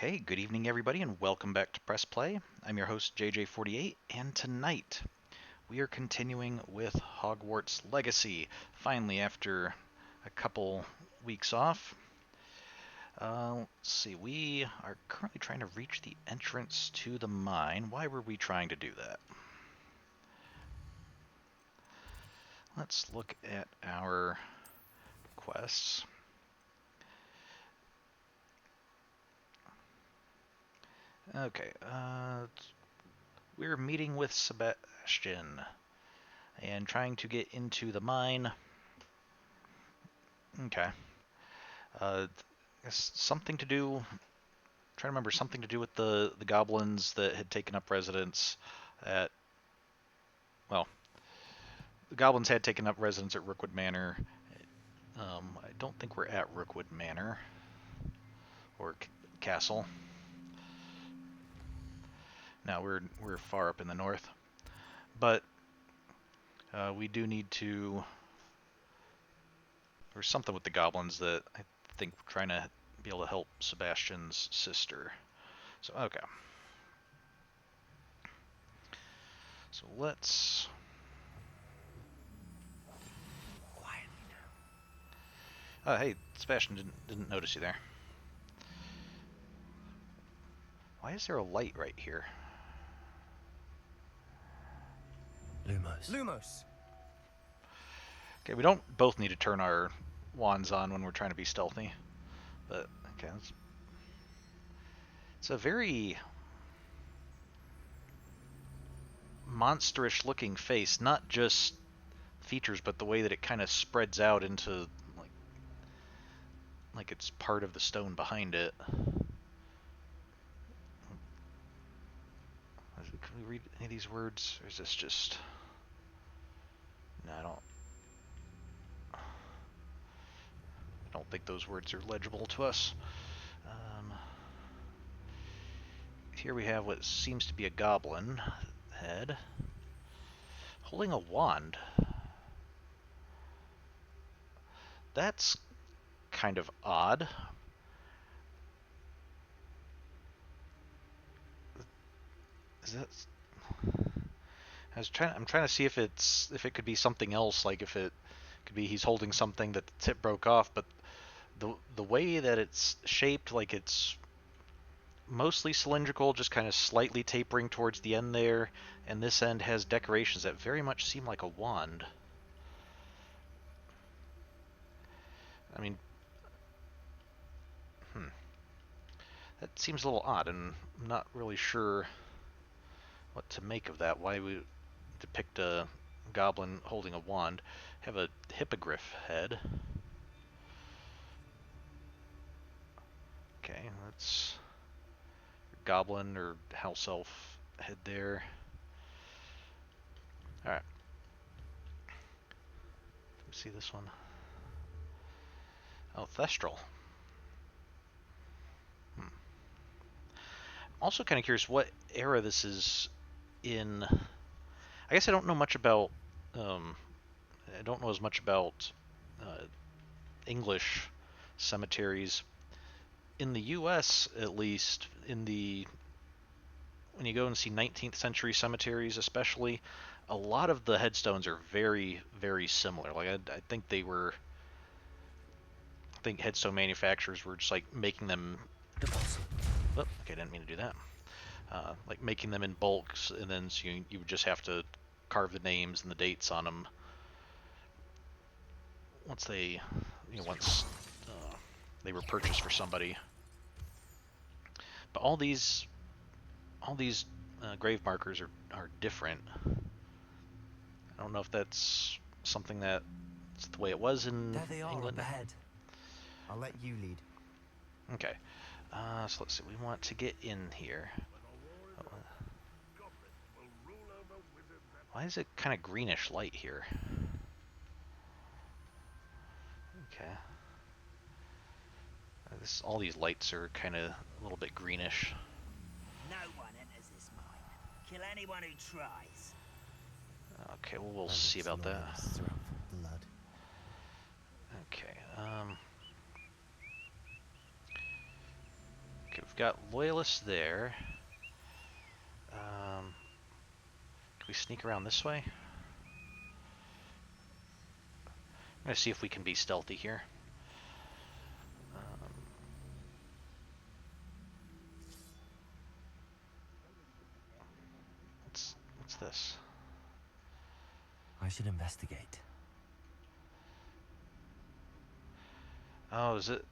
Okay, good evening everybody and welcome back to Press Play. I'm your host JJ48 and tonight we are continuing with Hogwarts Legacy. Finally, after a couple weeks off. Let's see, we are currently trying to reach the entrance to the mine. Why were we trying to do that? Let's look at our quests. Okay, we're meeting with Sebastian and trying to get into the mine. Okay. Something to do. Trying to remember something to do with the goblins that had taken up residence at. Well, the goblins had taken up residence at Rookwood Manor. I don't think we're at Rookwood Manor or Castle. No, we're far up in the north, but we do need to. There's something with the goblins that I think we're trying to be able to help Sebastian's sister. So okay. So let's. Quietly Oh, hey, Sebastian didn't notice you there. Why is there a light right here? now. Lumos. Okay, we don't both need to turn our wands on when we're trying to be stealthy. But, okay, it's a very monsterish looking face, not just features, but the way that it kind of spreads out into, like it's part of the stone behind it. Can we read any of these words, or is this just... No, I don't think those words are legible to us. Here we have what seems to be a goblin head holding a wand. That's kind of odd. Is that... I'm trying to see if it could be something else, like if it could be he's holding something that the tip broke off, but the way that it's shaped, like it's mostly cylindrical, just kind of slightly tapering towards the end there, and this end has decorations that very much seem like a wand. I mean, that seems a little odd, and I'm not really sure what to make of that. Why we depict a goblin holding a wand. Have a hippogriff head. Okay, that's goblin or house elf head there. Alright. Let me see this one. Oh, Thestral. Also kind of curious what era this is in. I guess I don't know much about. I don't know as much about English cemeteries. In the U.S., at least, when you go and see 19th century cemeteries, especially, a lot of the headstones are very, very similar. Like I think they were. I think headstone manufacturers were just like making them. Oh, okay, I didn't mean to do that. Like making them in bulks, and then so you would just have to carve the names and the dates on them once they, they were purchased for somebody. But all these grave markers are different. I don't know if that's something that's the way it was in There they are England. up ahead. I'll let you lead. Okay. So let's see. We want to get in here. Why is it kind of greenish light here? Okay. All these lights are kind of a little bit greenish. No one enters this mine. Kill anyone who tries. Okay, well, we'll see about that. Blood. Okay, we've got loyalists there. Can we sneak around this way? I'm gonna see if we can be stealthy here. What's this? I should investigate. Oh, is it?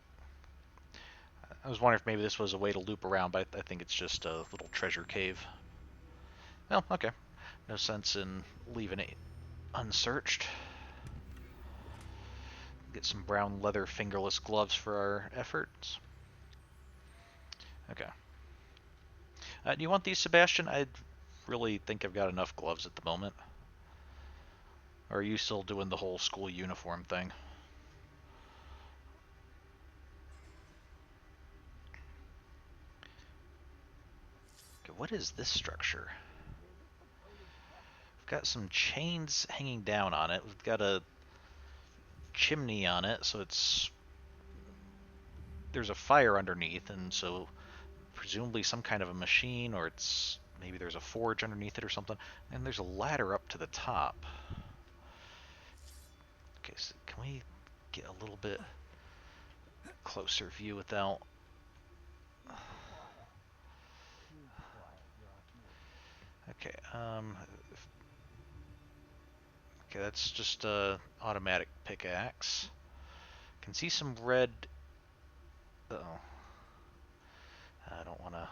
I was wondering if maybe this was a way to loop around, but I think it's just a little treasure cave. Well, okay. No sense in leaving it unsearched. Get some brown leather fingerless gloves for our efforts. Okay. Do you want these, Sebastian? I really think I've got enough gloves at the moment. Or are you still doing the whole school uniform thing? Okay, what is this structure? We've got some chains hanging down on it. We've got a chimney on it, so there's a fire underneath, and so presumably some kind of a machine, or it's maybe there's a forge underneath it or something. And there's a ladder up to the top. Okay, so can we get a little bit closer view without... Okay, okay, that's just a automatic pickaxe. Can see some red... Uh-oh. I don't want to...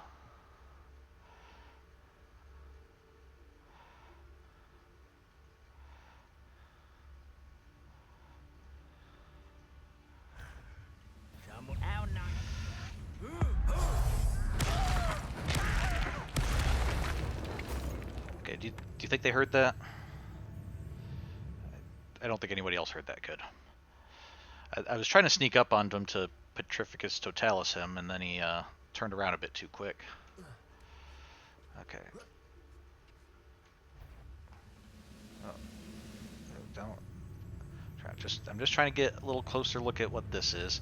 How nice. Okay, do you think they heard that? I don't think anybody else heard that good. I was trying to sneak up onto him to Petrificus Totalis him, and then he turned around a bit too quick. Okay. Oh, don't. I'm just trying to get a little closer look at what this is.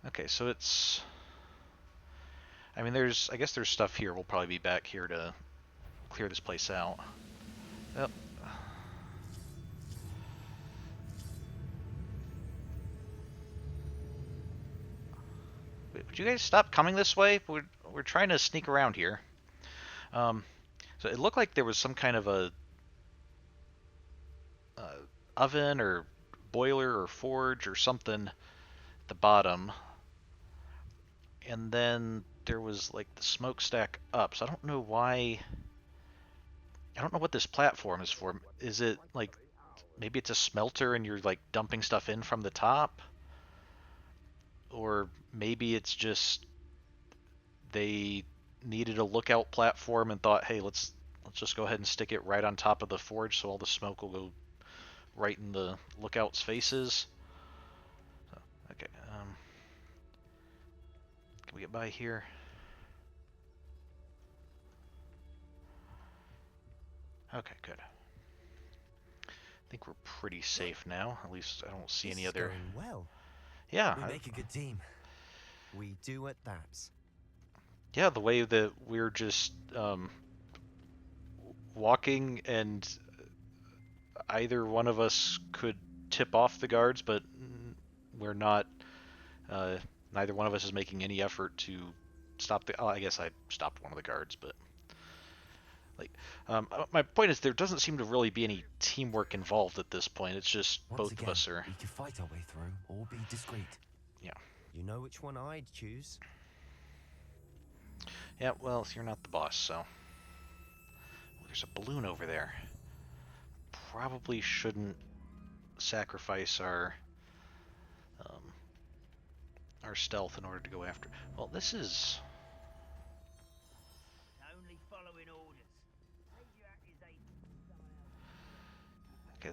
Okay, so it's... I mean, I guess there's stuff here. We'll probably be back here to clear this place out. Yep. Wait, would you guys stop coming this way? We're trying to sneak around here. So it looked like there was some kind of a oven or boiler or forge or something at the bottom, and then there was like the smokestack up. So I don't know why. I don't know what this platform is for. Is it like maybe it's a smelter and you're like dumping stuff in from the top? Or maybe it's just they needed a lookout platform and thought, hey, let's just go ahead and stick it right on top of the forge so all the smoke will go right in the lookouts' faces. So, okay, can we get by here? Okay, good. I think we're pretty safe now. At least I don't see any other... Going well. Yeah. We make a good team. We do at that. Yeah, the way that we're just walking and either one of us could tip off the guards, but we're not... neither one of us is making any effort to stop the... Oh, I guess I stopped one of the guards, but... Like, my point is there doesn't seem to really be any teamwork involved at this point. It's just Once both again, of us are... we could fight our way through or be discreet. Yeah. You know which one I'd choose. Yeah, well, you're not the boss, so... There's a balloon over there. Probably shouldn't sacrifice our stealth in order to go after... Well, this is... Only following orders. Leave your accusations to someone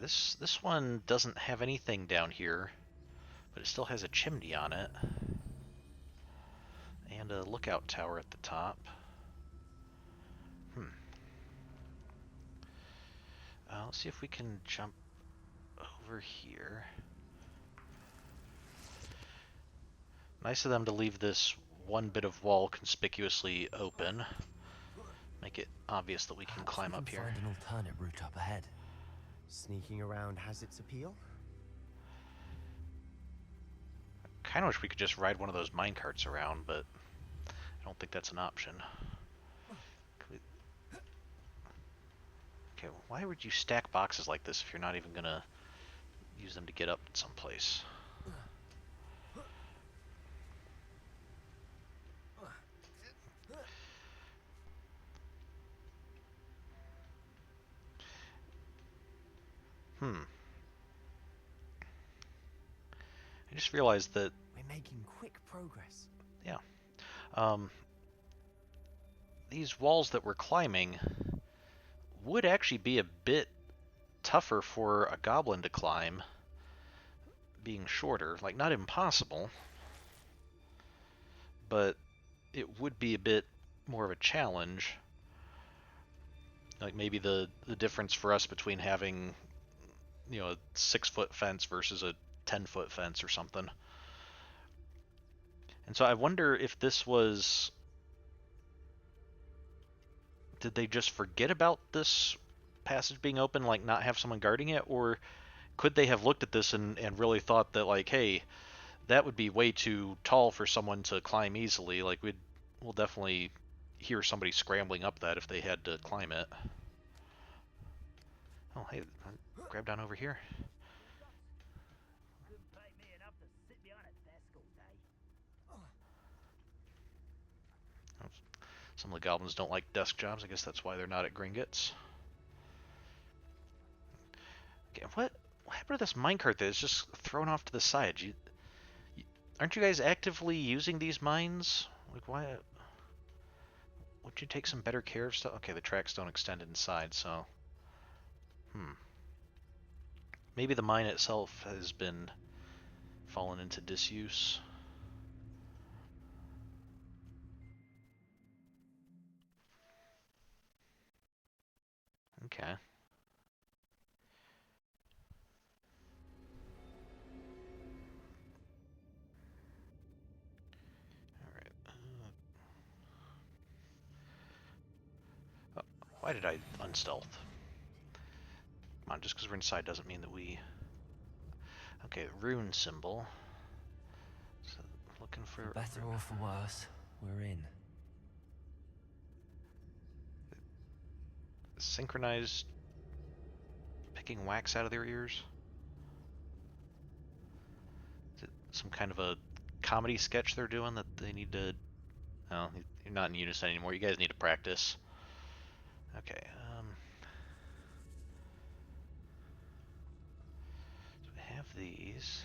else. Okay, this one doesn't have anything down here, but it still has a chimney on it. And a lookout tower at the top. Let's see if we can jump over here. Nice of them to leave this one bit of wall conspicuously open. Make it obvious that we can Perhaps climb we up can here. find an alternate route up ahead. Sneaking around has its appeal. Kinda wish we could just ride one of those minecarts around, but I don't think that's an option. Okay, why would you stack boxes like this if you're not even gonna use them to get up someplace? I just realized that, We're making quick progress. yeah, um, these walls that we're climbing would actually be a bit tougher for a goblin to climb, being shorter. Like, not impossible, but it would be a bit more of a challenge. Like, maybe the difference for us between having, you know, a 6-foot fence versus a 10-foot fence or something. And so I wonder if this was... Did they just forget about this passage being open, like not have someone guarding it? Or could they have looked at this and really thought that, like, hey, that would be way too tall for someone to climb easily. Like, we'll definitely hear somebody scrambling up that if they had to climb it. Oh, hey, grab down over here. Couldn't pay me enough to sit behind a desk all day. Some of the goblins don't like desk jobs. I guess that's why they're not at Gringotts. Okay, what happened to this minecart that is just thrown off to the side? Aren't you guys actively using these mines? Like, why? Would you take some better care of stuff? Okay, the tracks don't extend inside, so... Maybe the mine itself has been fallen into disuse. Okay. Alright. Oh, why did I unstealth? Come on, just because we're inside doesn't mean that we... Okay, rune symbol. So, looking for... For better or for worse, we're in. Synchronized picking wax out of their ears? Is it some kind of a comedy sketch they're doing that they need to... Oh, you're not in unison anymore. You guys need to practice. Okay, so we have these.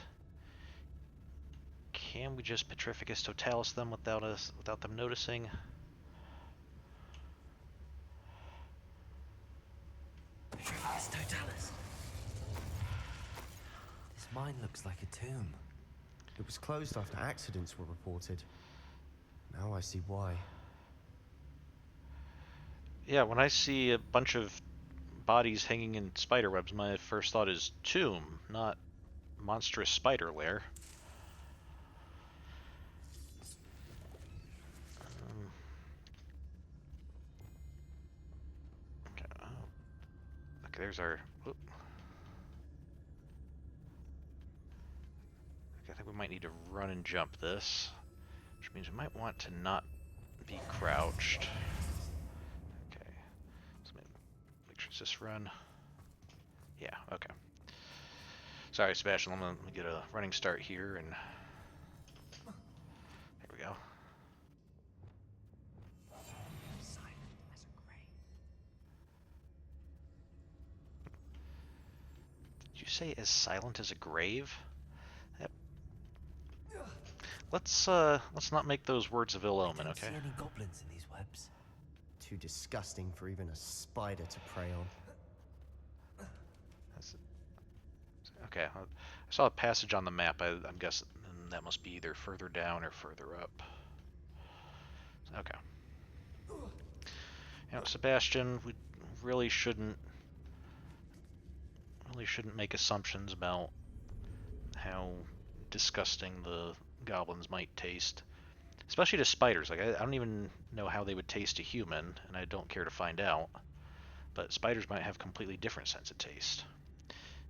Can we just Petrificus Totalis them without them noticing? Petrificus Totalis. This mine looks like a tomb. It was closed after accidents were reported. Now I see why. Yeah, when I see a bunch of bodies hanging in spider webs, my first thought is tomb, not monstrous spider lair. Okay, okay, there's our... Whoop. Okay, I think we might need to run and jump this, which means we might want to not be crouched. Okay, so make sure it's this run. Yeah, okay. Sorry, Sebastian, let me get a running start here, and there we go. Silent as a grave. Did you say as silent as a grave? Yep. Let's not make those words of ill omen, I don't okay? see any goblins in these webs. Too disgusting for even a spider to prey on. Okay, I saw a passage on the map. I'm guessing that must be either further down or further up. Okay. You know, Sebastian, we really shouldn't make assumptions about how disgusting the goblins might taste. Especially to spiders. Like, I don't even know how they would taste to human, and I don't care to find out. But spiders might have completely different sense of taste.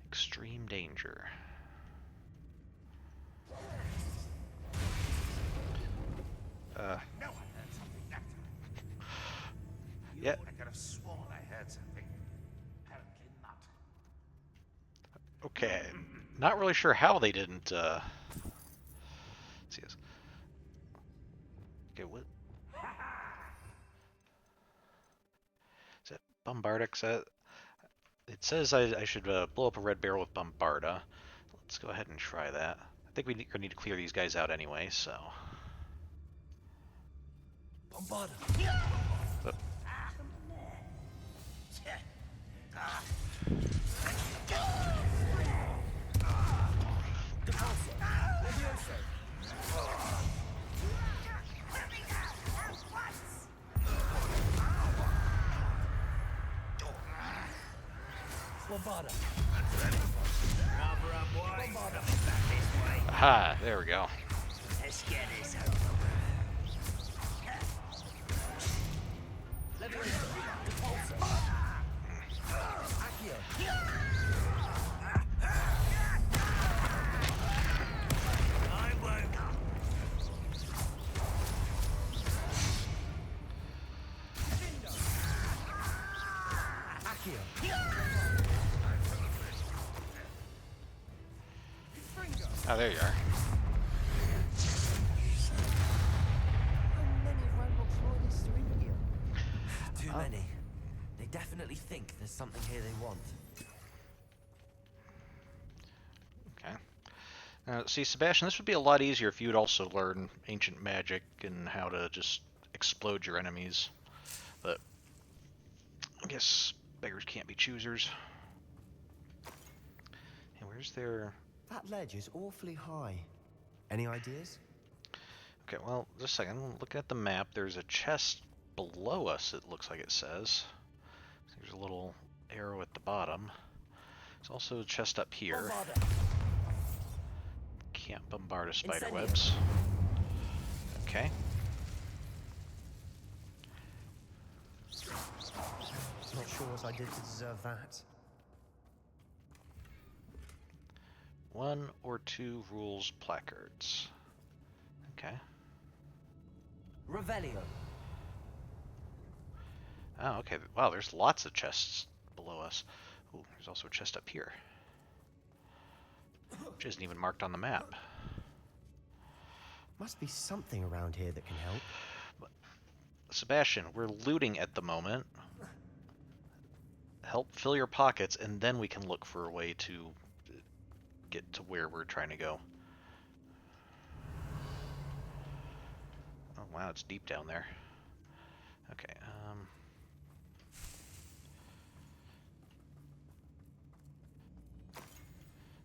Extreme danger. No, I heard something that time. Yeah. I could have sworn I heard something. Apparently not. Okay. Not really sure how they didn't, see this. Okay, what? Is that Bombardic? It says I should blow up a red barrel with Bombarda. Let's go ahead and try that. I think we're going to need to clear these guys out anyway, so... Bombarda. Oh. Bombarda. Aha, there we go. Let's get this over Oh, there you are. How many robots riders are in here? Too Oh. many. They definitely think there's something here they want. Okay. See, Sebastian, this would be a lot easier if you would also learn ancient magic and how to just explode your enemies. But I guess beggars can't be choosers. And where's their... That ledge is awfully high. Any ideas? Okay, well, just a second. Looking at the map, there's a chest below us, it looks like it says. There's a little arrow at the bottom. There's also a chest up here. Can't bombard a spider webs. Okay. Not sure what I did to deserve that. 1 or 2 rules placards. Okay. Revelio. Oh, okay. Wow, there's lots of chests below us. Ooh, there's also a chest up here, which isn't even marked on the map. Must be something around here that can help. Sebastian, we're looting at the moment. Help fill your pockets, and then we can look for a way to get to where we're trying to go. Oh, wow, it's deep down there. Okay,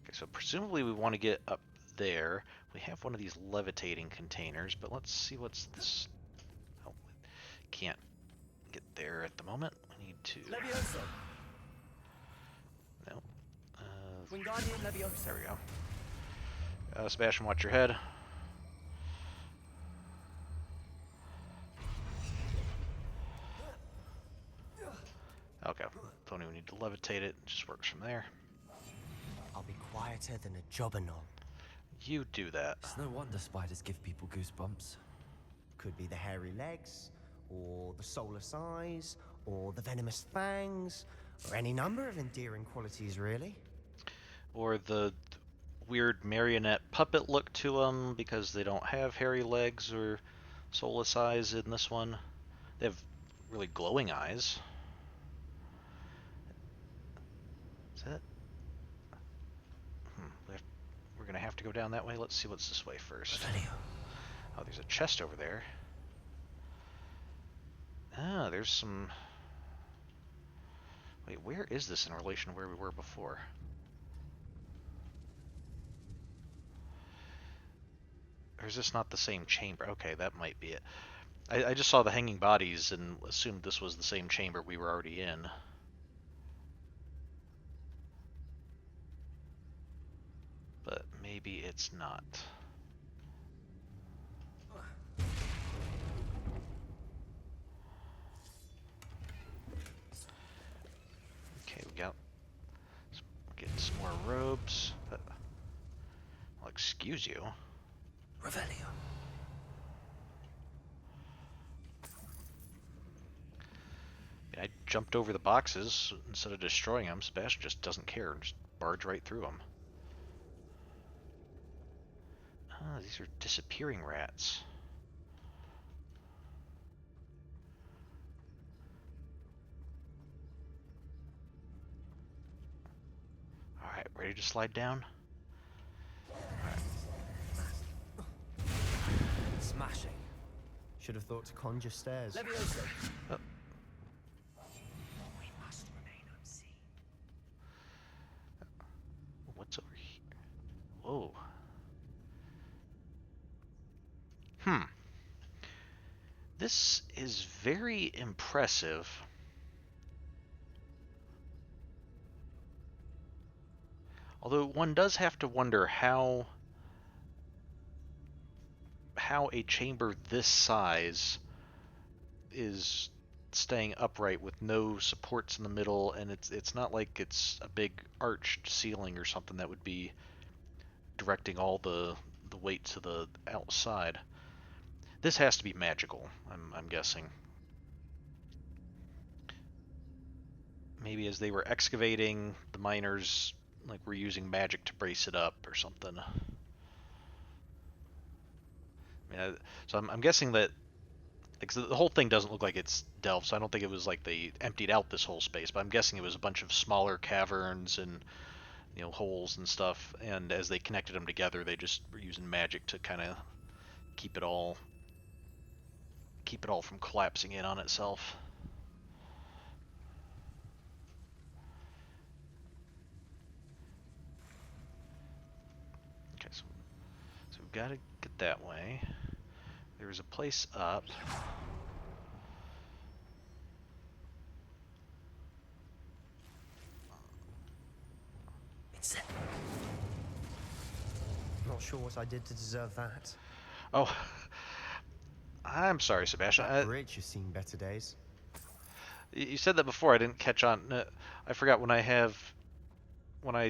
okay, so presumably we want to get up there. We have one of these levitating containers, but let's see what's this. Oh, can't get there at the moment. We need to... Levioso. No. Wingardium Levioso. There we go. Sebastian, watch your head. Okay, don't even need to levitate it. It just works from there. I'll be quieter than a jobberknoll. You do that. It's no wonder spiders give people goosebumps. Could be the hairy legs, or the soulless eyes, or the venomous fangs, or any number of endearing qualities, really. Or the weird marionette puppet look to them because they don't have hairy legs or soulless eyes in this one. They have really glowing eyes. Is that... We're gonna have to go down that way. Let's see what's this way first. Oh, there's a chest over there. Ah, there's some... Wait, where is this in relation to where we were before? Or is this not the same chamber? Okay, that might be it. I just saw the hanging bodies and assumed this was the same chamber we were already in. But maybe it's not. robes. Well, excuse you. Revelio. I jumped over the boxes instead of destroying them. Sebastian just doesn't care and just barge right through them. Ah, these are disappearing rats. Alright, ready to slide down? Smashing. Should have thought to conjure stairs. Levioso. Oh. We must remain unseen. What's over here? Whoa. Hmm. This is very impressive. Although one does have to wonder how a chamber this size is staying upright with no supports in the middle, and it's not like it's a big arched ceiling or something that would be directing all the weight to the outside. This has to be magical, I'm guessing. Maybe as they were excavating, the miners were using magic to brace it up or something. So I'm guessing that the whole thing doesn't look like it's delved, so I don't think it was like they emptied out this whole space, but I'm guessing it was a bunch of smaller caverns and holes and stuff, and as they connected them together, they just were using magic to kind of keep it all from collapsing in on itself. Okay, so we've got to get that way. There's a place up. It's it. Not sure what I did to deserve that. Oh, I'm sorry, Sebastian. That bridge has seen better days. You said that before. I didn't catch on. I forgot when I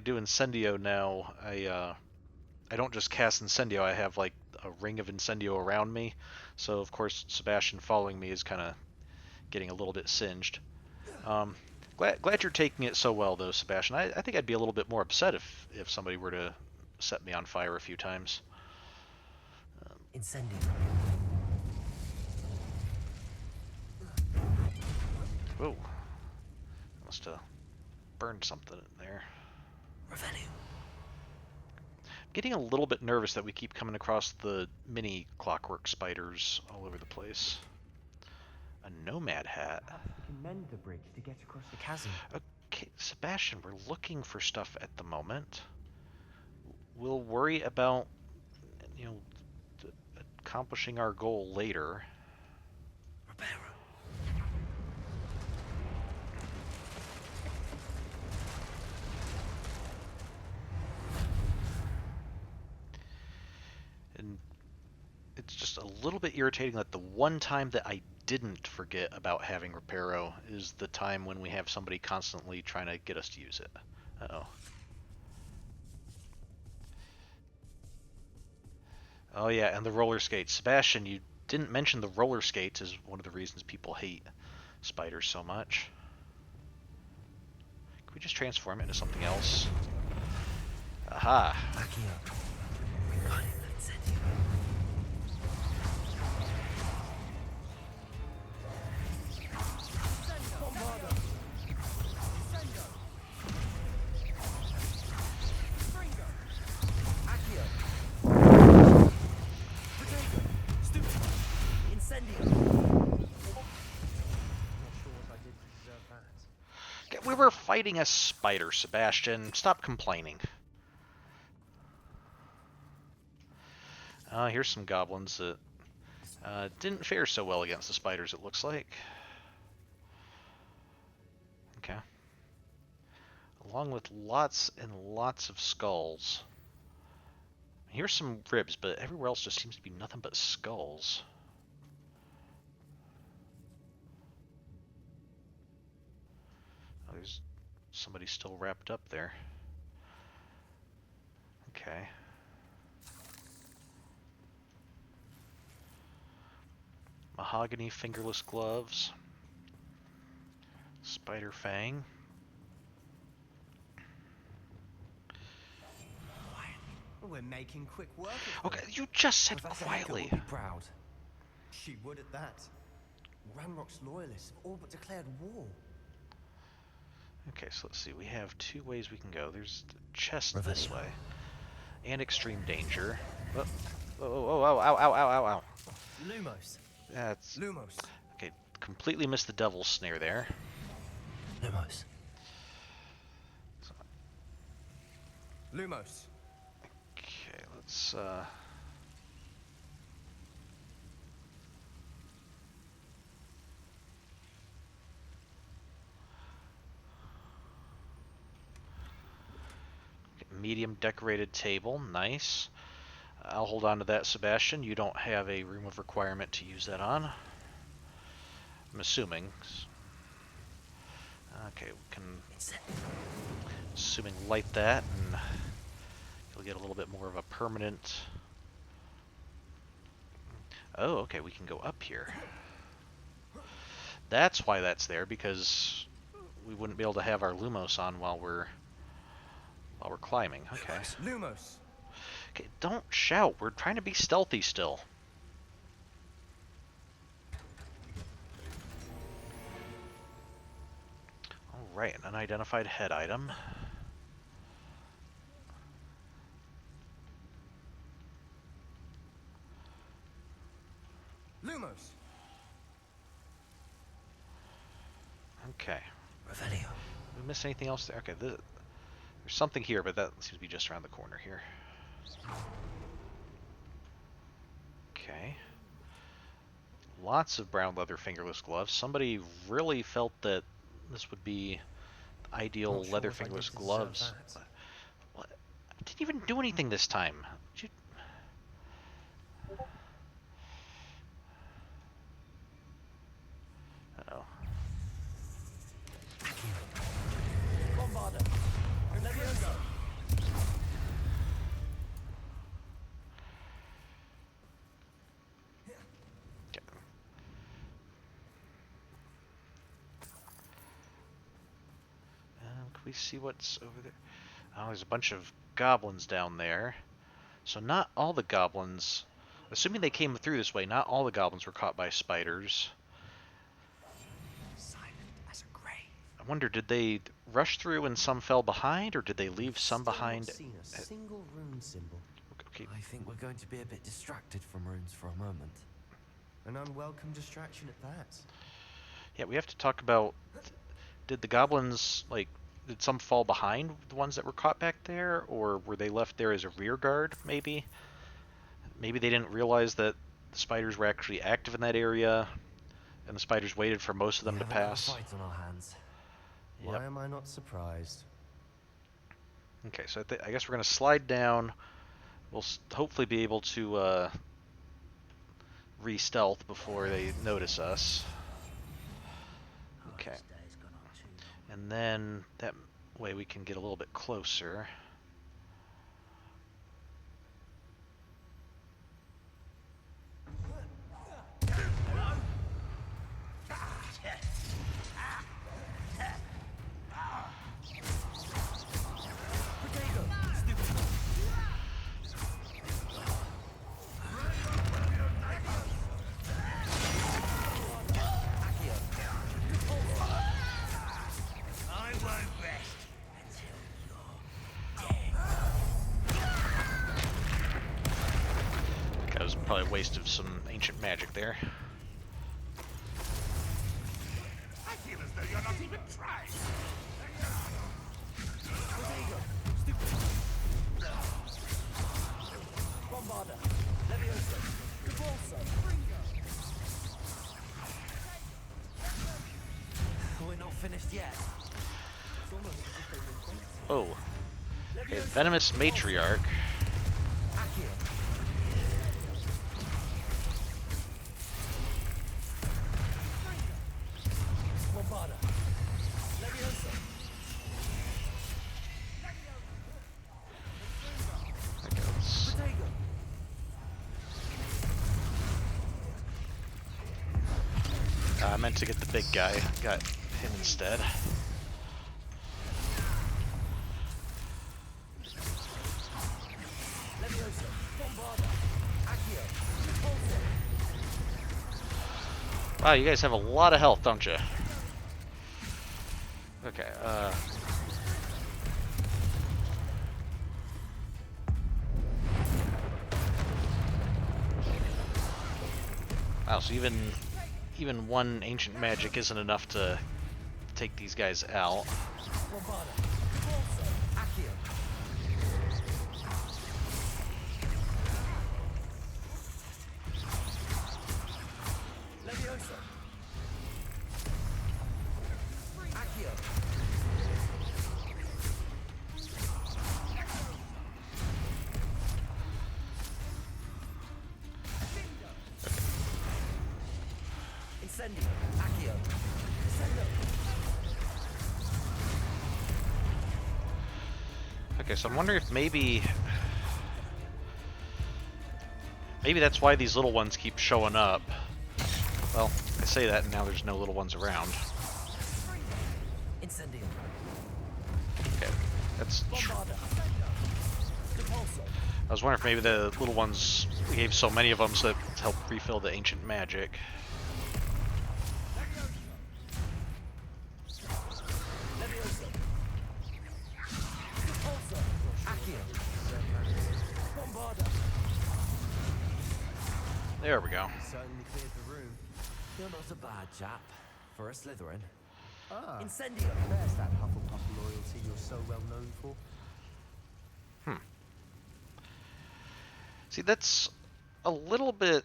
do Incendio now. I don't just cast Incendio. I have like a ring of Incendio around me. So of course, Sebastian following me is kind of getting a little bit singed. Glad you're taking it so well, though, Sebastian. I think I'd be a little bit more upset if somebody were to set me on fire a few times. Incendio. Whoa. Must have burned something in there. Revelio. Getting a little bit nervous that we keep coming across the mini clockwork spiders all over the place. A nomad hat. Perhaps we can mend the bridge to get across the chasm. Okay, Sebastian, we're looking for stuff at the moment. We'll worry about, accomplishing our goal later. Reparo. And it's just a little bit irritating that the one time that I didn't forget about having Reparo is the time when we have somebody constantly trying to get us to use it. Uh-oh. Oh yeah, and the roller skates. Sebastian, you didn't mention the roller skates as one of the reasons people hate spiders so much. Can we just transform it into something else? Aha! Accio. We got it, Incendio. We were fighting a spider, Sebastian. Stop complaining. Here's some goblins that didn't fare so well against the spiders, it looks like. Okay. Along with lots and lots of skulls. Here's some ribs, but everywhere else just seems to be nothing but skulls. Oh, there's somebody still wrapped up there. Okay. Mahogany fingerless gloves. Spider fang. We're making quick work of Okay, them. you just said Professor Haker quietly. would be proud. She would at that. Ranrock's loyalists have all but declared war. Okay, so let's see. We have two ways we can go. There's the chest this Revelio. way. And extreme danger. Oh, ow, ow, ow, ow, ow. Lumos. That's... Lumos. Okay, completely missed the devil's snare there. Lumos. Lumos. Okay, let's, medium decorated table, nice. I'll hold on to that, Sebastian. You don't have a room of requirement to use that on. I'm assuming. Okay, we can, assuming light that, and you'll get a little bit more of a permanent... Oh, okay, we can go up here. That's why that's there, because we wouldn't be able to have our Lumos on while we're climbing. Okay. Lumos. Okay, don't shout. We're trying to be stealthy still. Alright, an unidentified head item. Lumos. Okay. Revelio. Did we miss anything else there? Okay, there's something here, but that seems to be just around the corner here. Okay. Lots of brown leather fingerless gloves. Somebody really felt that this would be ideal Not sure leather if I fingerless did deserve gloves. that. What? I didn't even do anything this time. Did you... Uh-oh. Can we see what's over there? Oh, there's a bunch of goblins down there. So not all the goblins, assuming they came through this way, not all the goblins were caught by spiders. Silent as a grave. I wonder, did they rush through and some fell behind, or did they leave some Still behind? Not seen a single rune symbol. Okay. I think we're going to be a bit distracted from runes for a moment. An unwelcome distraction at that. Yeah, we have to talk about, did the goblins, like, did some fall behind the ones that were caught back there, or were they left there as a rear guard, maybe? Maybe they didn't realize that the spiders were actually active in that area, and the spiders waited for most of them to We have another pass. fight on our hands. Yep. Why am I not surprised? Okay, so I guess we're going to slide down. We'll hopefully be able to re-stealth before they notice us. Okay. This day's gone on too long. And then that way we can get a little bit closer. I won't rest until That was probably a waste of some ancient magic there. I feel as though you're not even trying. We're not finished yet. Oh. Okay, Venomous Matriarch. I meant to get the big guy. Got him instead. Wow, you guys have a lot of health, don't you? Okay, wow, so even one ancient magic isn't enough to take these guys out. Okay, so I'm wondering if maybe that's why these little ones keep showing up. Well, I say that and now there's no little ones around. Okay, that's true. I was wondering if maybe the little ones, we gave so many of them so that to help refill the ancient magic. There we go. Certainly cleared the room. You're not a bad chap for a Slytherin. Ah, Incendio. there's that Hufflepuff loyalty you're so well known for. See, that's a little bit...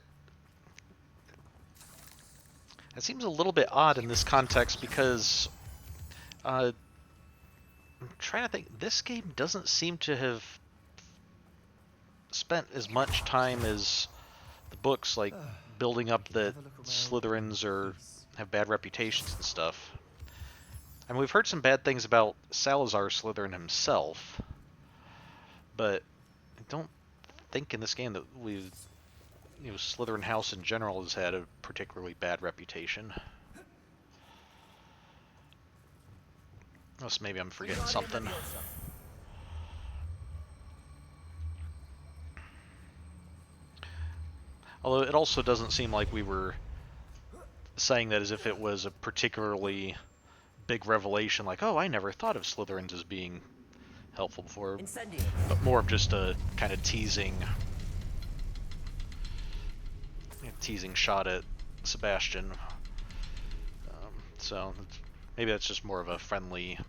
That seems a little bit odd in this context because... I'm trying to think. This game doesn't seem to have spent as much time as the books, like building up that Slytherins or have bad reputations and stuff. I mean, we've heard some bad things about Salazar Slytherin himself, but I don't think in this game that Slytherin House in general has had a particularly bad reputation. Unless maybe I'm forgetting something. Although it also doesn't seem like we were saying that as if it was a particularly big revelation, like, oh, I never thought of Slytherins as being helpful before, but more of just a kind of teasing shot at Sebastian. So maybe that's just more of a friendly...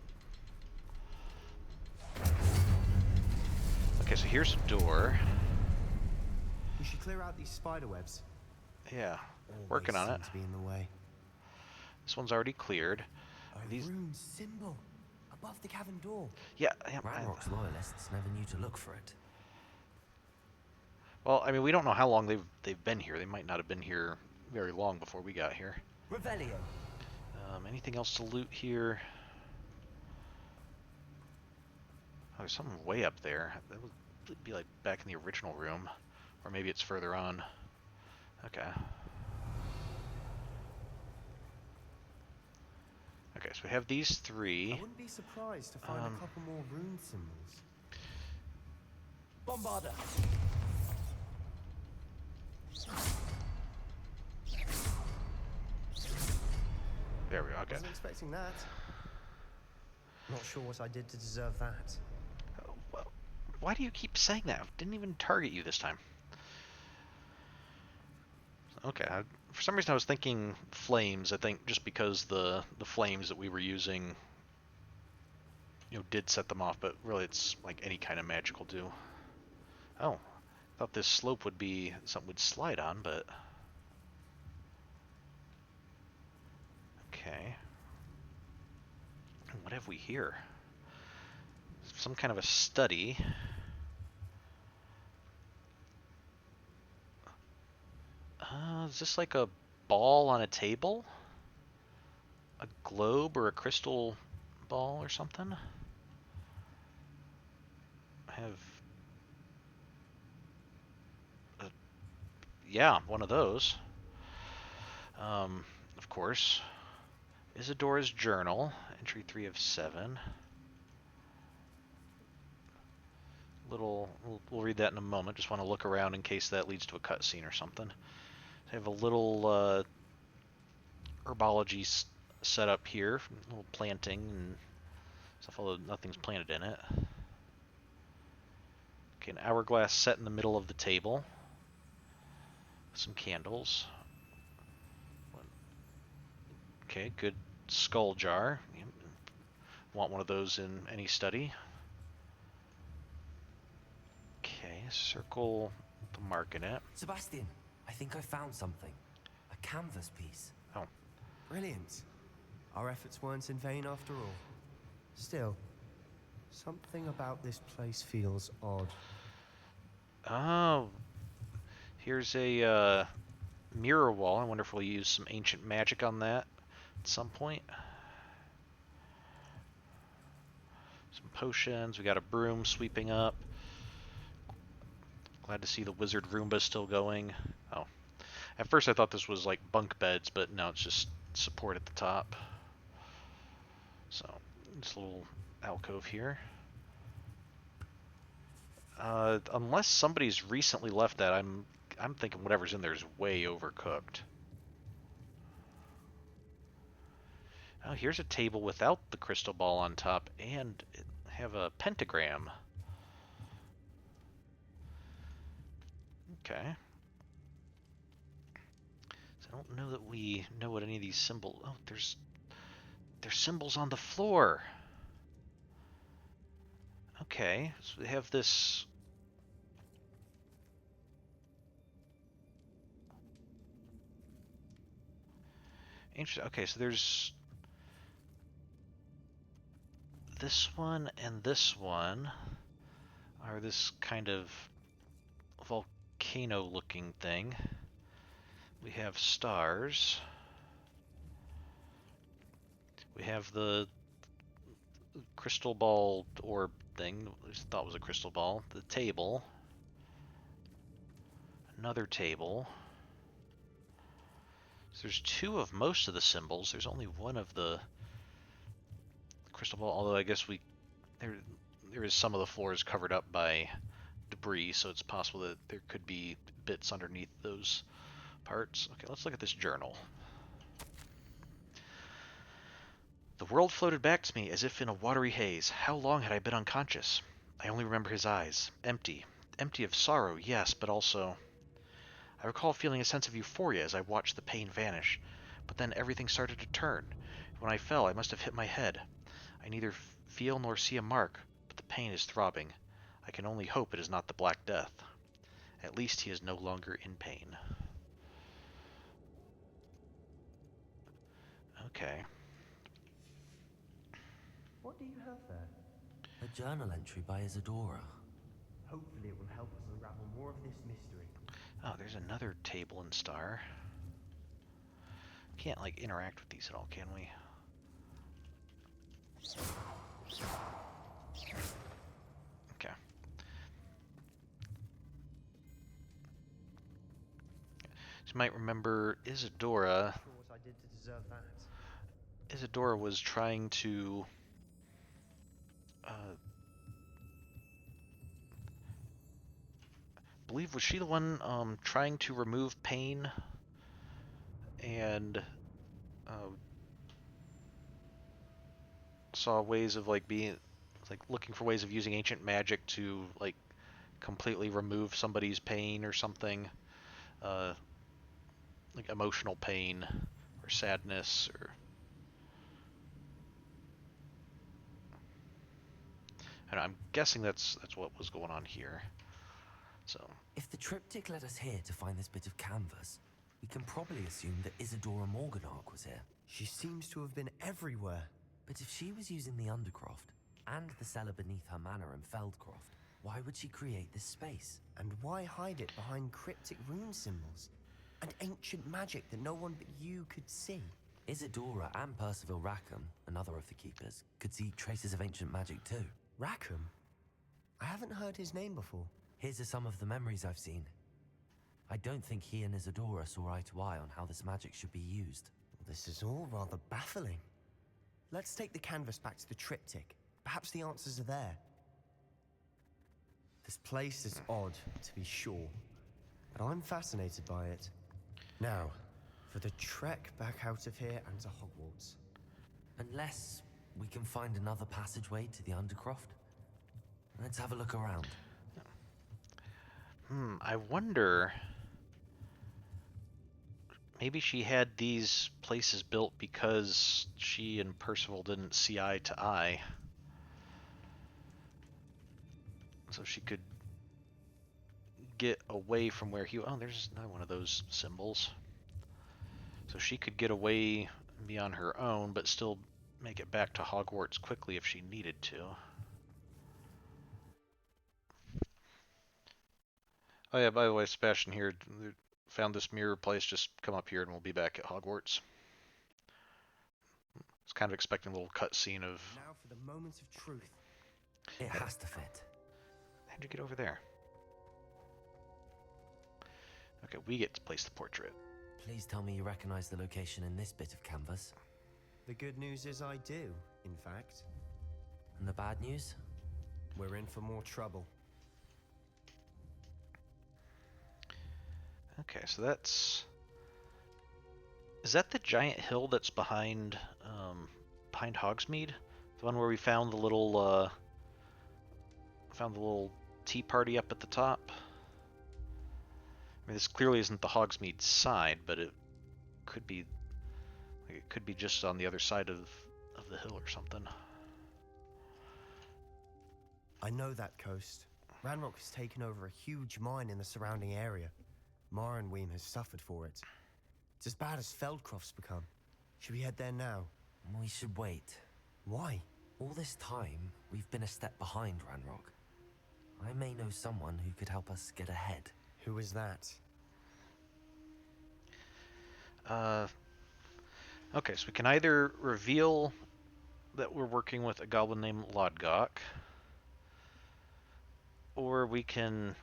Okay, so here's a door. We should clear out these spider webs. Yeah, working on it. Seem to be in the way. This one's already cleared. A rune symbol above the cavern door. Yeah, Ranrock's loyalists never knew to look for it. well, I mean, we don't know how long they've been here. They might not have been here very long before we got here. Revelio. Anything else to loot here? Oh, there's something way up there. That would be like back in the original room, or maybe it's further on. Okay. Okay, so we have these three. I wouldn't be surprised to find a couple more rune symbols. Bombarda. There we go. Okay. Wasn't expecting that. Not sure what I did to deserve that. Well, why do you keep saying that? I didn't even target you this time. Okay. For some reason I was thinking flames. I think just because the flames that we were using, did set them off, but really it's like any kind of magic will do. Oh, I thought this slope would be something we'd slide on, but... Okay. What have we here? Some kind of a study. Is this like a ball on a table? A globe or a crystal ball or something? I have... yeah, one of those. Of course, Isadora's journal, entry 3 of 7. We'll read that in a moment. Just want to look around in case that leads to a cutscene or something. I have a little herbology set up here, a little planting and stuff, although nothing's planted in it. Okay, an hourglass set in the middle of the table. Some candles. Okay, good skull jar. Want one of those in any study. Okay, circle the mark in it. Sebastian, I think I found something. A canvas piece. Oh. Brilliant. Our efforts weren't in vain after all. Still, something about this place feels odd. Oh. Here's a mirror wall. I wonder if we'll use some ancient magic on that at some point. Some potions. We got a broom sweeping up. Glad to see the wizard Roomba still going. Oh. At first I thought this was like bunk beds, but no, it's just support at the top. So, this little alcove here. Unless somebody's recently left that, I'm thinking whatever's in there is way overcooked. Oh, here's a table without the crystal ball on top, and it have a pentagram. Okay. So I don't know that we know what any of these symbols... Oh, there's symbols on the floor. Okay, so we have this... Interesting. Okay, so there's this one and this one are this kind of volcano-looking thing. We have stars. We have the crystal ball orb thing. I just thought it was a crystal ball. The table. Another table. So there's two of most of the symbols. There's only one of the crystal ball, although I guess there is some of the floors covered up by debris, so it's possible that there could be bits underneath those parts. Okay, let's look at this journal. The world floated back to me as if in a watery haze. How long had I been unconscious? I only remember his eyes. Empty. Empty of sorrow, yes, but also... I recall feeling a sense of euphoria as I watched the pain vanish, but then everything started to turn. When I fell, I must have hit my head. I neither feel nor see a mark, but the pain is throbbing. I can only hope it is not the Black Death. At least he is no longer in pain. Okay. What do you have there? A journal entry by Isadora. Hopefully it will help us unravel more of this mystery. Oh, there's another table and star. Can't, like, interact with these at all, can we? Okay. So you might remember Isadora. Sure what I did to deserve that. Isadora was trying to believe, was she the one trying to remove pain and saw ways of like being like looking for ways of using ancient magic to like completely remove somebody's pain or something, like emotional pain or sadness or I don't know, I'm guessing that's what was going on here. So If the triptych led us here to find this bit of canvas, we can probably assume that Isadora Morganark was here. She seems to have been everywhere. But if she was using the Undercroft and the cellar beneath her manor in Feldcroft, why would she create this space? And why hide it behind cryptic rune symbols? And ancient magic that no one but you could see? Isadora and Percival Rackham, another of the keepers, could see traces of ancient magic too. Rackham? I haven't heard his name before. Here's are some of the memories I've seen. I don't think he and Isadora saw eye to eye on how this magic should be used. This is all rather baffling. Let's take the canvas back to the triptych. Perhaps the answers are there. This place is odd, to be sure, but I'm fascinated by it. Now, for the trek back out of here and to Hogwarts. Unless we can find another passageway to the Undercroft. Let's have a look around. I wonder... Maybe she had these places built because she and Percival didn't see eye to eye. So she could get away from where he... Oh, there's another one of those symbols. So she could get away and be on her own, but still make it back to Hogwarts quickly if she needed to. Oh yeah, by the way, Sebastian here found this mirror place. Just come up here and we'll be back at Hogwarts. I was kind of expecting a little cutscene of... Now for the moment of truth. It has to fit. How'd you get over there? Okay, we get to place the portrait. Please tell me you recognize the location in this bit of canvas. The good news is I do, in fact. And the bad news? We're in for more trouble. Okay, so that's... Is that the giant hill that's behind Hogsmeade? The one where we found the little tea party up at the top? I mean, this clearly isn't the Hogsmeade side, but it could be... Like, it could be just on the other side of the hill or something. I know that coast. Ranrock has taken over a huge mine in the surrounding area. Mornweem has suffered for it. It's as bad as Feldcroft's become. Should we head there now? We should wait. Why? All this time, we've been a step behind Ranrock. I may know someone who could help us get ahead. Who is that? Okay, so we can either reveal that we're working with a goblin named Lodgok, or we can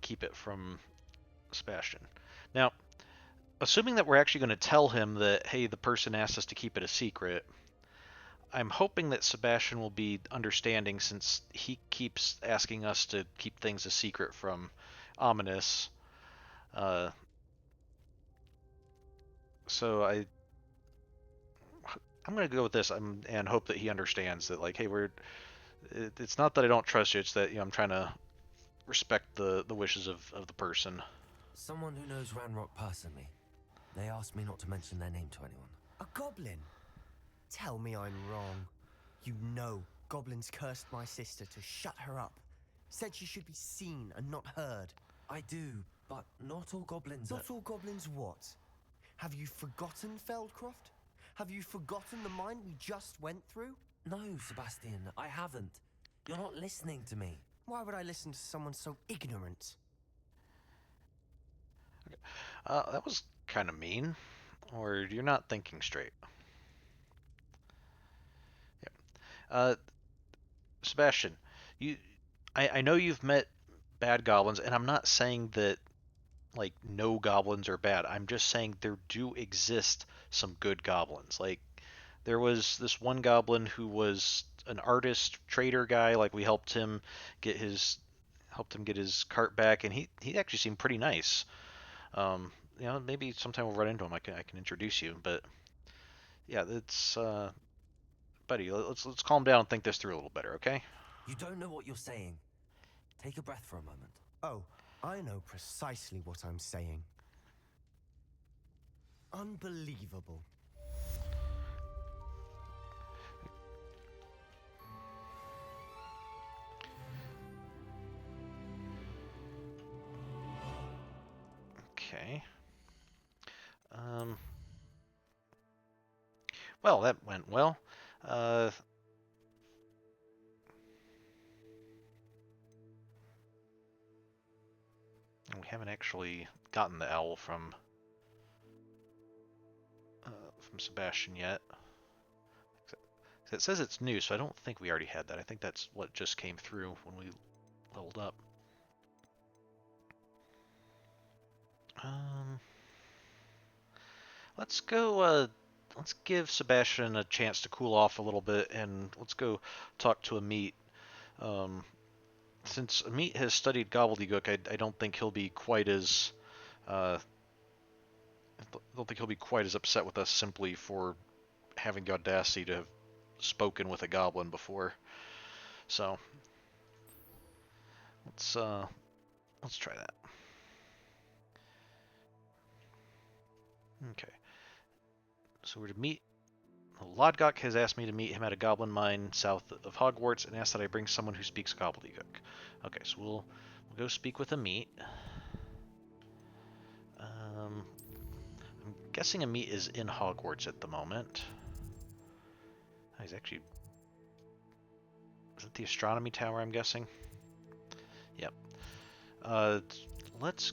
keep it from Sebastian. Now, assuming that we're actually going to tell him that, hey, the person asked us to keep it a secret, I'm hoping that Sebastian will be understanding since he keeps asking us to keep things a secret from Ominous. So I'm going to go with this and hope that he understands that, like, hey, it's not that I don't trust you, it's that, I'm trying to respect the wishes of the person. Someone who knows Ranrock personally. They asked me not to mention their name to anyone. A goblin? Tell me I'm wrong. You know goblins cursed my sister to shut her up. Said she should be seen and not heard. I do, but not all goblins Not all goblins what? Have you forgotten Feldcroft? Have you forgotten the mine we just went through? No, Sebastian, I haven't. You're not listening to me. Why would I listen to someone so ignorant? That was kind of mean, or you're not thinking straight. Yeah. Sebastian, I know you've met bad goblins, and I'm not saying that, like, no goblins are bad. I'm just saying there do exist some good goblins. Like, there was this one goblin who was an artist trader guy. Like, we helped him get his cart back, and he actually seemed pretty nice. Maybe sometime we'll run into him. I can introduce you, but yeah, it's buddy. Let's calm down and think this through a little better, okay? You don't know what you're saying. Take a breath for a moment. Oh, I know precisely what I'm saying. Unbelievable. Okay. Well, that went well. We haven't actually gotten the owl from Sebastian yet. It says it's new, so I don't think we already had that. I think that's what just came through when we leveled up. Let's go. Let's give Sebastian a chance to cool off a little bit, and let's go talk to Amit. Um, since Amit has studied gobbledygook, I don't think he'll be quite as I don't think he'll be quite as upset with us simply for having the audacity to have spoken with a goblin before. So let's try that. Okay. So we're to meet. Lodgok has asked me to meet him at a goblin mine south of Hogwarts and asked that I bring someone who speaks gobbledygook. Okay, so we'll go speak with Amit. I'm guessing Amit is in Hogwarts at the moment. Oh, he's actually... Is it the astronomy tower, I'm guessing? Yep. Let's...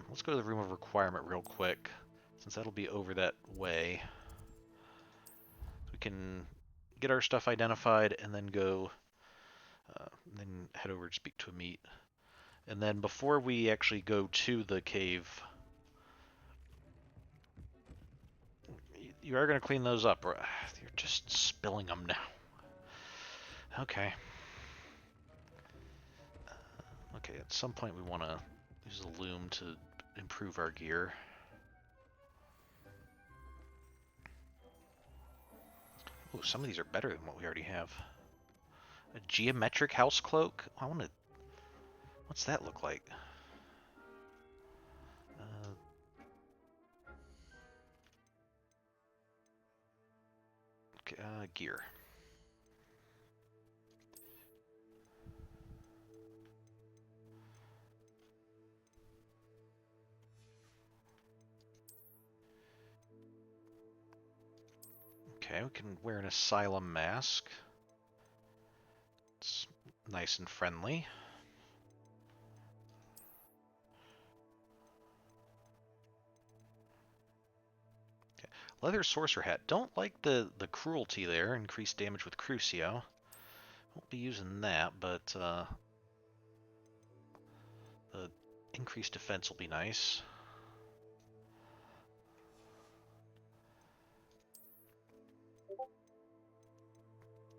let's go to the room of requirement real quick, since that'll be over that way. We can get our stuff identified and then go... then head over to speak to Amit. And then before we actually go to the cave... You are going to clean those up, or you're just spilling them now. Okay. Okay, at some point we want to use the loom to improve our gear. Oh, some of these are better than what we already have. A geometric house cloak? I want to... What's that look like? Gear. Okay, we can wear an asylum mask. It's nice and friendly. Okay. Leather sorcerer hat. Don't like the cruelty there. Increased damage with Crucio. Won't be using that, but the increased defense will be nice.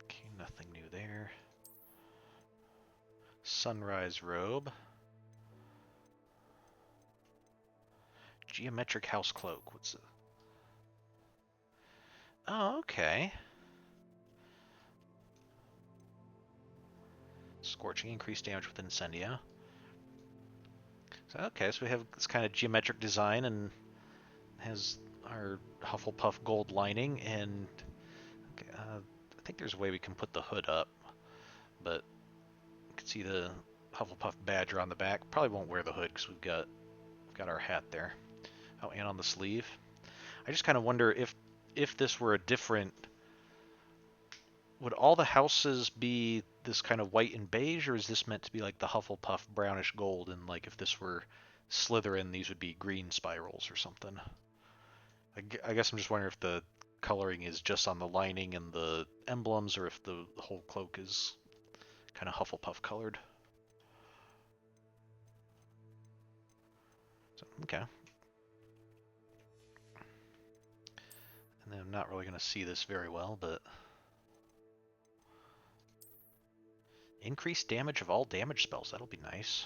Okay, nothing new there. Sunrise robe. Geometric house cloak. What's it? Oh, okay. Scorching, increased damage with Incendio. So, okay, so we have this kind of geometric design and has our Hufflepuff gold lining, and okay, I think there's a way we can put the hood up, but you can see the Hufflepuff badge on the back. Probably won't wear the hood because we've got our hat there. Oh, and on the sleeve. I just kind of wonder if this were a different... Would all the houses be this kind of white and beige, or is this meant to be like the Hufflepuff brownish gold, and like if this were Slytherin, these would be green spirals or something? I guess I'm just wondering if the coloring is just on the lining and the emblems, or if the whole cloak is kind of Hufflepuff colored. So, okay. And then I'm not really going to see this very well, but... Increased damage of all damage spells, that'll be nice.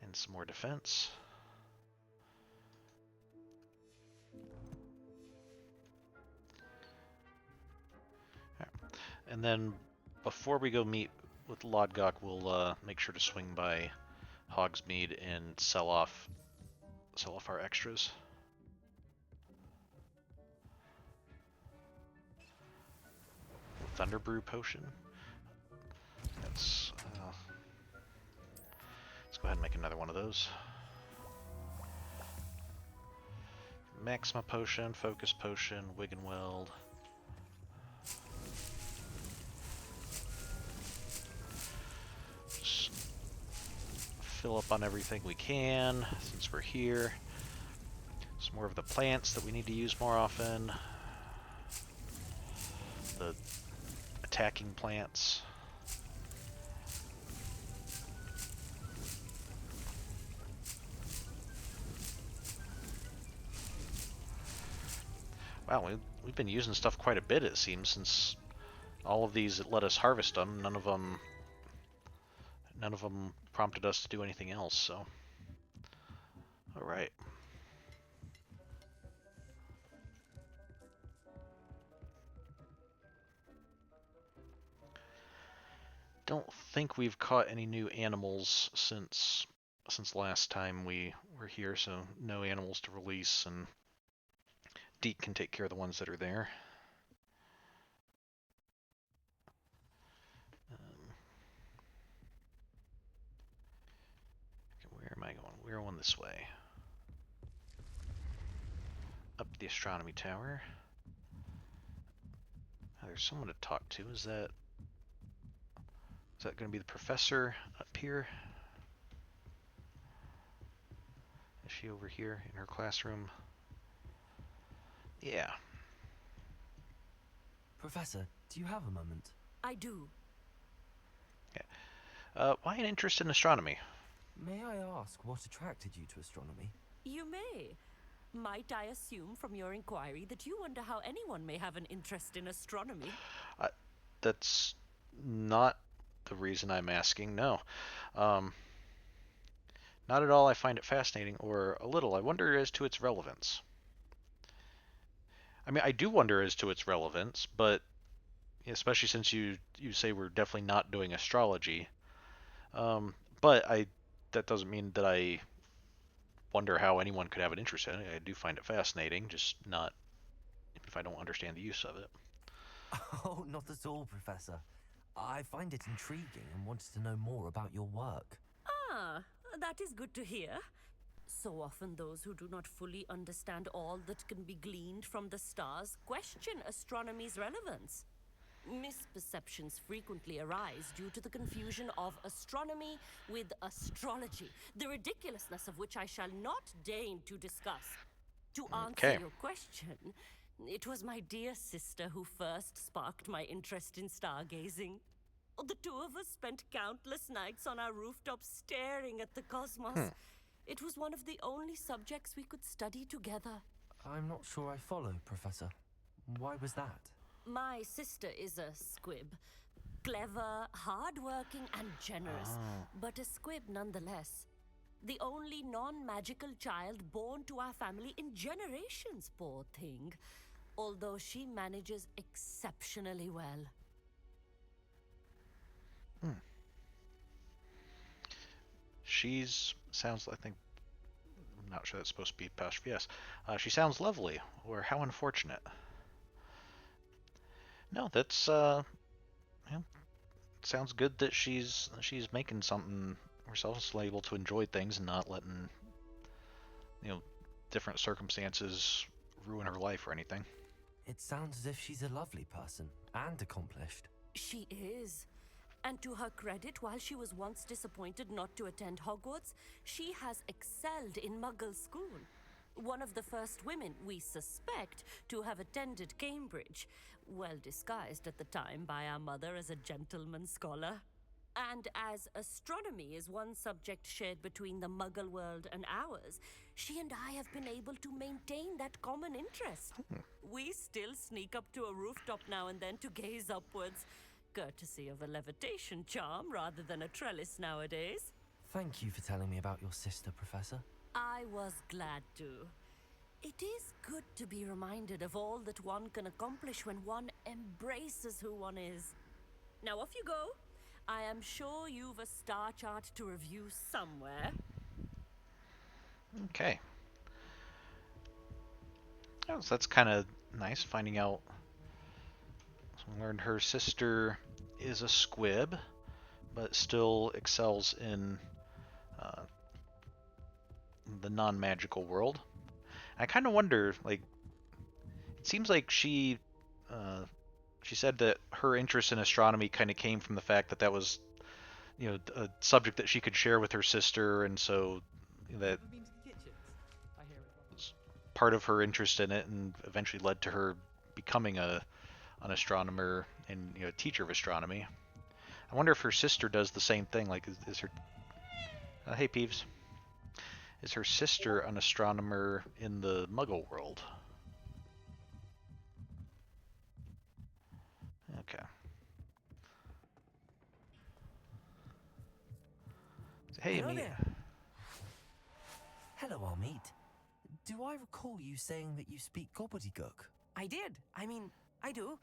And some more defense. Right. And then before we go meet with Lodgok, we'll make sure to swing by Hogsmeade and sell off our extras. Thunderbrew potion. Let's go ahead and make another one of those. Maxima potion, focus potion, wig and weld. Just fill up on everything we can since we're here. Some more of the plants that we need to use more often. The attacking plants. Wow, we've been using stuff quite a bit, it seems, since all of these let us harvest them. None of them prompted us to do anything else. So, all right. Don't think we've caught any new animals since last time we were here, so no animals to release, and Deke can take care of the ones that are there. Where am I going? We're going this way. Up the astronomy tower. There's someone to talk to. Is that going to be the professor up here? Is she over here in her classroom? Yeah. Professor, do you have a moment? I do. Why an interest in astronomy? May I ask what attracted you to astronomy? You may. Might I assume from your inquiry that you wonder how anyone may have an interest in astronomy? That's not the reason I'm asking, no. Not at all. I find it fascinating, or a little. I wonder as to its relevance. I mean, I do wonder as to its relevance, but especially since you say we're definitely not doing astrology. But that doesn't mean that I wonder how anyone could have an interest in it. I do find it fascinating, just not if I don't understand the use of it. Oh, not at all, Professor. I find it intriguing and wanted to know more about your work. Ah, that is good to hear. So often those who do not fully understand all that can be gleaned from the stars question astronomy's relevance. Misperceptions frequently arise due to the confusion of astronomy with astrology, the ridiculousness of which I shall not deign to discuss. To answer Okay. your question, it was my dear sister who first sparked my interest in stargazing. The two of us spent countless nights on our rooftop staring at the cosmos. It was one of the only subjects we could study together. I'm not sure I follow, Professor. Why was that? My sister is a squib. Clever, hardworking, and generous, but a squib nonetheless. The only non-magical child born to our family in generations, poor thing. Although she manages exceptionally well. Sounds, I think, I'm not sure that's supposed to be apostrophe yes. She sounds lovely, or how unfortunate. No, that's yeah, sounds good that she's making something herself, still able to enjoy things and not letting different circumstances ruin her life or anything. It sounds as if she's a lovely person and accomplished. She is. And to her credit, while she was once disappointed not to attend Hogwarts, she has excelled in Muggle school. One of the first women, we suspect, to have attended Cambridge, well disguised at the time by our mother as a gentleman scholar. And as astronomy is one subject shared between the Muggle world and ours, she and I have been able to maintain that common interest. We still sneak up to a rooftop now and then to gaze upwards, courtesy of a levitation charm rather than a trellis nowadays. Thank you for telling me about your sister, Professor. I was glad to. It is good to be reminded of all that one can accomplish when one embraces who one is. Now off you go. I am sure you've a star chart to review somewhere. Okay. Oh, so that's kind of nice, finding out. So we learned her sister is a squib, but still excels in the non-magical world. I kind of wonder, like, it seems like she said that her interest in astronomy kind of came from the fact that was, a subject that she could share with her sister, and so that was part of her interest in it, and eventually led to her becoming an astronomer and a teacher of astronomy. I wonder if her sister does the same thing. Like, is her hey Peeves, is her sister an astronomer in the Muggle world? Hey, Hello me. there. Hello, Hogsmeade. Do I recall you saying that you speak gobbledygook? I did. I mean, I do.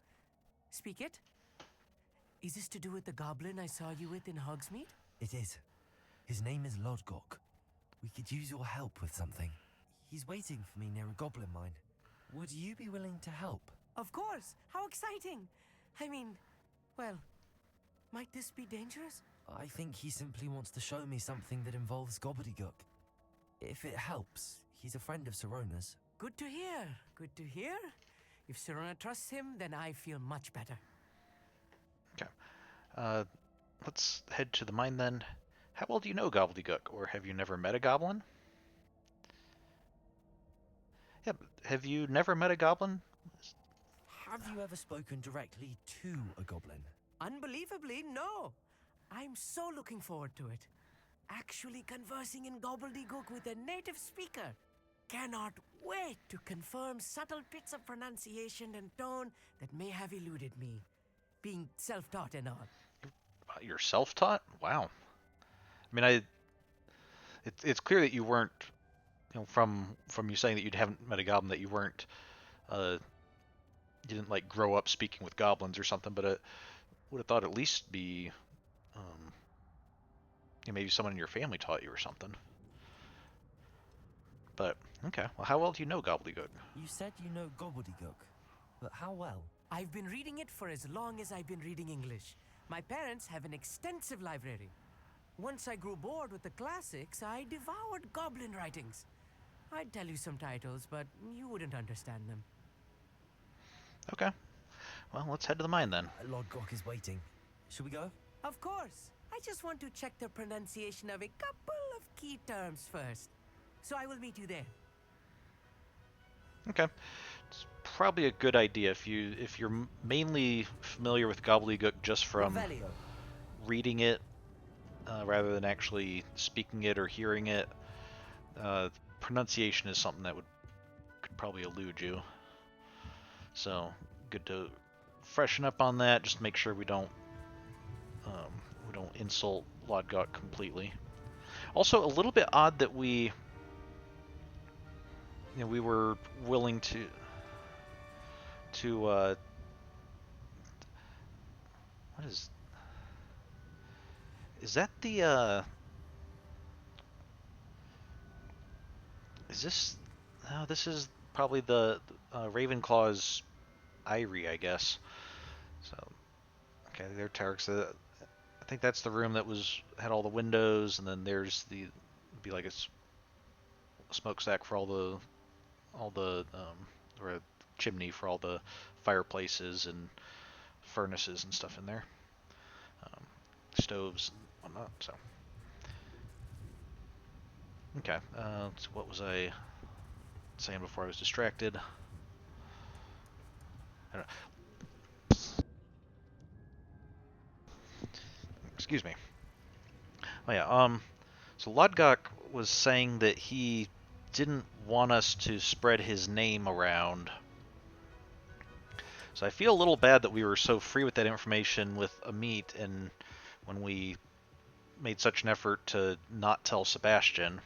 Speak it. Is this to do with the goblin I saw you with in Hogsmeade? It is. His name is Lodgok. We could use your help with something. He's waiting for me near a goblin mine. Would you be willing to help? Of course. How exciting. I mean, well, might this be dangerous? I think he simply wants to show me something that involves gobbledygook. If it helps, he's a friend of Sirona's. Good to hear. Good to hear. If Sirona trusts him, then I feel much better. Okay. Let's head to the mine then. How well do you know gobbledygook, or have you never met a goblin? Yeah, but have you never met a goblin? Have you ever spoken directly to a goblin? Unbelievably, no. I'm so looking forward to it. Actually conversing in gobbledygook with a native speaker. Cannot wait to confirm subtle bits of pronunciation and tone that may have eluded me. Being self-taught and all. You're self-taught? Wow. I mean, it's clear that you weren't, from you saying that you haven't met a goblin, that you weren't, you didn't like grow up speaking with goblins or something. But it would have thought at least be, maybe someone in your family taught you or something. But okay, well, how well do you know gobbledygook? You said you know gobbledygook, but how well? I've been reading it for as long as I've been reading English. My parents have an extensive library. Once I grew bored with the classics, I devoured goblin writings. I'd tell you some titles, but you wouldn't understand them. Okay, well, let's head to the mine then. Lodgok is waiting. Should we go? Of course. I just want to check the pronunciation of a couple of key terms first. So I will meet you there. Okay, it's probably a good idea if you're mainly familiar with gobbledygook just from Revelio. reading it rather than actually speaking it or hearing it. Pronunciation is something that could probably elude you. So good to freshen up on that. Just make sure we don't insult Lodgok completely. Also, a little bit odd that we were willing to what is that the is this no, this is probably the Ravenclaw's Eyrie, I guess. So okay, there Tarek's I think that's the room that had all the windows, and then there's be like a smokestack for all the or a chimney for all the fireplaces and furnaces and stuff in there, stoves and whatnot. So okay, so what was I saying before I was distracted? I don't know. Excuse me. Oh yeah, so Lodgok was saying that he didn't want us to spread his name around. So I feel a little bad that we were so free with that information with Amit, and when we made such an effort to not tell Sebastian.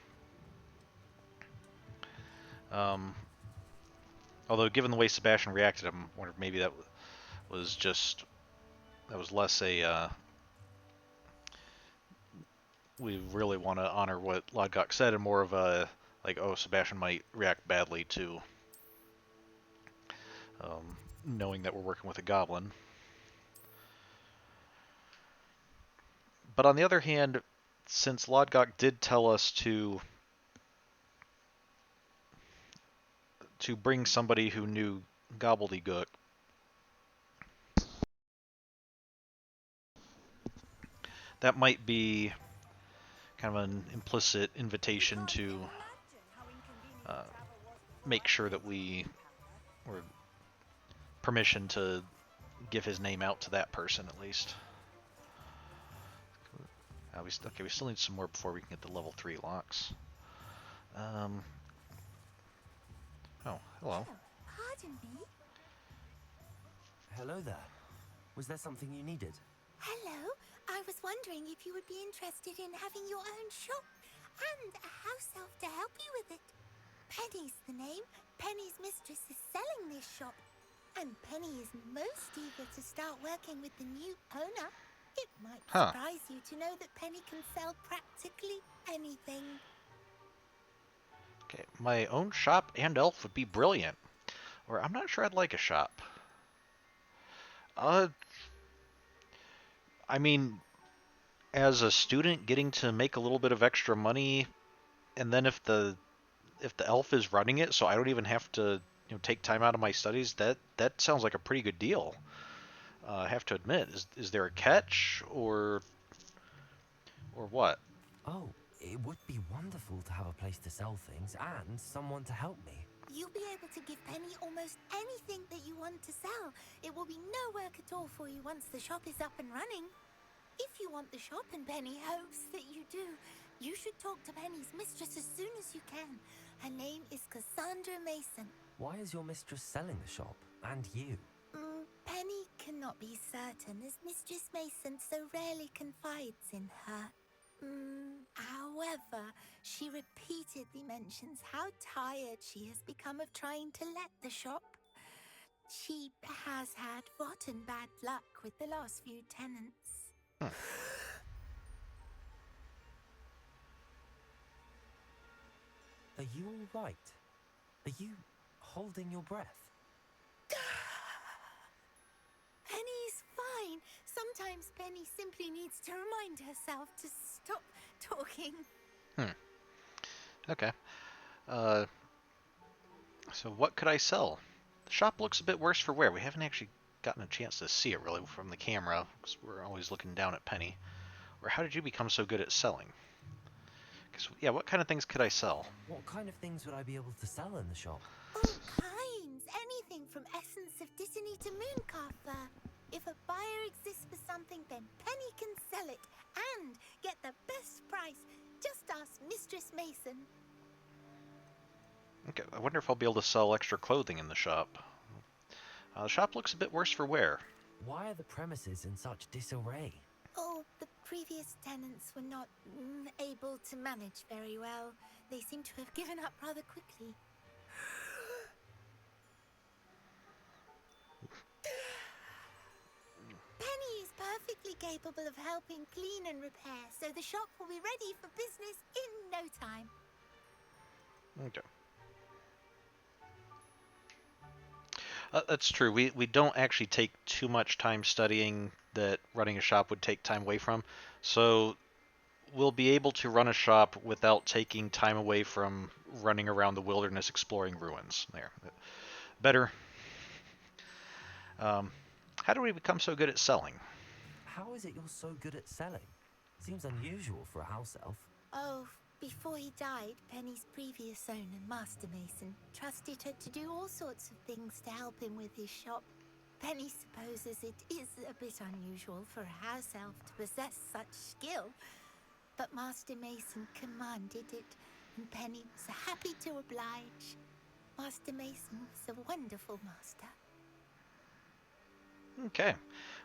Although given the way Sebastian reacted, I wonder if maybe that was less a we really want to honor what Lodgok said, and more of a like, oh, Sebastian might react badly to knowing that we're working with a goblin. But on the other hand, since Lodgok did tell us to bring somebody who knew gobbledygook, that might be kind of an implicit invitation to make sure that or permission to give his name out to that person at least. We still need some more before we can get the level 3 locks. Oh, hello. Pardon me? Hello there. Was there something you needed? Hello? I was was wondering if you would be interested in having your own shop and a house elf to help you with it. Penny's the name. Penny's mistress is selling this shop. And Penny is most eager to start working with the new owner. It might surprise you to know that Penny can sell practically anything. Okay, my own shop and elf would be brilliant. Or I'm not sure I'd like a shop. I mean, as a student, getting to make a little bit of extra money, and then if the elf is running it, so I don't even have to take time out of my studies, that sounds like a pretty good deal. I have to admit, is there a catch or what? Oh, it would be wonderful to have a place to sell things and someone to help me. You'll be able to give Penny almost anything that you want to sell. It will be no work at all for you once the shop is up and running. If you want the shop and Penny hopes that you do, you should talk to Penny's mistress as soon as you can. Her name is Cassandra Mason. Why is your mistress selling the shop? And you? Penny cannot be certain, as Mistress Mason so rarely confides in her. However, she repeatedly mentions how tired she has become of trying to let the shop. She has had rotten bad luck with the last few tenants. Are you all right? Are you holding your breath? Penny's fine. Sometimes Penny simply needs to remind herself to stop talking. Okay. So what could I sell? The shop looks a bit worse for wear. We haven't actually gotten a chance to see it really from the camera, because we're always looking down at Penny. Or how did you become so good at selling? Because, yeah, what kind of things could I sell? What kind of things would I be able to sell in the shop? All kinds. Anything from essence of Dittany to mooncalf fur. If a buyer exists for something, then Penny can sell it and get the best price. Just ask Mistress Mason. Okay, I wonder if I'll be able to sell extra clothing in the shop. The shop looks a bit worse for wear. Why are the premises in such disarray? Oh, the previous tenants were not able to manage very well. They seem to have given up rather quickly. Penny is perfectly capable of helping clean and repair, so the shop will be ready for business in no time. Okay. That's true. We don't actually take too much time studying that running a shop would take time away from. So we'll be able to run a shop without taking time away from running around the wilderness exploring ruins. There. Better. How do we become so good at selling? How is it you're so good at selling? Seems unusual for a house elf. Oh, before he died, Penny's previous owner, Master Mason, trusted her to do all sorts of things to help him with his shop. Penny supposes it is a bit unusual for a house elf to possess such skill, but Master Mason commanded it, and Penny was happy to oblige. Master Mason was a wonderful master. Okay.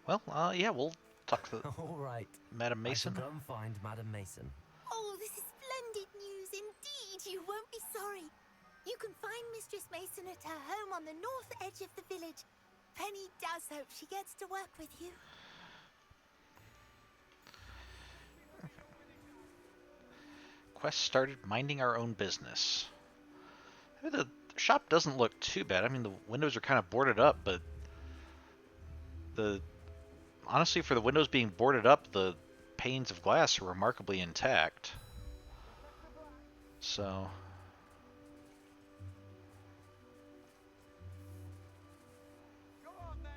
Well, yeah, we'll talk to All right. Madam Mason. I shall go and find Madam Mason. Oh, this is splendid news indeed. You won't be sorry. You can find Mistress Mason at her home on the north edge of the village. Penny does hope she gets to work with you. Quest started minding our own business. I mean, the shop doesn't look too bad. I mean, the windows are kind of boarded up, but honestly, for the windows being boarded up, the panes of glass are remarkably intact. So, Go on then.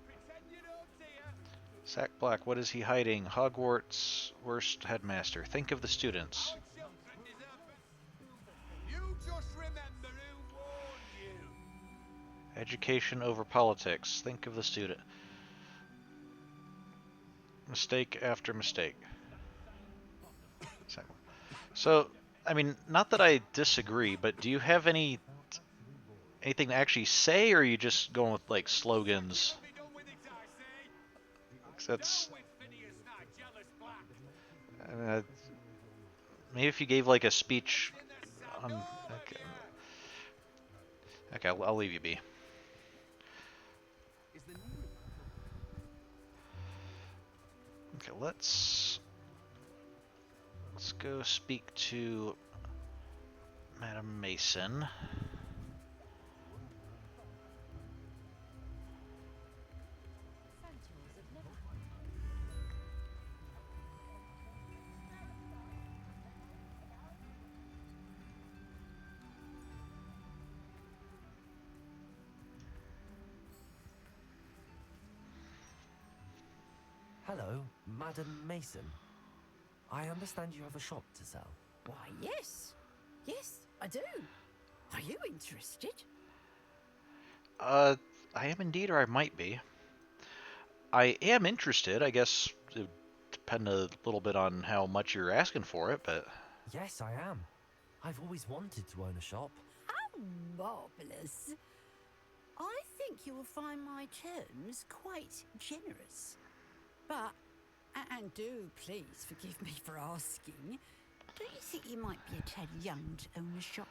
Pretend you don't see her. Sack Black, what is he hiding? Hogwarts worst headmaster. Think of the students. Our children deserve it. You just remember who warned you. Education over politics. Think of the student. Mistake after mistake. So, I mean, not that I disagree, but do you have anything to actually say, or are you just going with like slogans? Be done with it, I say. 'Cause that's With Phineas, that jealous black Uh, maybe if you gave like a speech on. Okay, okay, I'll leave you be. Okay, let's go speak to Madam Mason. Hello, Madam Mason. I understand you have a shop to sell. Why, yes. Yes, I do. Are you interested? I am indeed, or I might be. I am interested. I guess it would depend a little bit on how much you're asking for it, but Yes, I am. I've always wanted to own a shop. How marvellous. I think you will find my terms quite generous. But, and do please forgive me for asking, don't you think you might be a tad young to own a shop?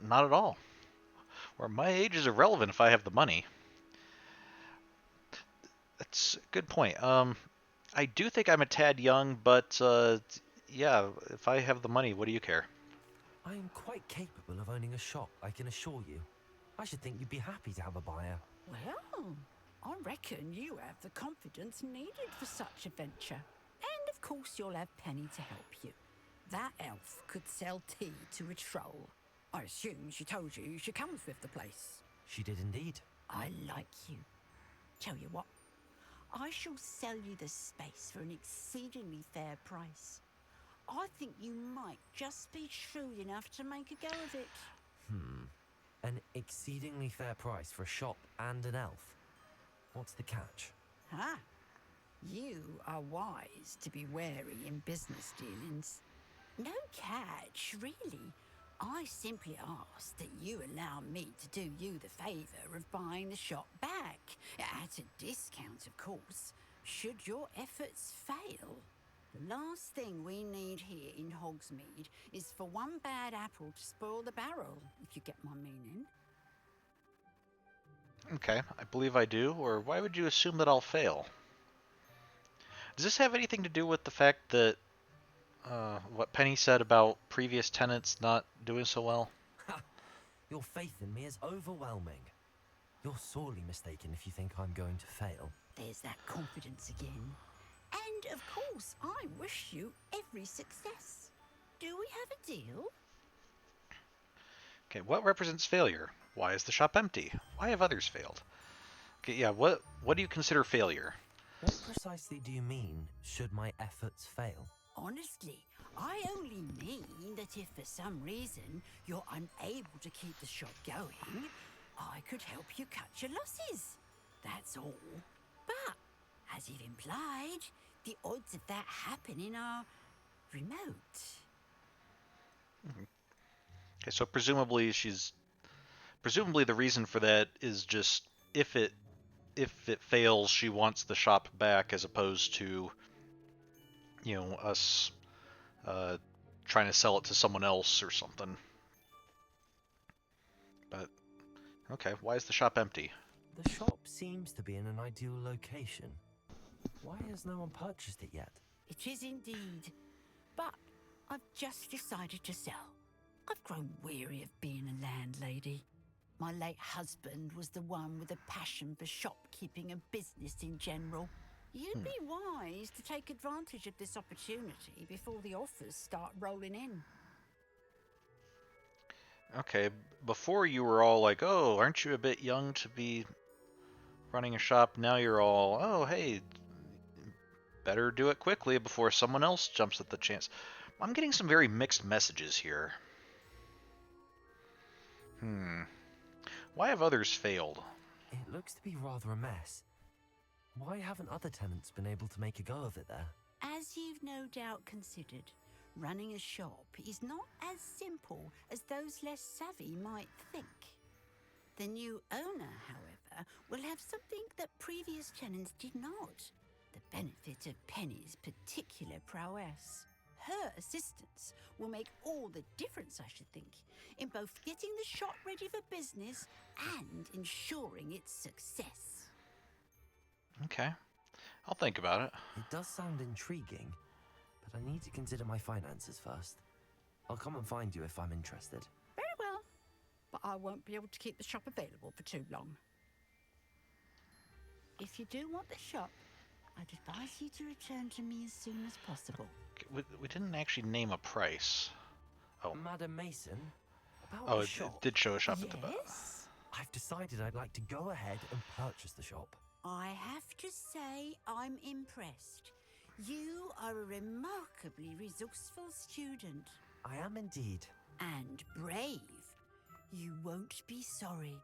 not at all. Or my age is irrelevant if I have the money. That's a good point. I do think I'm a tad young, but yeah, if I have the money, what do you care? I am quite capable of owning a shop, I can assure you. I should think you'd be happy to have a buyer. Well, I reckon you have the confidence needed for such a venture. And of course you'll have Penny to help you. That elf could sell tea to a troll. I assume she told you she comes with the place. She did indeed. I like you. Tell you what, I shall sell you the space for an exceedingly fair price. I think you might just be shrewd enough to make a go of it. An exceedingly fair price for a shop and an elf. What's the catch? Ah, you are wise to be wary in business dealings. No catch, really. I simply ask that you allow me to do you the favour of buying the shop back. At a discount, of course, should your efforts fail. The last thing we need here in Hogsmeade is for one bad apple to spoil the barrel, if you get my meaning. Okay, I believe I do, or why would you assume that I'll fail? Does this have anything to do with the fact that what Penny said about previous tenants not doing so well? Your faith in me is overwhelming. You're sorely mistaken if you think I'm going to fail. There's that confidence again. And of course, I wish you every success. Do we have a deal? Okay, what represents failure? Why is the shop empty? Why have others failed? Okay, yeah, what do you consider failure? What precisely do you mean, should my efforts fail? Honestly, I only mean that if for some reason you're unable to keep the shop going, I could help you cut your losses. That's all. But, as you've implied, the odds of that happening are remote. Okay, so presumably the reason for that is just if it fails, she wants the shop back as opposed to, you know, us trying to sell it to someone else or something. But okay, why is the shop empty? The shop seems to be in an ideal location. Why has no one purchased it yet? It is indeed. But I've just decided to sell. I've grown weary of being a landlady. My late husband was the one with a passion for shopkeeping and business in general. You'd be wise to take advantage of this opportunity before the offers start rolling in. Okay, before you were all like, oh, aren't you a bit young to be running a shop? Now you're all, oh, hey, better do it quickly before someone else jumps at the chance. I'm getting some very mixed messages here. Why have others failed? It looks to be rather a mess. Why haven't other tenants been able to make a go of it there? As you've no doubt considered, running a shop is not as simple as those less savvy might think. The new owner, however, will have something that previous tenants did not. the benefit of Penny's particular prowess. Her assistance will make all the difference, I should think, in both getting the shop ready for business and ensuring its success. Okay. I'll think about it. It does sound intriguing, but I need to consider my finances first. I'll come and find you if I'm interested. Very well, but I won't be able to keep the shop available for too long. If you do want the shop, I'd advise you to return to me as soon as possible. We didn't actually name a price. Oh. Madam Mason, about Oh, the it shop. did show a shop at the bottom. Yes? I've decided I'd like to go ahead and purchase the shop. I have to say I'm impressed. You are a remarkably resourceful student. I am indeed. And brave. You won't be sorry.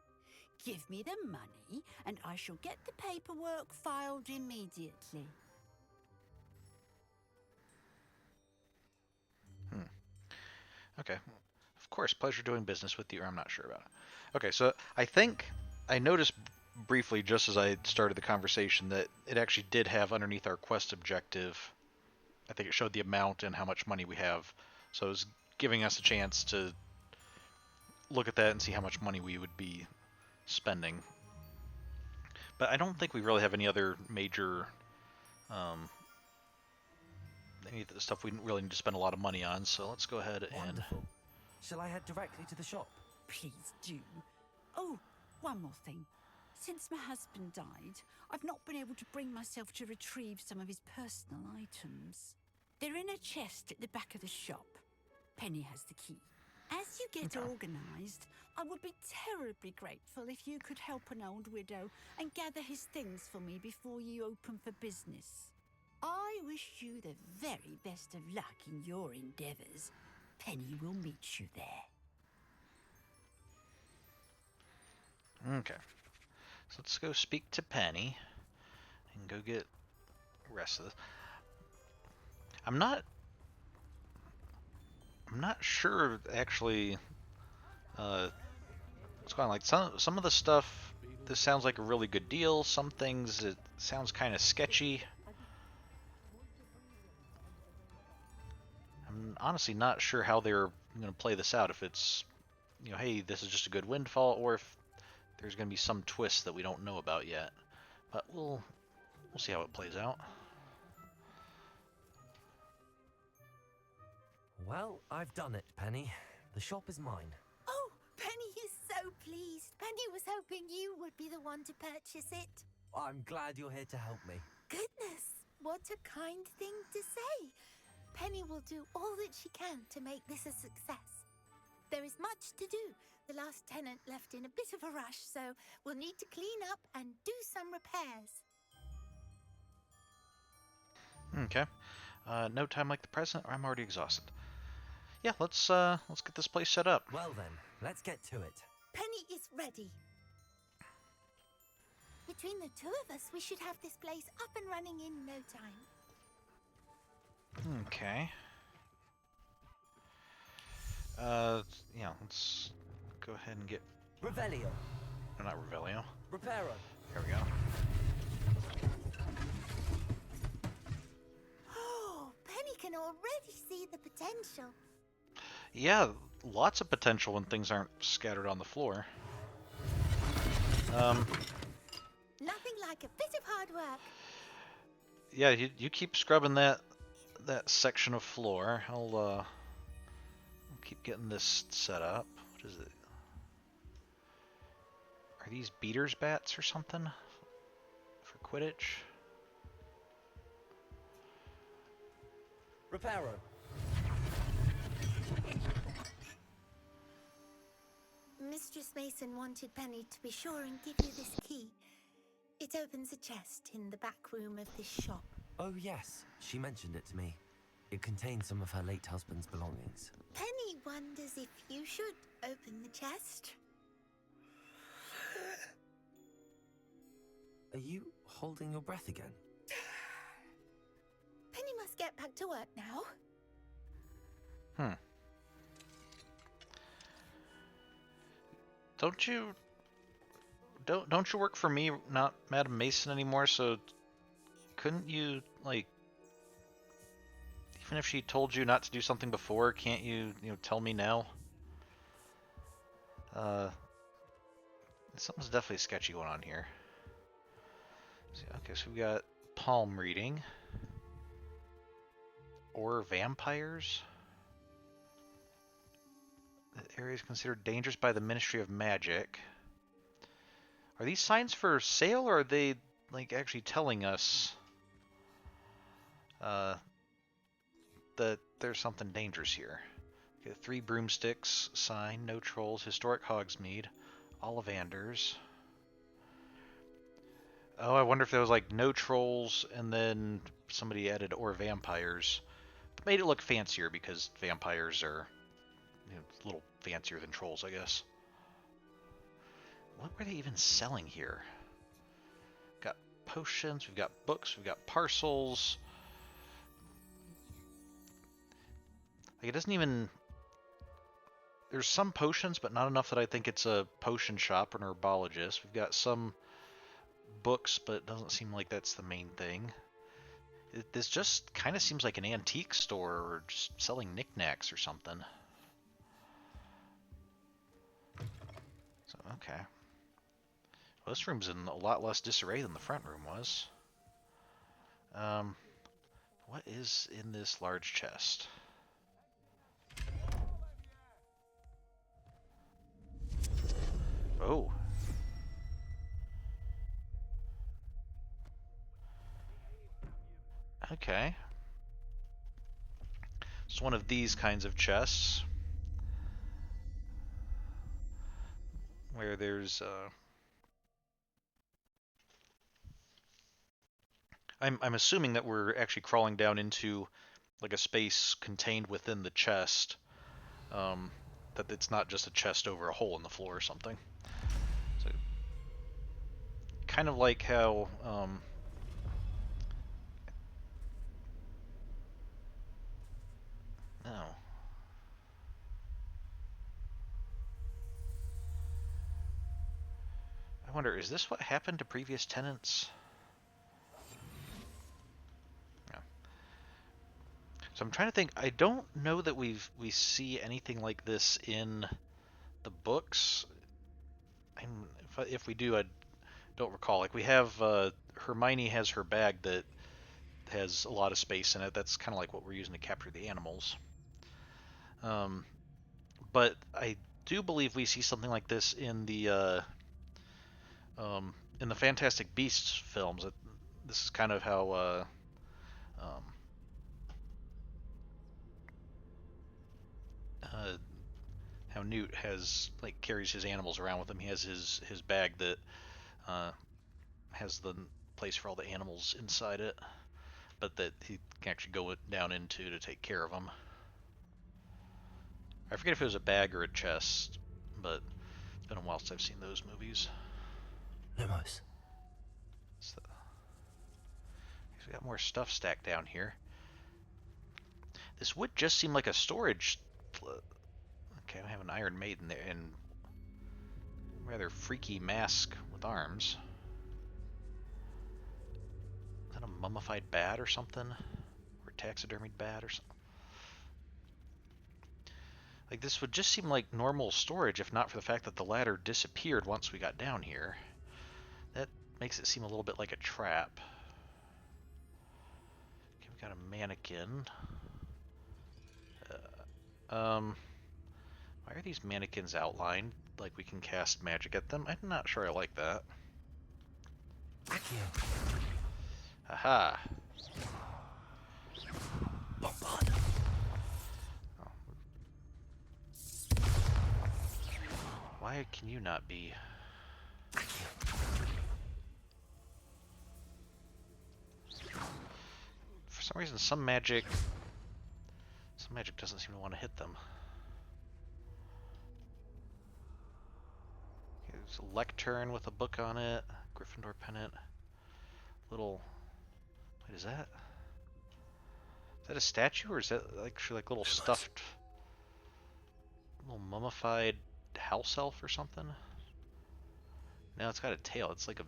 Give me the money, and I shall get the paperwork filed immediately. Okay. Of course, pleasure doing business with you, or I'm not sure about it. Okay, so I think I noticed briefly, just as I started the conversation, that it actually did have underneath our quest objective, I think it showed the amount and how much money we have. So it was giving us a chance to look at that and see how much money we would be spending. But I don't think we really have any other major any of the stuff we really need to spend a lot of money on, so let's go ahead and... Wonderful. Shall I head directly to the shop? Please do. Oh, one more thing. Since my husband died, I've not been able to bring myself to retrieve some of his personal items. They're in a chest at the back of the shop. Penny has the key. As you get organised, I would be terribly grateful if you could help an old widow and gather his things for me before you open for business. I wish you the very best of luck in your endeavours. Penny will meet you there. Okay. So let's go speak to Penny and go get the rest of this. I'm not sure actually what's going on. Like some of the stuff, this sounds like a really good deal. Some things it sounds kind of sketchy. I'm honestly not sure how they're going to play this out. If it's, you know, hey, this is just a good windfall, or if there's going to be some twist that we don't know about yet. But we'll see how it plays out. Well, I've done it, Penny. The shop is mine. Oh, Penny is so pleased. Penny was hoping you would be the one to purchase it. I'm glad you're here to help me. Goodness, what a kind thing to say. Penny will do all that she can to make this a success. There is much to do. The last tenant left in a bit of a rush, so we'll need to clean up and do some repairs. Okay. No time like the present, or I'm already exhausted. Yeah, let's get this place set up. Well then, let's get to it. Penny is ready. Between the two of us, we should have this place up and running in no time. Okay. Yeah, let's go ahead and get... Revelio. No, not Revelio. Reparo. Here we go. Oh, Penny can already see the potential. Yeah, lots of potential when things aren't scattered on the floor. Nothing like a bit of hard work. Yeah, you keep scrubbing that section of floor. I'll keep getting this set up. What is it? Are these beaters bats or something for Quidditch? Reparo. Mistress Mason wanted Penny to be sure and give you this key. It opens a chest in the back room of this shop. Oh yes, she mentioned it to me. It contains some of her late husband's belongings. Penny wonders if you should open the chest. Are you holding your breath again? Penny must get back to work now. Don't you work for me, not Madam Mason anymore? So couldn't you, like, even if she told you not to do something before, can't you, tell me now? Something's definitely sketchy going on here. Okay, so we got palm reading. Or vampires? The area is considered dangerous by the Ministry of Magic. Are these signs for sale, or are they, like, actually telling us that there's something dangerous here? Okay, 3 broomsticks, sign, no trolls, historic Hogsmeade, Ollivanders. Oh, I wonder if there was, like, no trolls, and then somebody added or vampires. But made it look fancier, because vampires are, a little fancier than trolls, I guess. What were they even selling here? Got potions, we've got books, we've got parcels. Like, it doesn't even... There's some potions, but not enough that I think it's a potion shop or an herbologist. We've got some books, but it doesn't seem like that's the main thing. This just kind of seems like an antique store or just selling knickknacks or something. So, okay. Well, this room's in a lot less disarray than the front room was. What is in this large chest? Oh. Okay. It's one of these kinds of chests. Where there's, I'm assuming that we're actually crawling down into, like, a space contained within the chest. That it's not just a chest over a hole in the floor or something. So, kind of like how, no. I wonder, is this what happened to previous tenants? Yeah. So I'm trying to think. I don't know that we see anything like this in the books. If we do, I don't recall. Like, we have Hermione has her bag that has a lot of space in it. That's kind of like what we're using to capture the animals. But I do believe we see something like this in the Fantastic Beasts films. This is kind of how how Newt carries his animals around with him. He has his bag that has the place for all the animals inside it, but that he can actually go down into to take care of them. I forget if it was a bag or a chest, but it's been a while since I've seen those movies. Lumos. So we got more stuff stacked down here. This would just seem like a storage. Okay, I have an Iron Maiden there and rather freaky mask with arms. Is that a mummified bat or something? Or a taxidermied bat or something? Like, this would just seem like normal storage if not for the fact that the ladder disappeared once we got down here. That makes it seem a little bit like a trap. Okay, we got a mannequin. Why are these mannequins outlined? Like we can cast magic at them? I'm not sure I like that. Aha! Bombard. Oh. Why can you not be? For some reason, some magic doesn't seem to want to hit them. Okay, there's a lectern with a book on it, Gryffindor pennant, little. What is that? Is that a statue, or is that actually like little stuffed, little mummified house elf or something? No, it's got a tail. It's like a.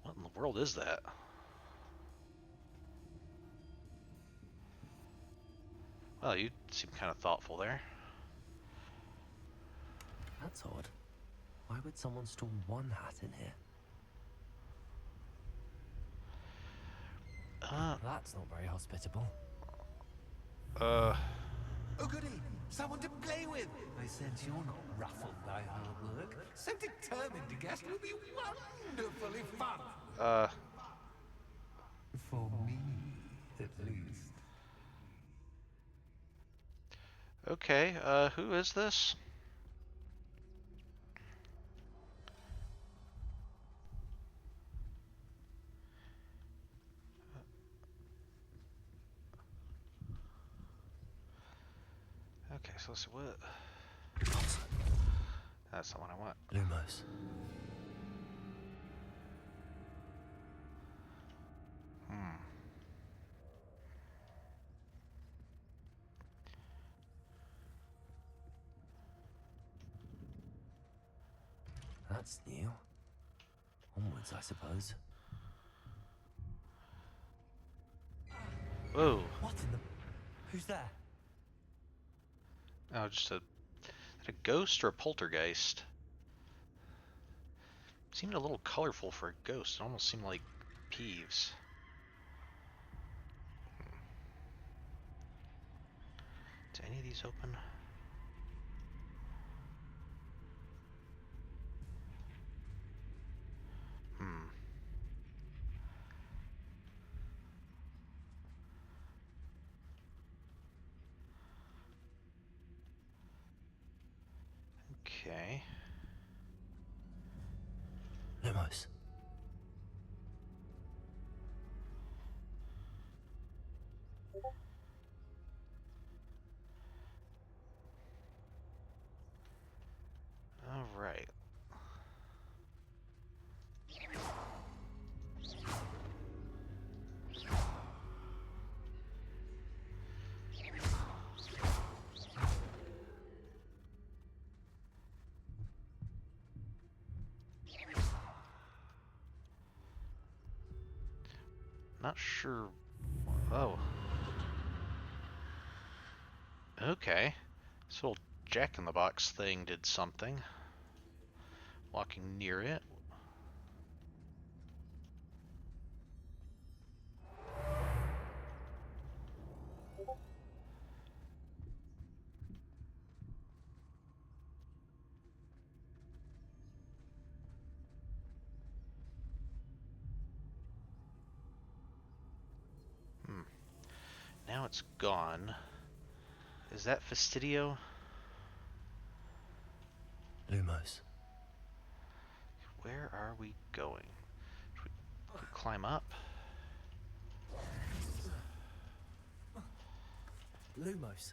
What in the world is that? Well, you seem kind of thoughtful there. That's odd. Why would someone store one hat in here? That's not very hospitable. Oh, goody! Someone to play with! I sense you're not ruffled by hard work. So determined to guest will be wonderfully fun. For me, at least. Okay, who is this? Okay, so let's see what. That's the one I want. Lumos. That's new. Onwards, I suppose. Whoa. What in the... Who's there? Oh, just a ghost or a poltergeist? Seemed a little colorful for a ghost. It almost seemed like Peeves. Do any of these open? Okay. Lumos. All right. Not sure. Oh. Okay. This little jack-in-the-box thing did something. Walking near it. Now it's gone. Is that Fastidio? Lumos. Where are we going? Should we climb up? Lumos.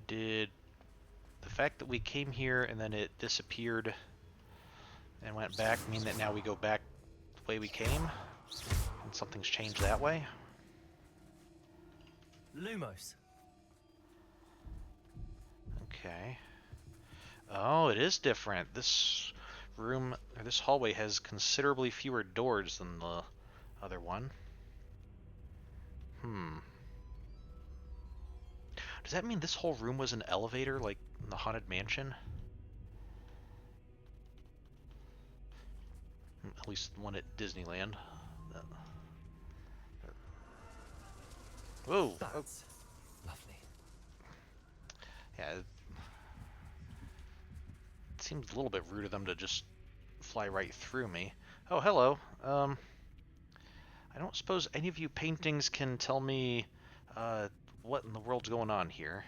Did the fact that we came here and then it disappeared and went back mean that now we go back the way we came? And something's changed that way? Lumos. Okay. Oh, it is different. This room, or this hallway has considerably fewer doors than the other one. Does that mean this whole room was an elevator, like in the Haunted Mansion? At least the one at Disneyland. Whoa! That's lovely. Yeah, it seems a little bit rude of them to just fly right through me. Oh, hello. I don't suppose any of you paintings can tell me what in the world's going on here.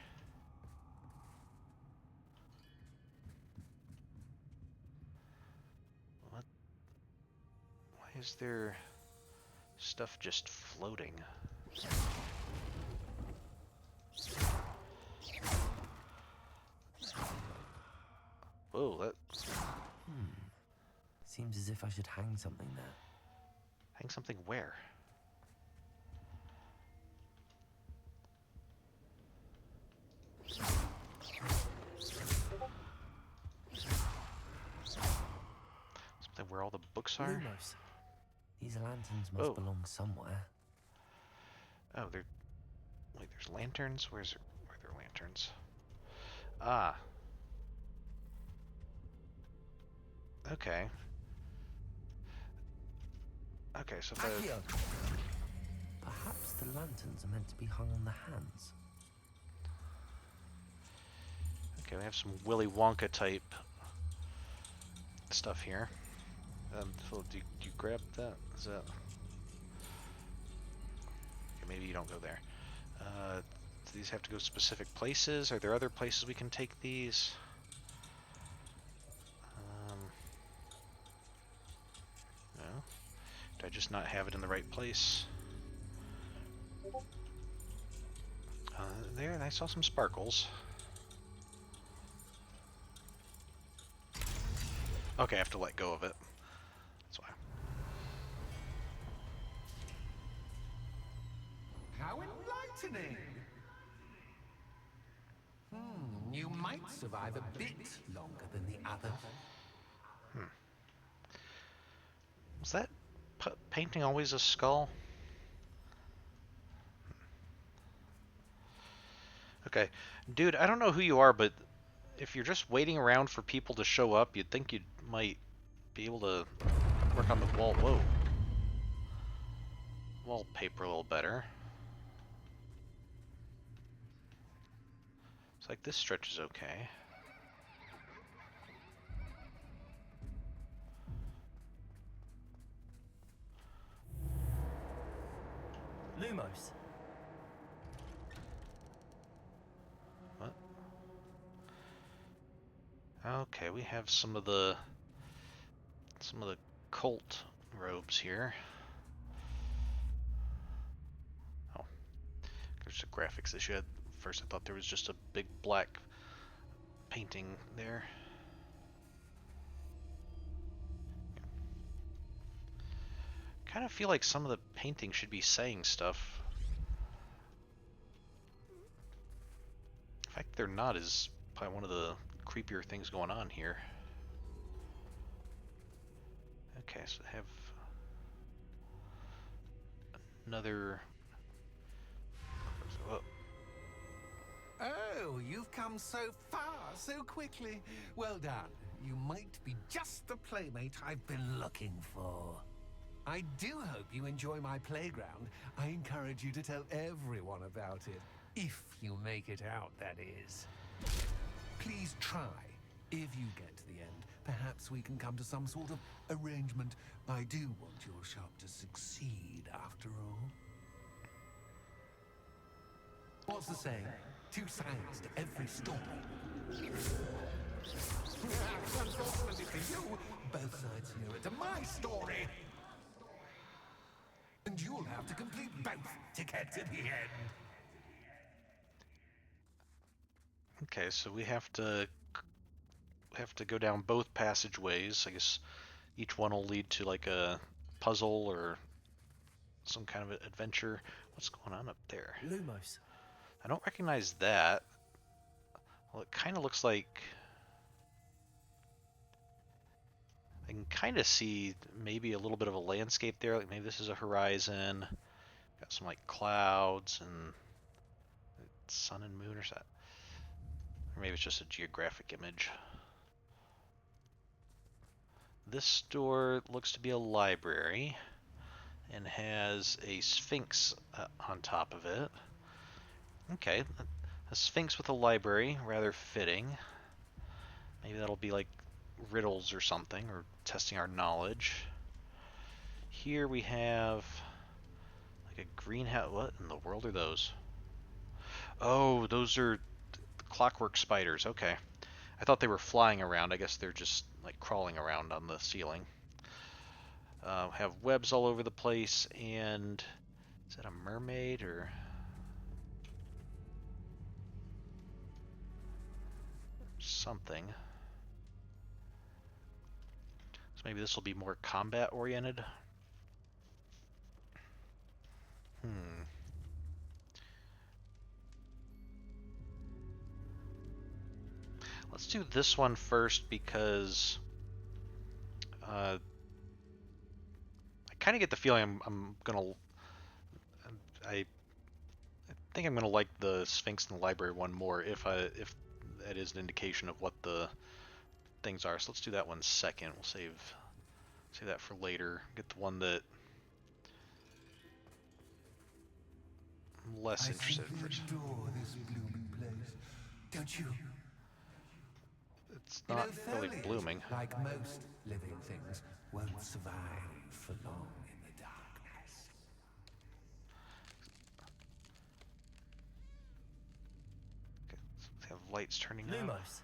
What? Why is there stuff just floating? Whoa, that... Seems as if I should hang something there. Hang something where? where all the books are? Lumos. These lanterns must belong somewhere. Oh, they're... Wait, there's lanterns? Where are there lanterns? Ah. Okay. Okay, so if Perhaps the lanterns are meant to be hung on the hands. Okay, we have some Willy Wonka type stuff here. Phil, do you grab that? Is that... Okay, maybe you don't go there. Do these have to go specific places? Are there other places we can take these? No. Did I just not have it in the right place? There, I saw some sparkles. Okay, I have to let go of it. That's why. How enlightening! You might survive a bit longer than the others. Was that painting always a skull? Okay. Dude, I don't know who you are, but if you're just waiting around for people to show up, you'd think you might be able to work on the wall. Whoa. Wallpaper a little better. It's like this stretch is okay. Lumos. What? Okay, we have some of the cult robes here. Oh, there's a graphics issue. At first, I thought there was just a big black painting there. Kind of feel like some of the paintings should be saying stuff. The fact they're not is probably one of the creepier things going on here. Okay, so I have another... Oh, you've come so far so quickly. Well done. You might be just the playmate I've been looking for. I do hope you enjoy my playground. I encourage you to tell everyone about it. If you make it out, that is. Please try. If you get to the end, perhaps we can come to some sort of arrangement. I do want your shop to succeed, after all. What's the saying? 2 sides to every story. Unfortunately for you, both sides here are to my story. And you'll have to complete both to get to the end. Okay, so we have to go down both passageways. I guess each one will lead to like a puzzle or some kind of adventure. What's going on up there? Lumos. I don't recognize that. Well, it kind of looks like... I can kind of see maybe a little bit of a landscape there. Like maybe this is a horizon. Got some like clouds and sun and moon or something. Or maybe it's just a geographic image. This store looks to be a library and has a sphinx on top of it. Okay, a sphinx with a library, rather fitting. Maybe that'll be like riddles or something, or testing our knowledge. Here we have like a greenhouse. What in the world are those? Oh, those are clockwork spiders. Okay. I thought they were flying around. I guess they're just like crawling around on the ceiling. Have webs all over the place, and is that a mermaid or something? So maybe this will be more combat oriented. Let's do this one first because kind of get the feeling I'm gonna. I think I'm gonna like the Sphinx in the library one more if that is an indication of what the things are. So let's do that one second. We'll save that for later. Get the one that I'm less interested in first. Adore this blooming place, don't you? It's You know, not really foliage, blooming. like most living things, won't survive for long in the darkness. Okay, so we have lights turning on. Lumos.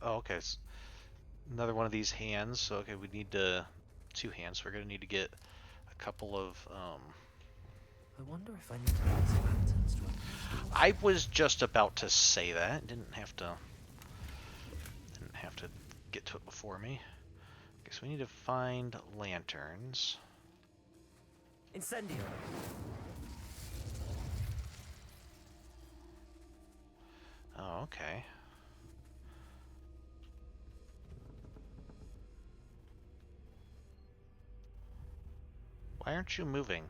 Oh, okay. It's another one of these hands. So okay, we need two hands. So we're gonna need to get a couple of. I wonder if I need to use lanterns to open this door. I was just about to say that. Didn't have to get to it before me. Okay, so we need to find lanterns. Incendio. Oh, okay. Why aren't you moving?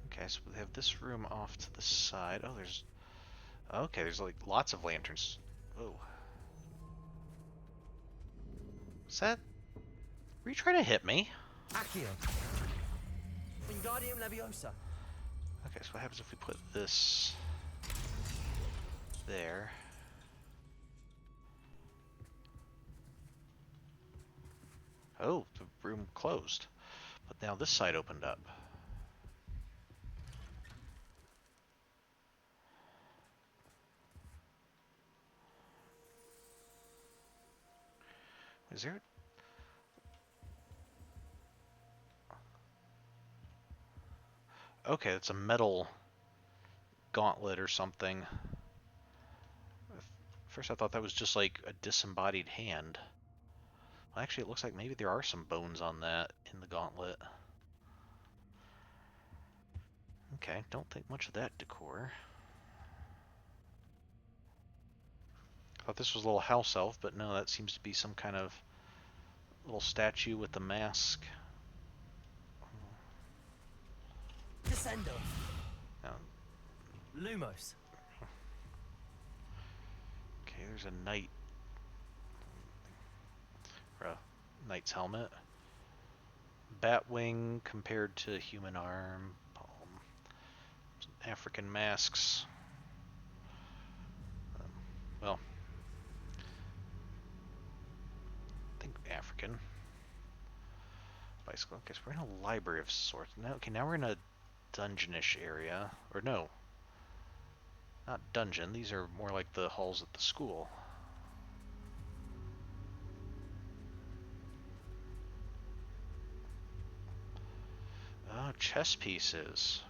Okay, so we have this room off to the side. Oh, there's like lots of lanterns. Oh. Is that? Were you trying to hit me? Accio. Wingardium Leviosa. Okay, so what happens if we put this there? Oh, the room closed. But now this side opened up. Is there? Okay, it's a metal gauntlet or something. First I thought that was just like a disembodied hand. Well, actually it looks like maybe there are some bones on that in the gauntlet. Okay, don't think much of that decor. Thought this was a little house elf, but no, that seems to be some kind of little statue with the mask. Descendo. No. Lumos. Okay, there's a knight. Or a knight's helmet. Batwing compared to human arm. Some African masks. Well, I think African. Bicycle. Okay, so we're in a library of sorts. Now, okay, now we're in a dungeonish area. Or no. Not dungeon. These are more like the halls at the school. Oh, chess pieces.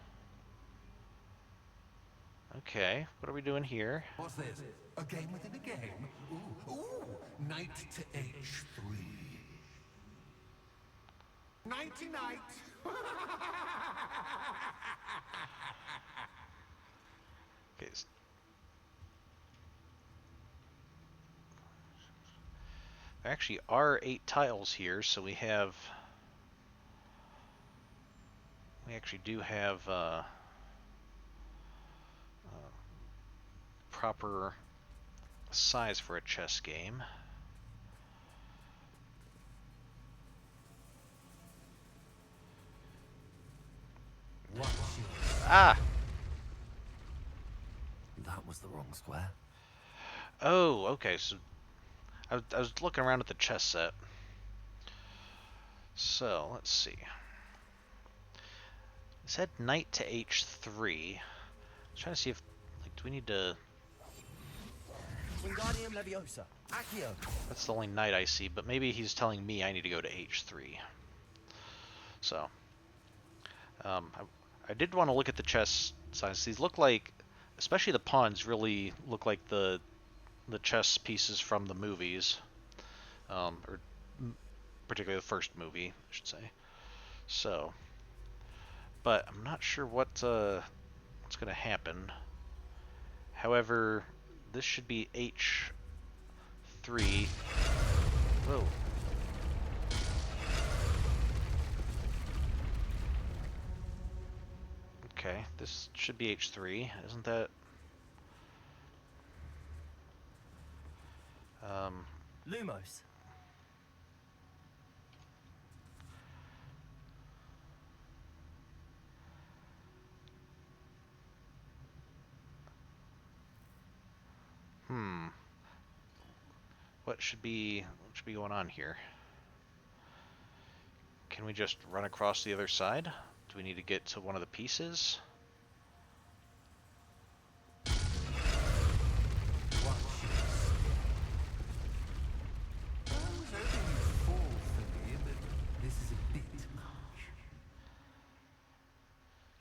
Okay, what are we doing here? What's this? A game within a game? Ooh, knight to H3. Nighty night. Okay. There actually are 8 tiles here, so we actually do have proper size for a chess game. Ah! That was the wrong square. Oh, okay, so I was looking around at the chess set. So, let's see. It said knight to h3. I was trying to see if, like, do we need to... Wingardium Leviosa. Accio. That's the only knight I see, but maybe he's telling me I need to go to h3. So, I did want to look at the chess size. These look like, especially the pawns, really look like the chess pieces from the movies, or particularly the first movie, I should say. So, but I'm not sure what's going to happen. However, this should be H3. Whoa. Okay, this should be H3, isn't that? Lumos. What should be going on here? Can we just run across the other side? Do we need to get to one of the pieces?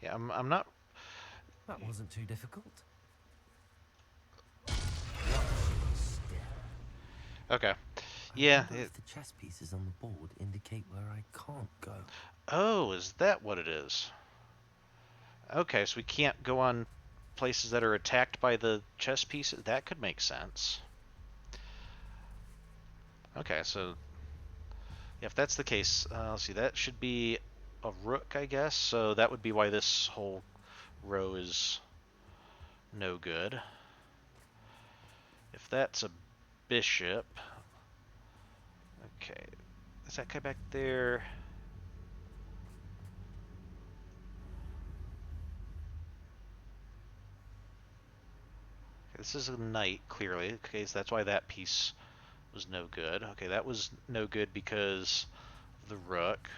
Yeah, I'm not. That wasn't too difficult. Okay. I Yeah. wonder if the chess pieces on the board indicate where I can't go. Oh, is that what it is? Okay, so we can't go on places that are attacked by the chess pieces. That could make sense. Okay, so yeah, if that's the case, let's see. That should be a rook, I guess. So that would be why this whole row is no good. If that's a bishop, okay, is that guy back there? This is a knight, clearly. Okay, so that's why that piece was no good. Okay, that was no good because of the rook.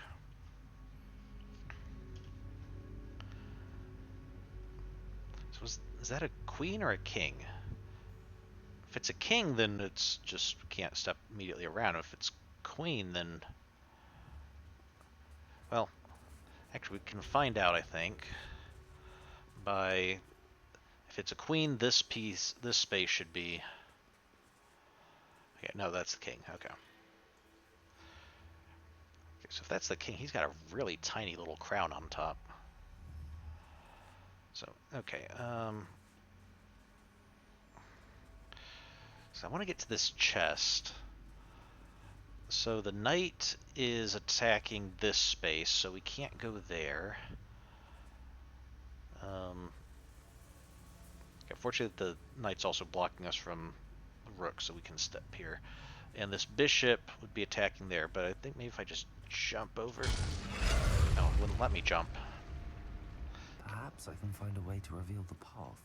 So is that a queen or a king? If it's a king, then it's just can't step immediately around. If it's queen, then... Well, actually, we can find out, I think, by... If it's a queen, this space should be... Okay, no, that's the king. Okay. Okay, so if that's the king, he's got a really tiny little crown on top. So, okay, so I want to get to this chest. So the knight is attacking this space, so we can't go there. Fortunately, the knight's also blocking us from the rook, so we can step here. And this bishop would be attacking there, but I think maybe if I just jump over... No, it wouldn't let me jump. Perhaps I can find a way to reveal the path.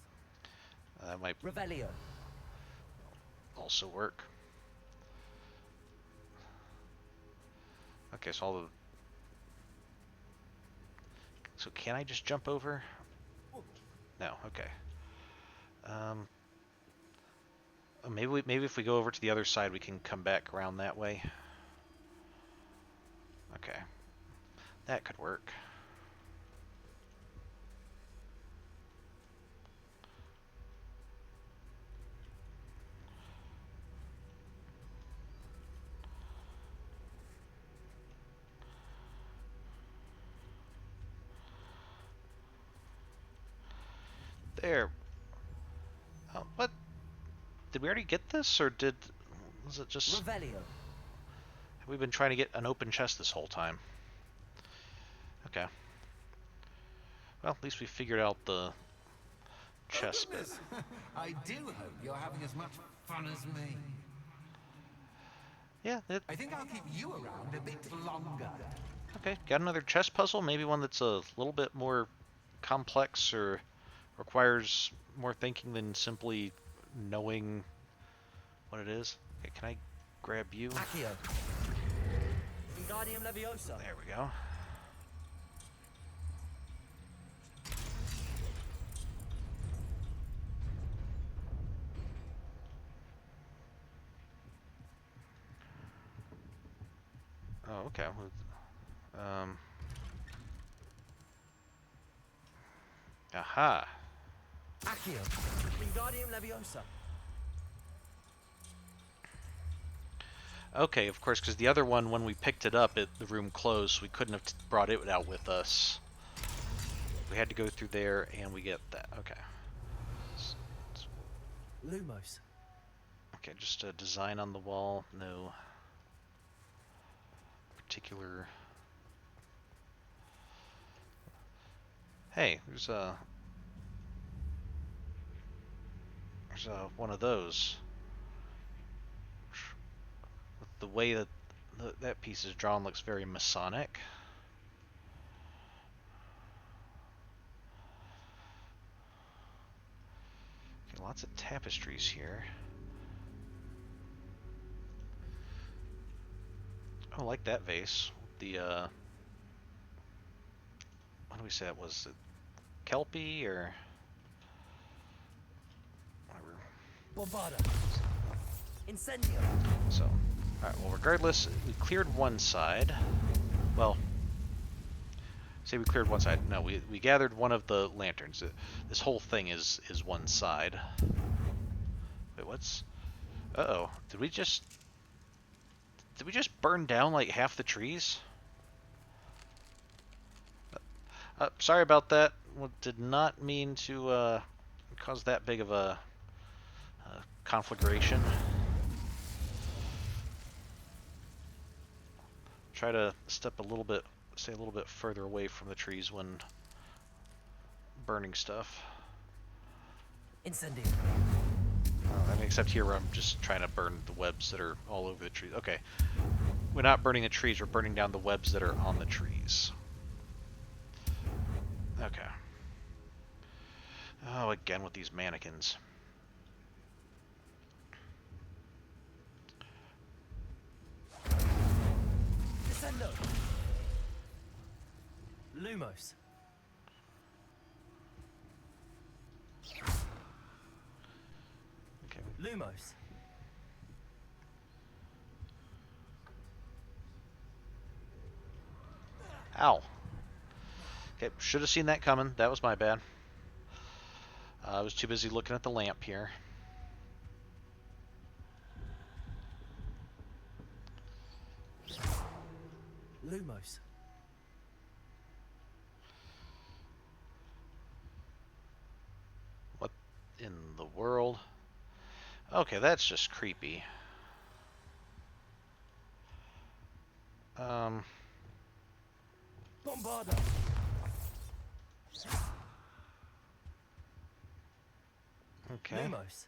That might Revelio. also work. Okay, so So can I just jump over? No, okay. Maybe if we go over to the other side, we can come back around that way. Okay, that could work. There. Oh, what? Did we already get this, or was it just... Revelio. Have we been trying to get an open chest this whole time? Okay. Well, at least we figured out the chest bit. I do hope you're having as much fun as me. Yeah, I think I'll keep you around a bit longer. okay. Got another chess puzzle, maybe one that's a little bit more complex or requires more thinking than simply knowing what it is. Okay, can I grab you? Accio. Wingardium Leviosa. There we go. Oh, okay. Aha. Accio. Wingardium Leviosa. Okay, of course, because the other one, when we picked it up, the room closed, so we couldn't have brought it out with us. We had to go through there, and we get that. Okay. Lumos. Okay, just a design on the wall. No particular... Hey, there's one of those. With the way that that piece is drawn, looks very Masonic. Okay, lots of tapestries here. Oh, I like that vase. The what do we say it was? It Kelpie or whatever. Bombarda. Incendio. So, alright, well, regardless, we cleared one side. Well, say we cleared one side. No, we gathered one of the lanterns. This whole thing is one side. Wait, what's... Uh-oh. Did we just burn down, like, half the trees? Sorry about that. Did not mean to cause that big of a conflagration. Try to stay a little bit further away from the trees when burning stuff. Incendio. I mean, except here where I'm just trying to burn the webs that are all over the trees. Okay. We're not burning the trees, we're burning down the webs that are on the trees. Okay. Oh, again with these mannequins. Descendo. Lumos. Okay. Lumos. Ow. Okay, should have seen that coming. That was my bad. I was too busy looking at the lamp here. Lumos. What in the world? Okay, that's just creepy. Bombarda. Okay. Lumos.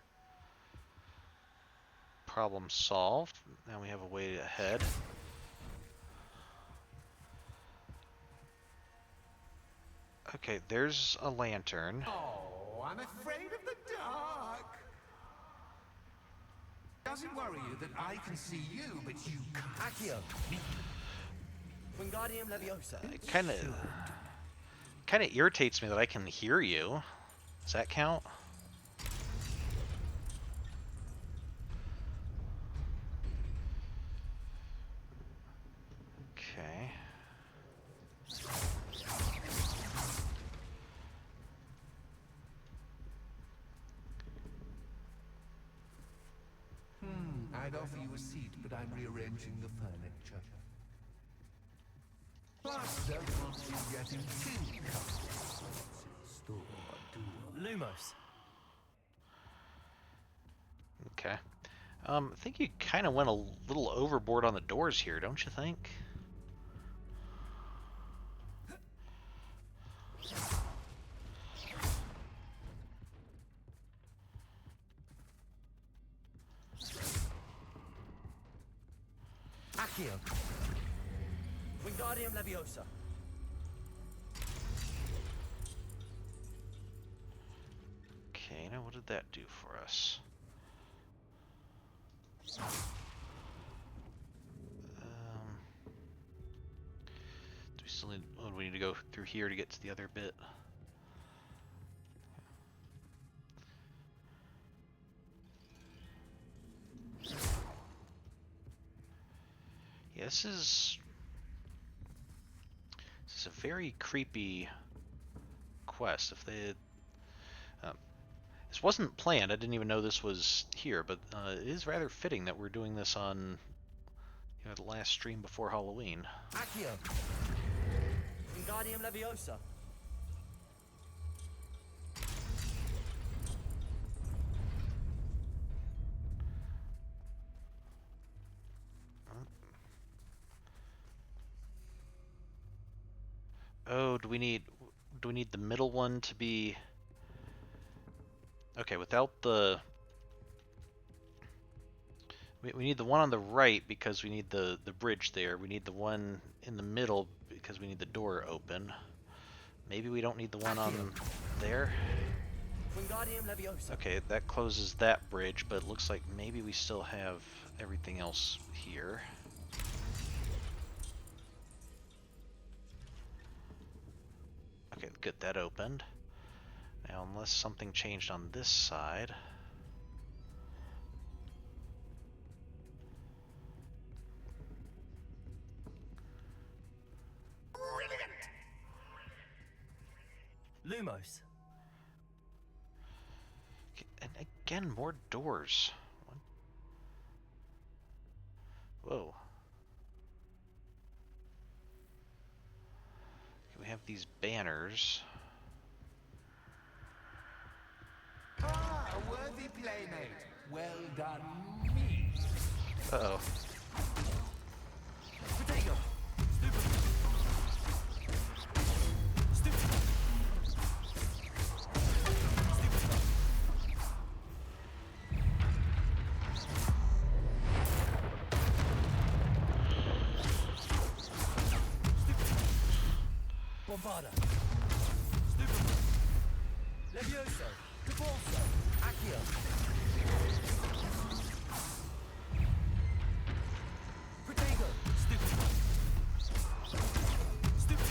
Problem solved. Now we have a way ahead. Okay, there's a lantern. Oh, I'm afraid of the dark. Does it worry you that I can see you, but you can't? Accio. Wingardium Leviosa. It kind of irritates me that I can hear you. Does that count? Okay. I'd offer you a seat, but I'm rearranging the furniture. Plus, don't want you getting too comfortable. Lumos. Okay. I think you kind of went a little overboard on the doors here, don't you think? Accio. Wingardium Leviosa. Okay, now what did that do for us? Do we still need... Oh, we need to go through here to get to the other bit. Yeah, this is a very creepy quest. If they had, this wasn't planned. I didn't even know this was here, but it is rather fitting that we're doing this on You know, the last stream before Halloween. Accio! Wingardium Leviosa! Oh, do we need the middle one to be... Okay, without the... We need the one on the right because we need the bridge there. We need the one in the middle because we need the door open. Maybe we don't need the one on there? Wingardium Leviosa! Okay, that closes that bridge, but it looks like maybe we still have everything else here. Okay, good, that opened. Now, unless something changed on this side... Lumos! And again, more doors. Whoa. Okay, we have these banners. Ah, a worthy playmate. Well done, me. Uh-oh. Potato! Bombarda! Stupid! Levioso! Cabalso! Accio! Protego! Stupid! Stupid! Stupid!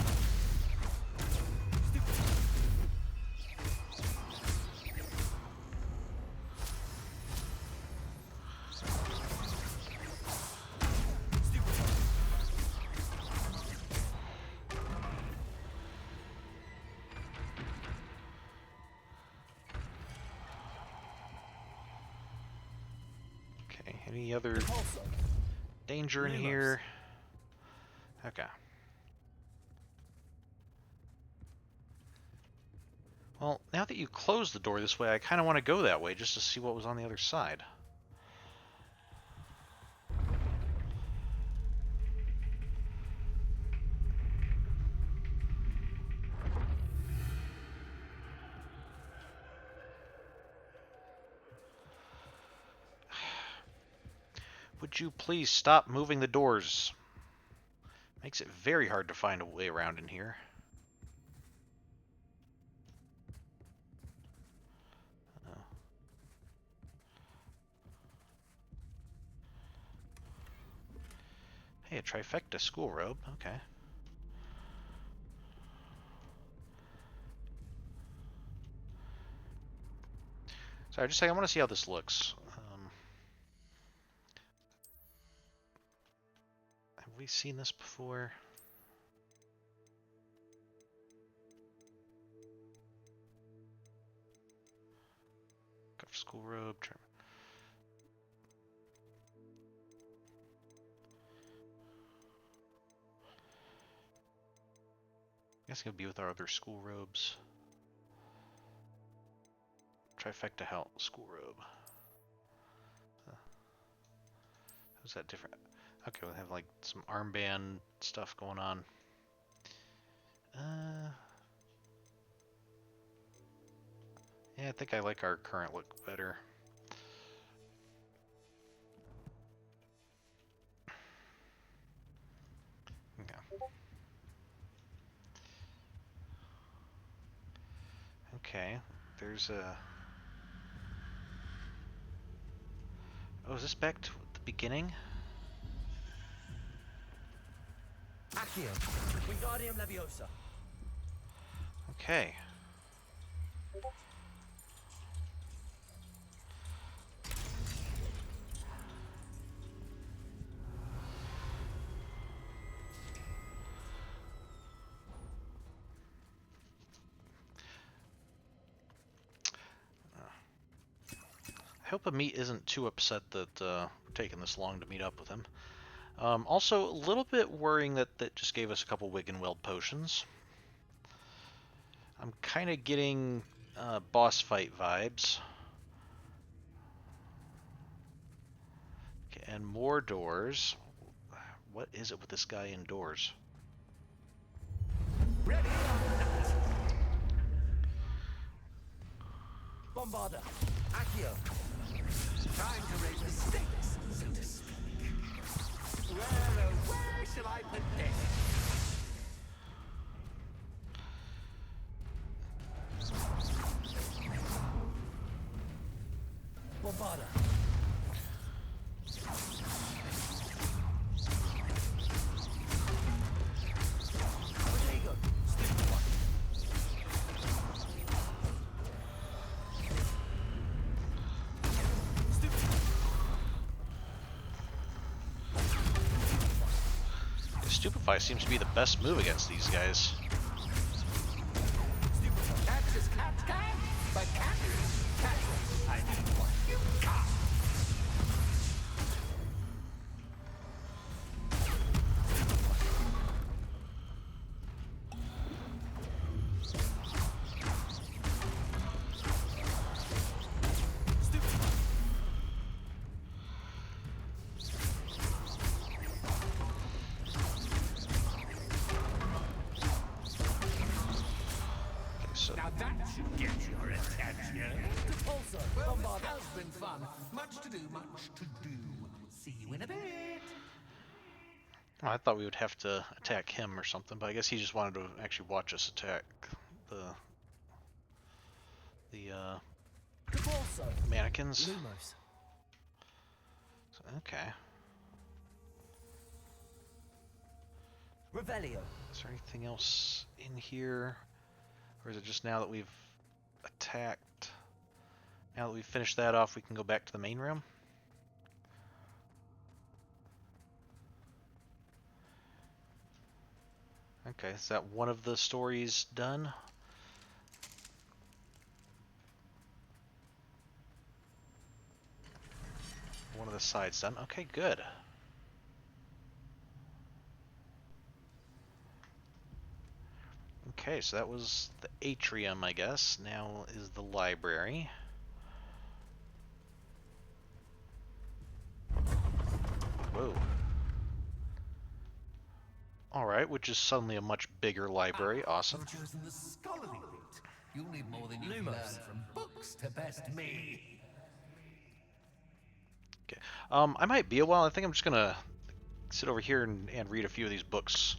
Okay, any other danger in here? Okay. Well, now that you closed the door this way, I kind of want to go that way just to see what was on the other side. Would you please stop moving the doors? Makes it very hard to find a way around in here. Oh. Hey, a trifecta school robe. Okay. Sorry, just a second. I want to see how this looks. Have we seen this before? School robe. I guess it'll be with our other school robes. Trifecta hell school robe. How's that different? Okay, we'll have like some armband stuff going on. Yeah, I think I like our current look better. Okay. Okay, there's a... Oh, is this back to the beginning? Accio! Wingardium Leviosa! Okay. I hope Amit isn't too upset that we're taking this long to meet up with him. Also, a little bit worrying that that just gave us a couple Wiggenweld potions. I'm kind of getting boss fight vibes. Okay, and more doors. What is it with this guy indoors? Ready or not. Bombarda! Accio! Time to raise the stakes, so to speak. Where, oh, where shall I put this? Bombarda! Rodrigo! Stupid one! Stupefy seems to be the best move against these guys. Catch is catch can, but catch is catch. I mean, what you got? So Now that should get your attention. Also, Well, this Bombarda! has been fun. Much to do, much to do. See you in a bit. I thought we would have to attack him or something, but I guess he just wanted to actually watch us attack the Also, mannequins. Lumos. Okay. Revelio! Is there anything else in here? Or is it just now that we've attacked? Now that we've finished that off, we can go back to the main room? Okay, is that one of the stories done? One of the sides done. Okay, good. Okay, so that was the atrium, I guess. Now is the library. Whoa. Alright, which is suddenly a much bigger library. Awesome. You've chosen the scholarly route. You'll need more than you've Lumos. learned from books to best me. Okay. I might be a while. I think I'm just gonna sit over here and read a few of these books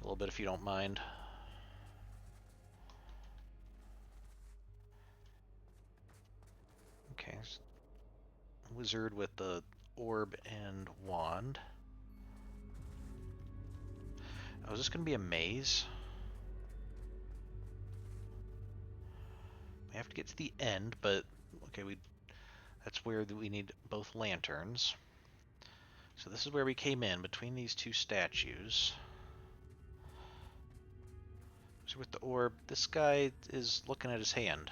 a little bit, if you don't mind. Okay. Wizard with the orb and wand. Oh, is this gonna be a maze? We have to get to the end, but okay, that's where we need both lanterns. So this is where we came in, between these two statues. So with the orb, this guy is looking at his hand.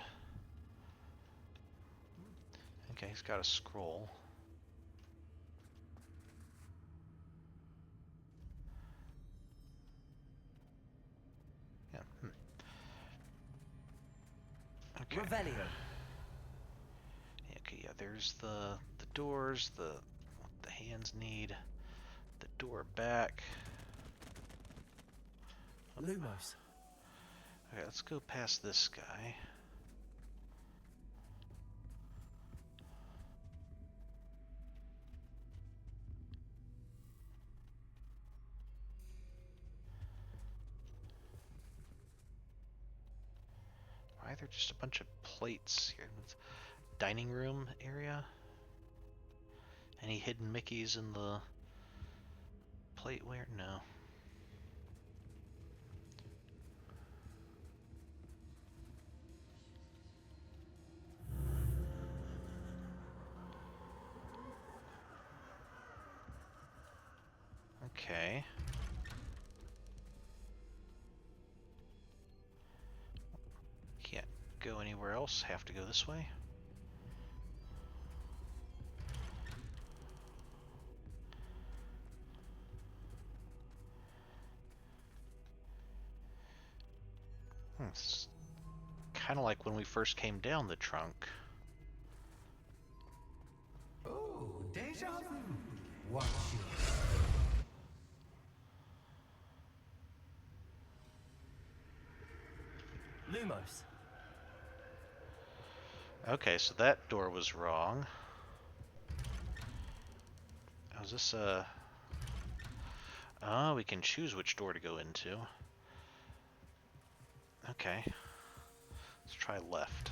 Okay, he's got a scroll. Yeah. Okay. Revelio! Okay, yeah, there's the doors, what the hands need, the door back. Lumos. Okay, let's go past this guy. Why are there just a bunch of plates here? Dining room area? Any hidden Mickeys in the plateware? No. Okay. Can't go anywhere else. Have to go this way. It's kind of like when we first came down the trunk. Oh, deja vu. Watch you. Lumos. Okay, so that door was wrong. Oh, is this a... Oh, we can choose which door to go into. Okay. Let's try left.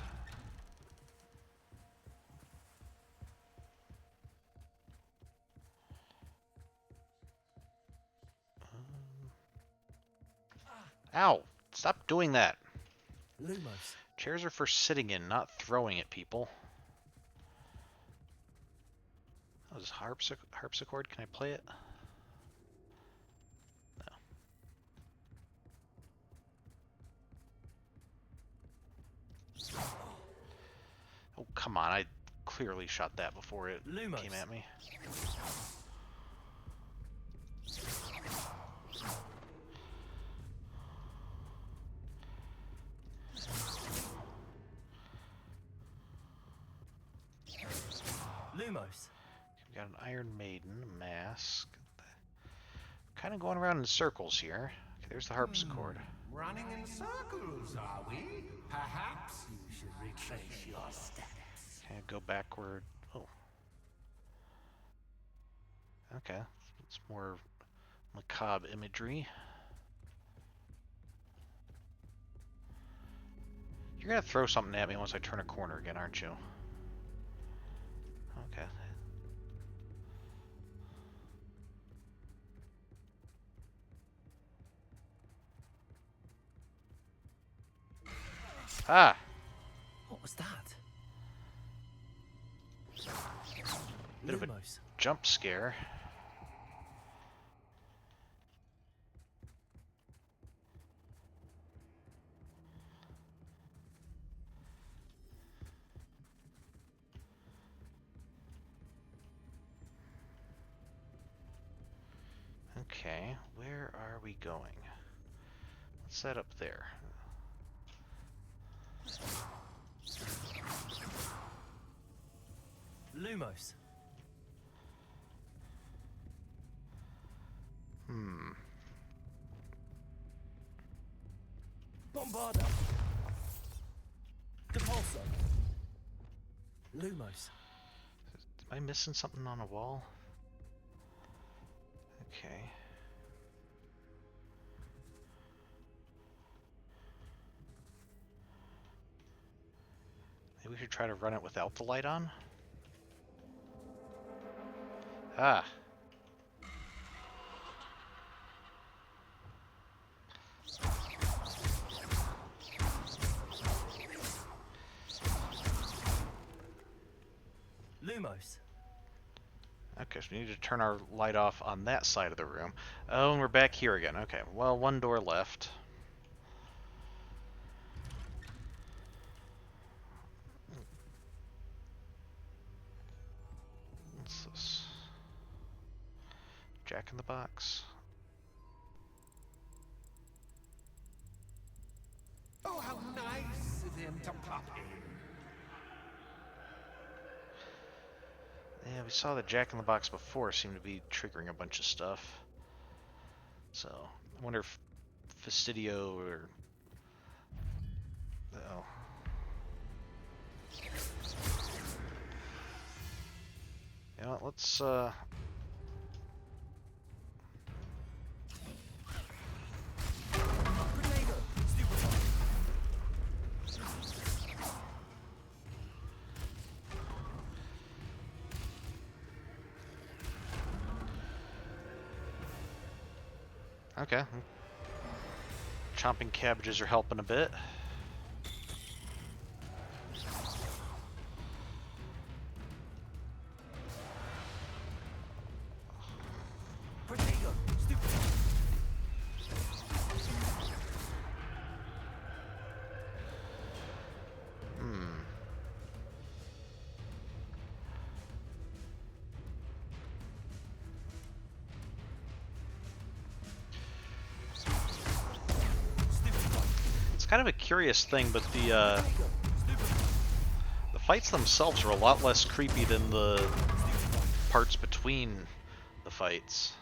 Ow! Stop doing that! Lumos. Chairs are for sitting in, not throwing at people. Oh, this is harpsichord. Can I play it? No. Oh, come on. I clearly shot that before it Lumos. came at me. Lumos. We got an Iron Maiden, mask. Kind of going around in circles here. Okay, there's the harpsichord. Running in circles, are we? Perhaps you should retrace your steps. Can I go backward? Oh. Okay. It's more macabre imagery. You're gonna throw something at me once I turn a corner again, aren't you? Okay. Ah! What was that? Bit of a Lumos. jump scare. Okay, where are we going? Let's set up there. Lumos. Bombarda. Depulso. Lumos. Am I missing something on a wall? Okay. Maybe we should try to run it without the light on? Ah. Lumos. Okay, so we need to turn our light off on that side of the room. Oh, and we're back here again. Okay, well, one door left. What's this? Jack in the Box. Oh, how nice of him to pop in. Yeah, we saw the Jack in the Box before seemed to be triggering a bunch of stuff. So, I wonder if Fastidio or... Oh. You know what, let's, Okay. Chomping cabbages are helping a bit. Protego. Stupid. kind of a curious thing, but the fights themselves are a lot less creepy than the parts between the fights.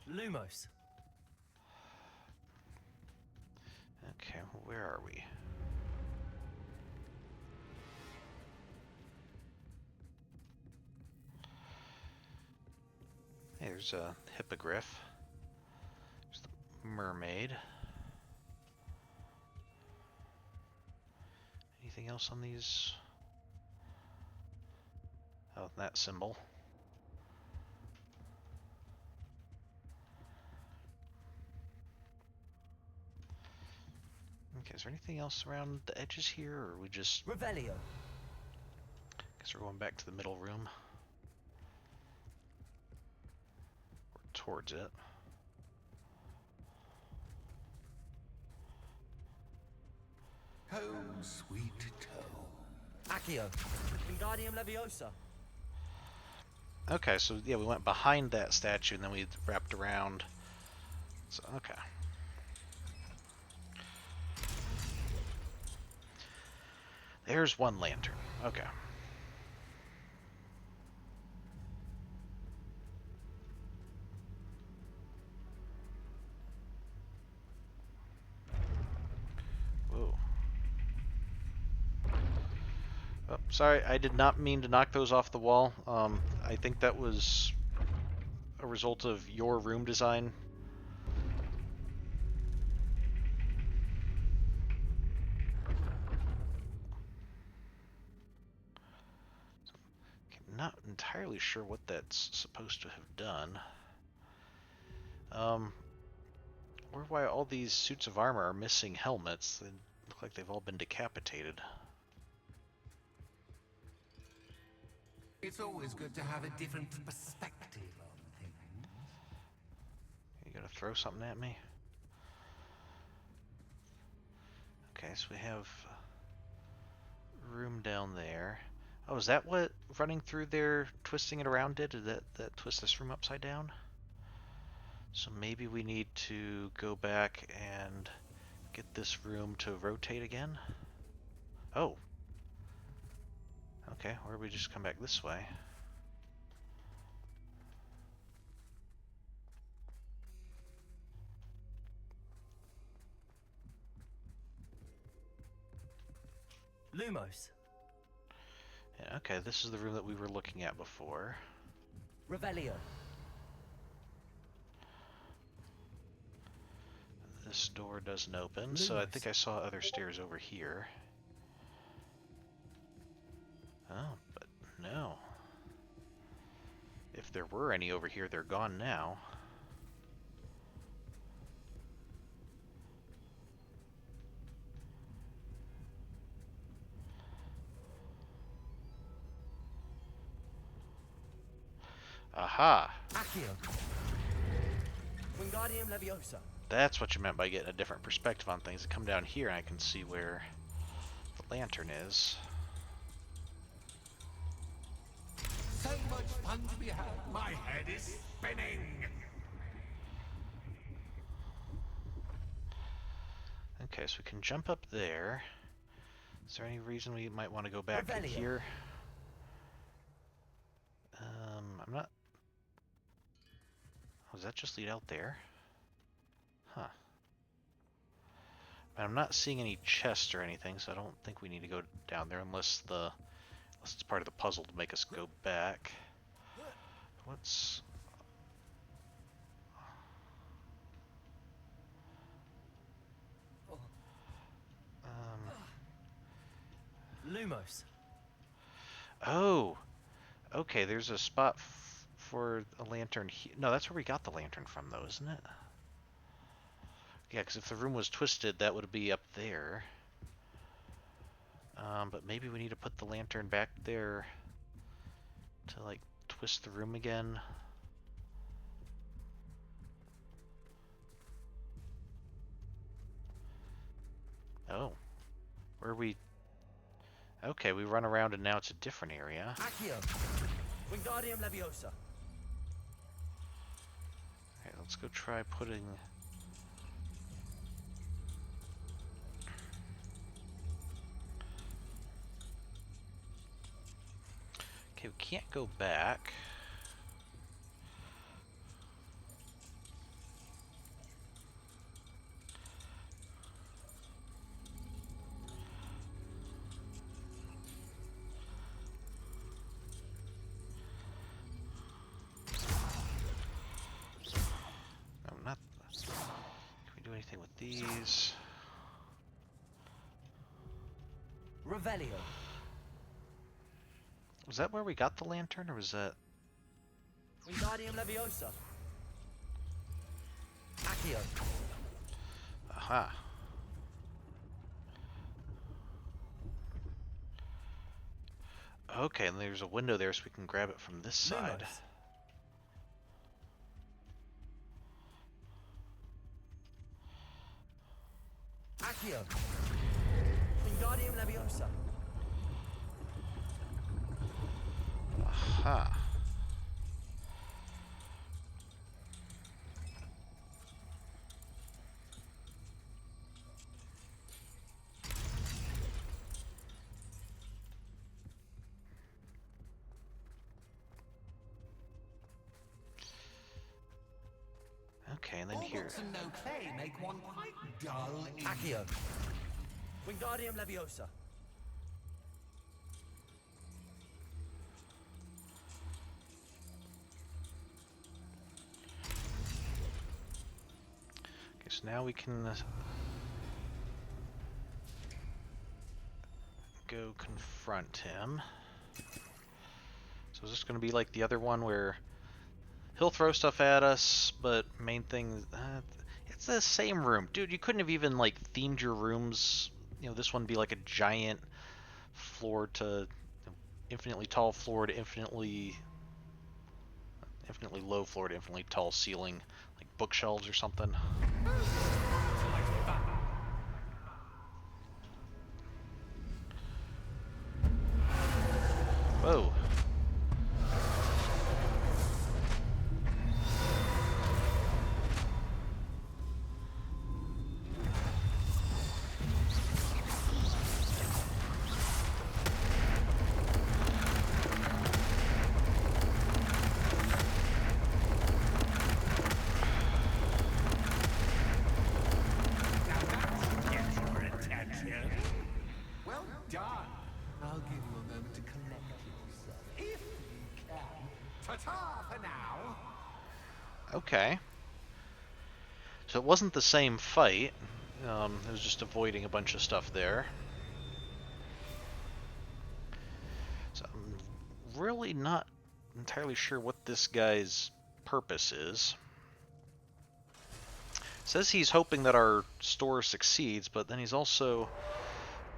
Lumos. Okay, where are we? Hey, there's a hippogriff. There's the mermaid. Anything else on these? Oh, that symbol. Okay, is there anything else around the edges here, or are we just... Revelio. Guess we're going back to the middle room. Or towards it. Home, sweet home. Accio. Wingardium Leviosa. Okay, so yeah, we went behind that statue and then we wrapped around. So, okay. There's one lantern. Okay. Whoa. Oh, sorry, I did not mean to knock those off the wall. I think that was a result of your room design. Not entirely sure what that's supposed to have done. Or why all these suits of armor are missing helmets. They look like they've all been decapitated. It's always good to have a different perspective on things. You gonna throw something at me? Okay, so we have a room down there. Oh, is that what running through there, twisting it around did? Did that twist this room upside down? So maybe we need to go back and get this room to rotate again? Oh. Okay, or we just come back this way. Lumos. Yeah, okay, this is the room that we were looking at before. Revelio. This door doesn't open, so I think I saw other stairs over here. Oh, but no. If there were any over here, they're gone now. Aha! Accio. Wingardium Leviosa. That's what you meant by getting a different perspective on things. I come down here and I can see where the lantern is. So much fun to be had. My head is spinning. Okay, so we can jump up there. Is there any reason we might want to go back in here? I'm not... Oh, does that just lead out there? Huh. I'm not seeing any chests or anything, so I don't think we need to go down there unless it's part of the puzzle to make us go back. What's... Lumos. Oh! Okay, there's a spot for a lantern here. No, that's where we got the lantern from, though, isn't it? Yeah, because if the room was twisted, that would be up there. But maybe we need to put the lantern back there to, like, twist the room again. Oh. Where are we... Okay, we run around and now it's a different area. Accio. Wingardium Leviosa. Okay, let's go try putting Okay, we can't go back. No, not. Can we do anything with these? Revelio. Was that where we got the lantern, or was that? Wingardium Leviosa. Accio. Aha. Okay, and there's a window there, so we can grab it from this side. Accio. Wingardium Leviosa. Aha. Okay, and then All here. books and no play make one quite dull. Accio. Wingardium Leviosa. Okay, so now we can go confront him. So is this going to be like the other one where he'll throw stuff at us, but main thing, it's the same room. Dude, you couldn't have even like themed your rooms. You know, this one be like a giant floor to infinitely tall floor to infinitely low floor to infinitely tall ceiling, like bookshelves or something. Whoa. Well done. I'll give you a moment to collect yourself, if you can. Ta-ta for now. Okay. So it wasn't the same fight. It was just avoiding a bunch of stuff there. So I'm really not entirely sure what this guy's purpose is. Says he's hoping that our store succeeds, but then he's also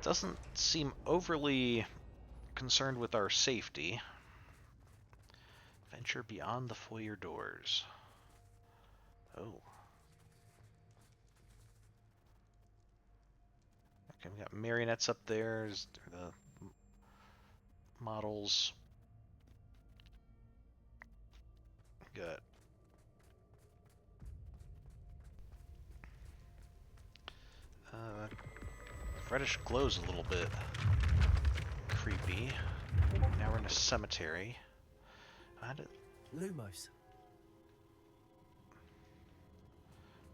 doesn't seem overly concerned with our safety. Venture beyond the foyer doors. Oh. Okay, we got marionettes up there. The models. Got reddish glows a little bit creepy. Now we're in a cemetery. Lumos.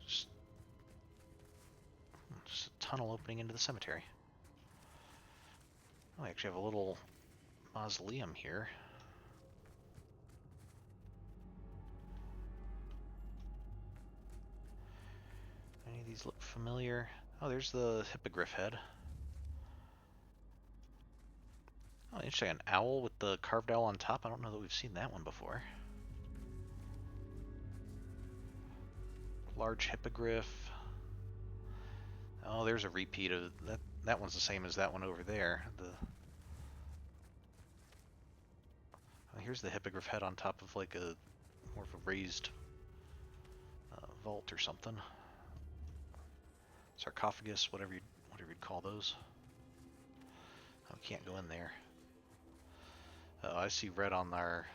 Just a tunnel opening into the cemetery. Oh, I actually have a little mausoleum here. Any of these look familiar? Oh, there's the hippogriff head. Oh, interesting. An owl with the carved owl on top. I don't know that we've seen that one before. Large hippogriff. Oh, there's a repeat of that. That one's the same as that one over there. Here's the hippogriff head on top of like a more of a raised vault or something. Sarcophagus, whatever you'd call those. Oh, we can't go in there. Oh, I see red on our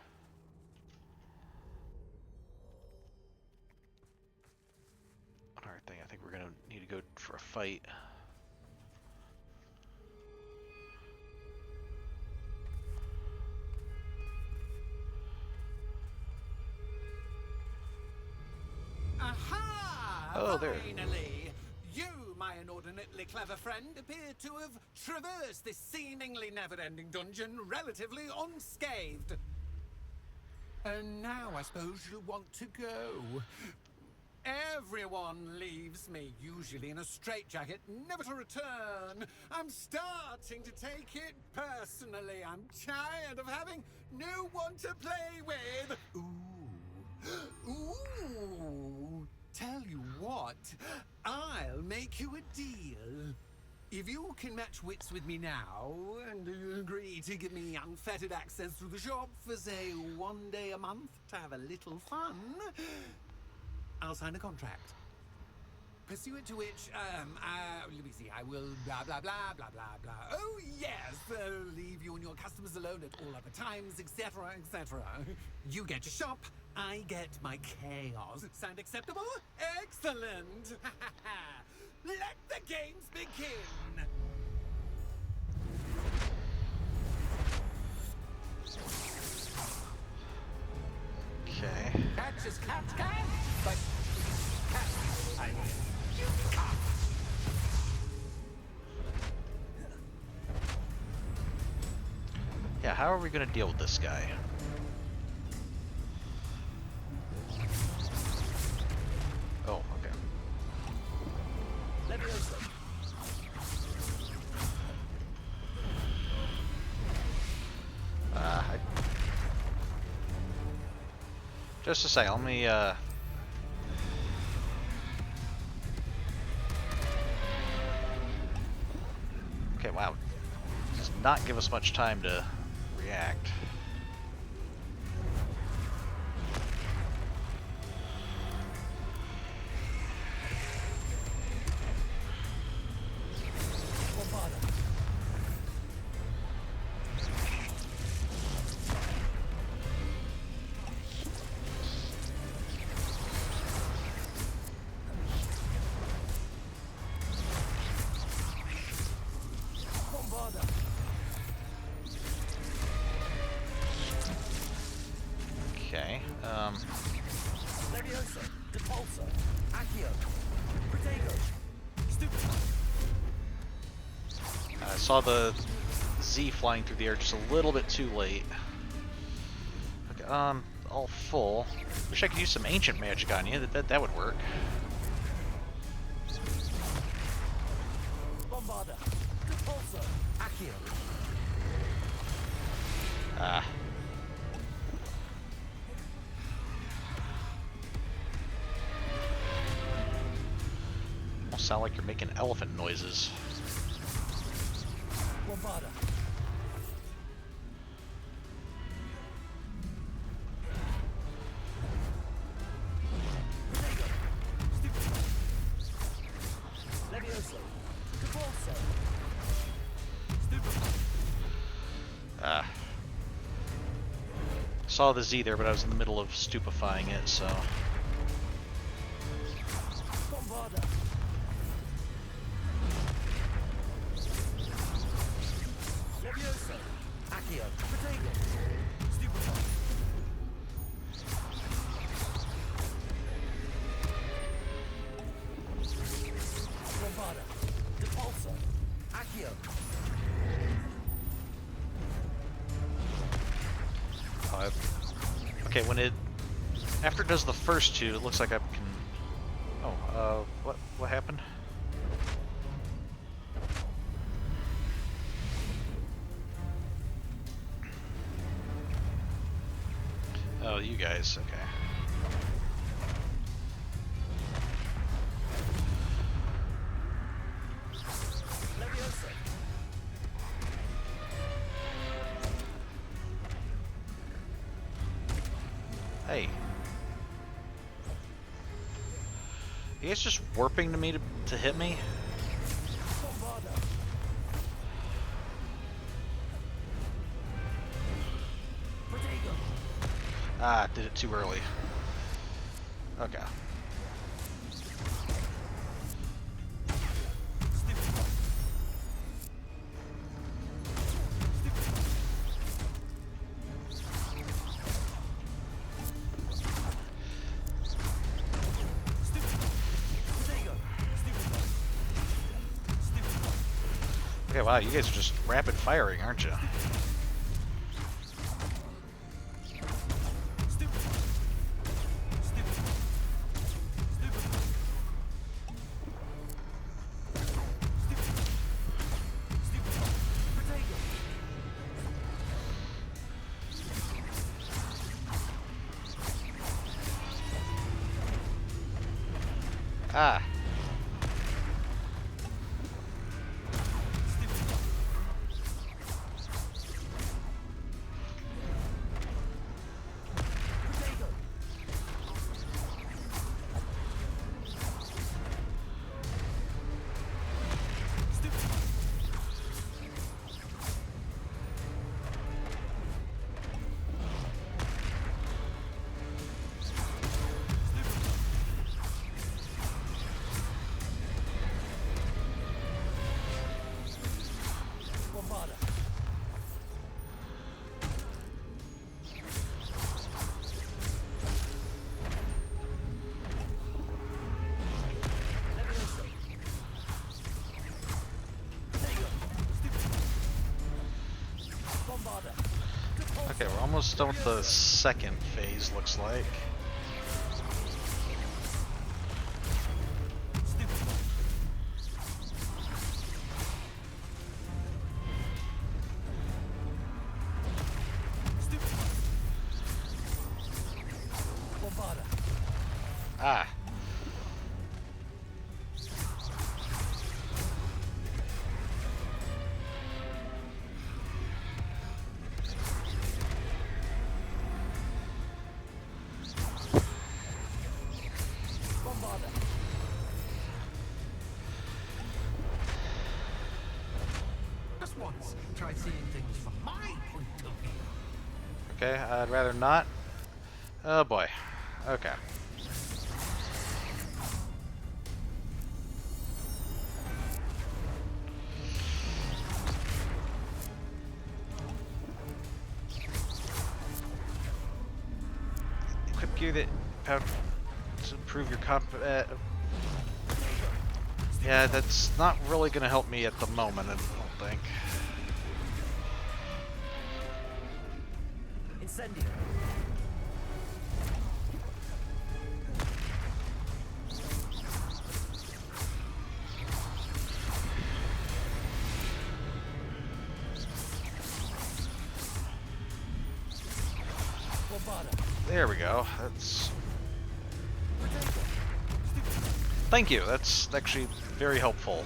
thing. I think we're gonna need to go for a fight. Oh, there. Finally! You, my inordinately clever friend, appear to have traversed this seemingly never-ending dungeon relatively unscathed. And now I suppose you want to go. Everyone leaves me, usually in a straitjacket, never to return. I'm starting to take it personally. I'm tired of having no one to play with. Ooh. Ooh. Tell you what, I'll make you a deal. If you can match wits with me now, and agree to give me unfettered access to the shop for, say, 1 day a month to have a little fun, I'll sign a contract. Pursuant to which, let me see, I will blah, blah, blah, blah, blah, blah. Oh, yes, leave you and your customers alone at all other times, etc., etc. You get your shop, I get my chaos. Sound acceptable? Excellent! Let the games begin! Okay. Catch as cats can, but cats, I mean, you can't. Yeah, how are we gonna deal with this guy? Oh, okay. Just a second, let me, Okay, wow. Does not give us much time to react. Okay, I saw the Z flying through the air just a little bit too late. Okay, all full. Wish I could use some ancient magic on you. That would work. Ah. Almost sound like you're making elephant noises. Ah. Saw the Z there, but I was in the middle of stupefying it, so. Okay, after it does the first two, it looks like I can. Oh, what happened? Oh, you guys, okay. Hey. You guys just warping to me to hit me? Ah, did it too early. Okay. Okay, wow, you guys are just rapid firing, aren't you? Ah. Okay, we're almost done with the second phase, looks like. Ah. Just once, try seeing things from my point of view. Okay, I'd rather not. Oh boy. Okay. Equip gear that to improve your combat. Yeah, that's not really going to help me at the moment, I don't think. Incendio. There we go. That's... Thank you. That's actually very helpful.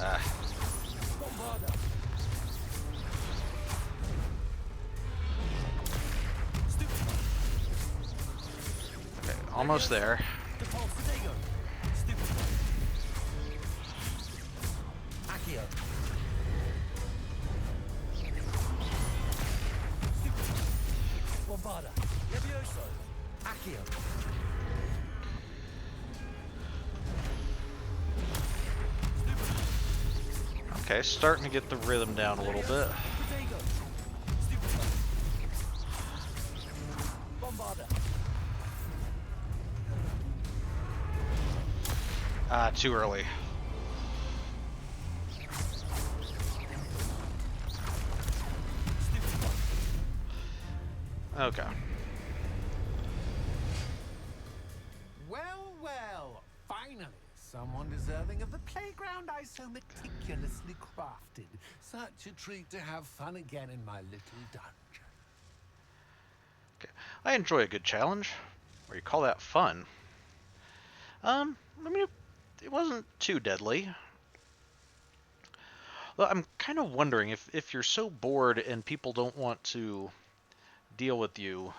Ah. Okay, almost there. Okay, starting to get the rhythm down a little bit. Ah, too early. Okay. Well, well, finally, someone deserving of the playground I so meticulously crafted. Such a treat to have fun again in my little dungeon. Okay. I enjoy a good challenge. Or you call that fun. I mean, it wasn't too deadly. Well, I'm kind of wondering if you're so bored and people don't want to deal with you.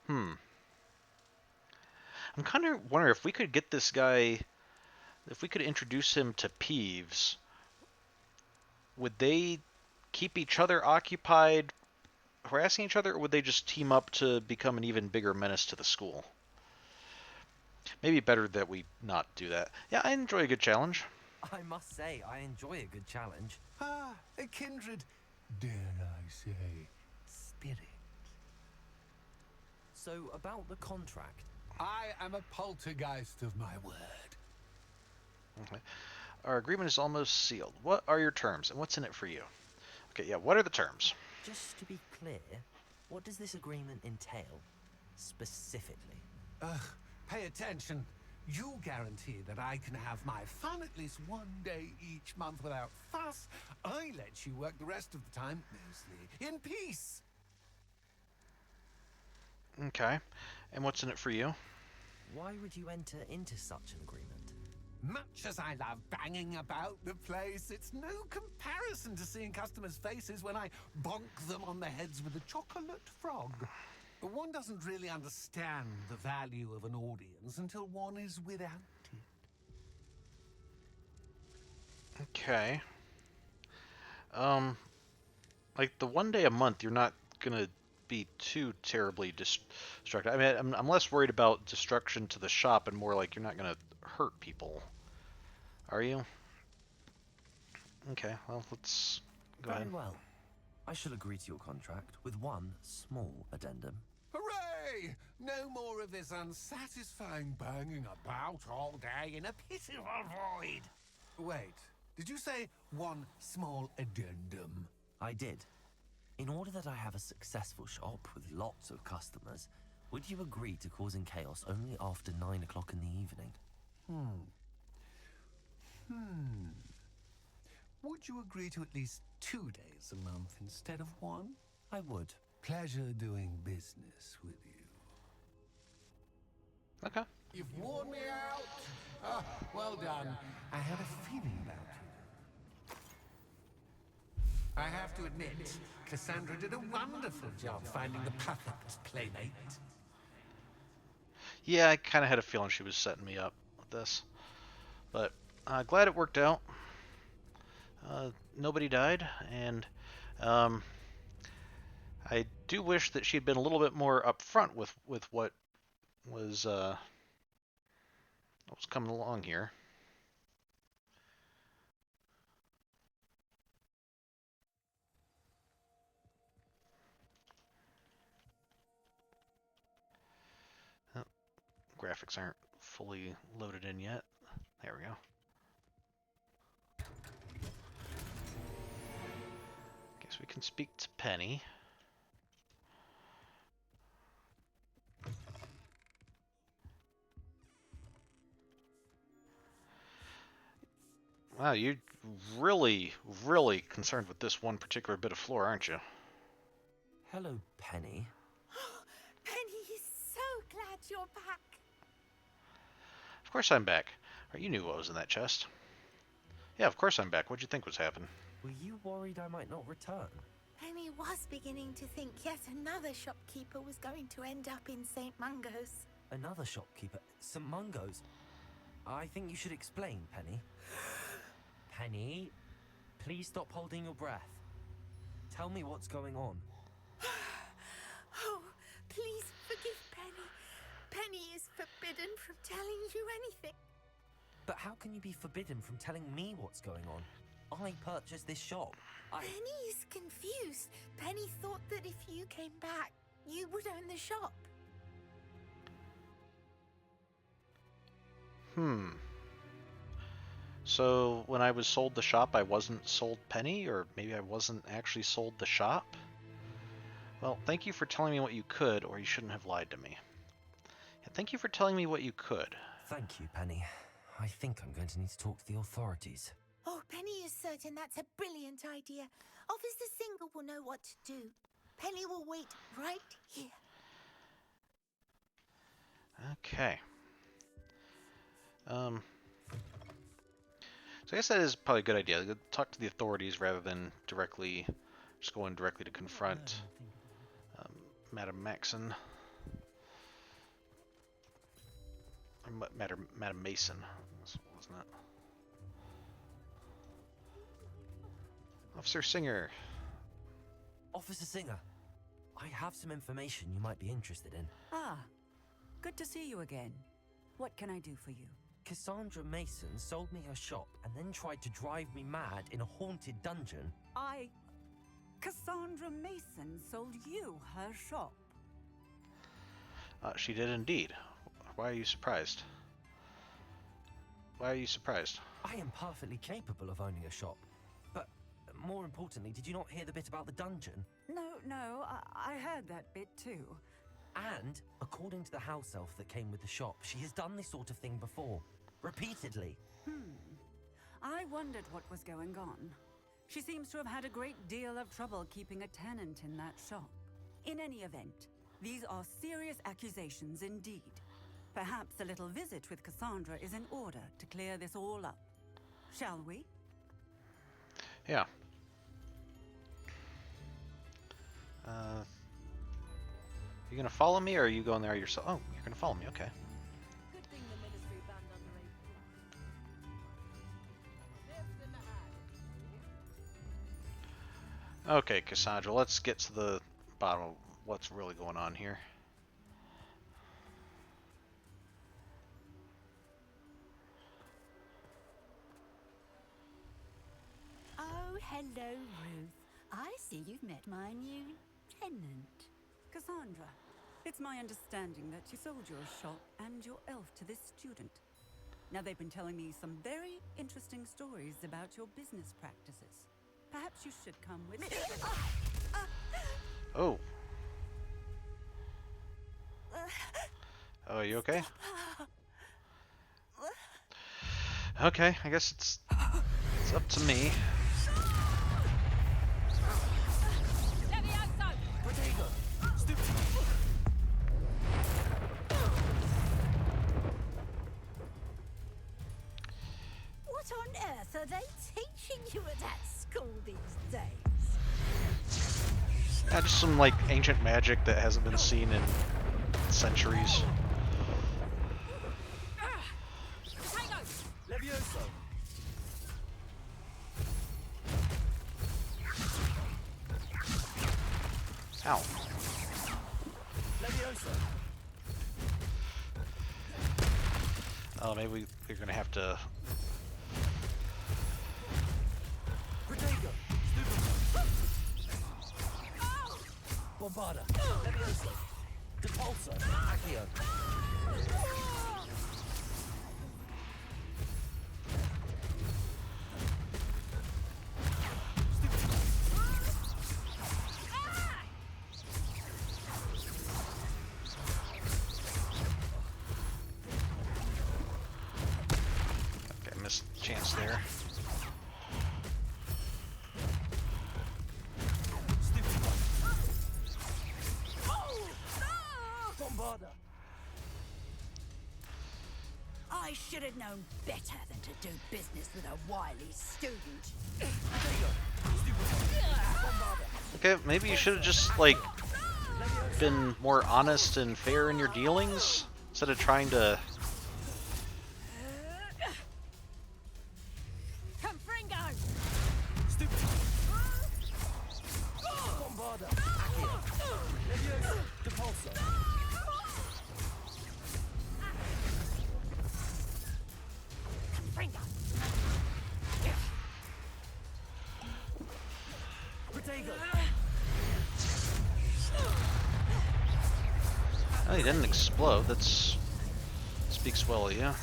I'm kind of wondering if we could get this guy, if we could introduce him to Peeves, would they keep each other occupied harassing each other, or would they just team up to become an even bigger menace to the school? Maybe better that we not do that. Yeah, I enjoy a good challenge. I must say, I enjoy a good challenge. Ah, a kindred, dare I say, spirit. So, about the contract. I am a poltergeist of my word. Okay. Our agreement is almost sealed. What are your terms, and what's in it for you? Okay, yeah, what are the terms? Just to be clear, what does this agreement entail? Specifically. Ugh, pay attention. You guarantee that I can have my fun at least one day each month without fuss. I let you work the rest of the time, mostly, in peace. Okay. And what's in it for you? Why would you enter into such an agreement? Much as I love banging about the place, it's no comparison to seeing customers' faces when I bonk them on the heads with a chocolate frog. One doesn't really understand the value of an audience until one is without it. Okay. Like the one day a month, you're not gonna be too terribly destructive. I mean, I'm less worried about destruction to the shop and more like you're not gonna hurt people. Are you? Okay, well, let's go ahead. Very well. I shall agree to your contract with one small addendum. Hooray! No more of this unsatisfying banging about all day in a pitiful void. Wait, did you say one small addendum? I did. In order that I have a successful shop with lots of customers, would you agree to causing chaos only after 9 o'clock in the evening? Would you agree to at least 2 days a month instead of one? I would. Pleasure doing business with you. Okay. You've worn me out. Ah, well done. I had a feeling about you. I have to admit, Cassandra did a wonderful job finding the perfect playmate. Yeah, I kind of had a feeling she was setting me up with this. But glad it worked out. Nobody died, and I do wish that she'd been a little bit more upfront with what was coming along here. Oh, graphics aren't fully loaded in yet. There we go. Guess we can speak to Penny. Wow, you're really, really concerned with this one particular bit of floor, aren't you? Hello, Penny. Penny is so glad you're back. Of course I'm back. Or you knew what was in that chest. Yeah, of course I'm back. What'd you think was happening? Were you worried I might not return? Penny was beginning to think yet another shopkeeper was going to end up in St. Mungo's. Another shopkeeper? St. Mungo's? I think you should explain, Penny. Penny, please stop holding your breath. Tell me what's going on. Oh, please forgive Penny. Penny is forbidden from telling you anything. But how can you be forbidden from telling me what's going on? I purchased this shop. Penny is confused. Penny thought that if you came back, you would own the shop. So when I was sold the shop, I wasn't sold Penny, or maybe I wasn't actually sold the shop? Well, thank you for telling me what you could, or you shouldn't have lied to me. Yeah, thank you for telling me what you could. Thank you, Penny. I think I'm going to need to talk to the authorities. Oh, Penny is certain that's a brilliant idea. Officer Singer will know what to do. Penny will wait right here. Okay. So I guess that is probably a good idea. Talk to the authorities rather than just going directly to confront Madam Maxon. Or Madam Mason, wasn't it? Officer Singer. Officer Singer, I have some information you might be interested in. Ah, good to see you again. What can I do for you? Cassandra Mason sold me her shop and then tried to drive me mad in a haunted dungeon. Cassandra Mason sold you her shop. She did indeed. Why are you surprised? Why are you surprised? I am perfectly capable of owning a shop. But more importantly, did you not hear the bit about the dungeon? No, I heard that bit too. And, according to the house elf that came with the shop, she has done this sort of thing before. Repeatedly. I wondered what was going on. She seems to have had a great deal of trouble keeping a tenant in that shop. In any event, these are serious accusations indeed. Perhaps a little visit with Cassandra is in order to clear this all up. Shall we? Yeah. You gonna follow me, or are you going there yourself? Oh, you're gonna follow me. Okay. Good thing the ministry banned underage. Sniffs in the hat. Okay, Cassandra. Let's get to the bottom of what's really going on here. Oh, hello, Ruth. I see you've met my new tenant. Cassandra, it's my understanding that you sold your shop and your elf to this student. Now, they've been telling me some very interesting stories about your business practices. Perhaps you should come with me. Oh. Oh, are you okay? Okay, I guess it's up to me. What on earth are they teaching you at that school these days? Yeah, just some like ancient magic that hasn't been seen in centuries. Levioso! Ow. Levioso! Oh, maybe we're gonna have to. Protego! Bombarda! Levioso! Depulso! Accio! Okay, missed chance there. Bombarda! I should have known better than to do business with a wily student. Okay, maybe you should have just like been more honest and fair in your dealings instead of trying to. Confringo! Bombarda! Accio! Levioso! Depulso! Confringo! Protego! Oh, he didn't explode. That's speaks well of you.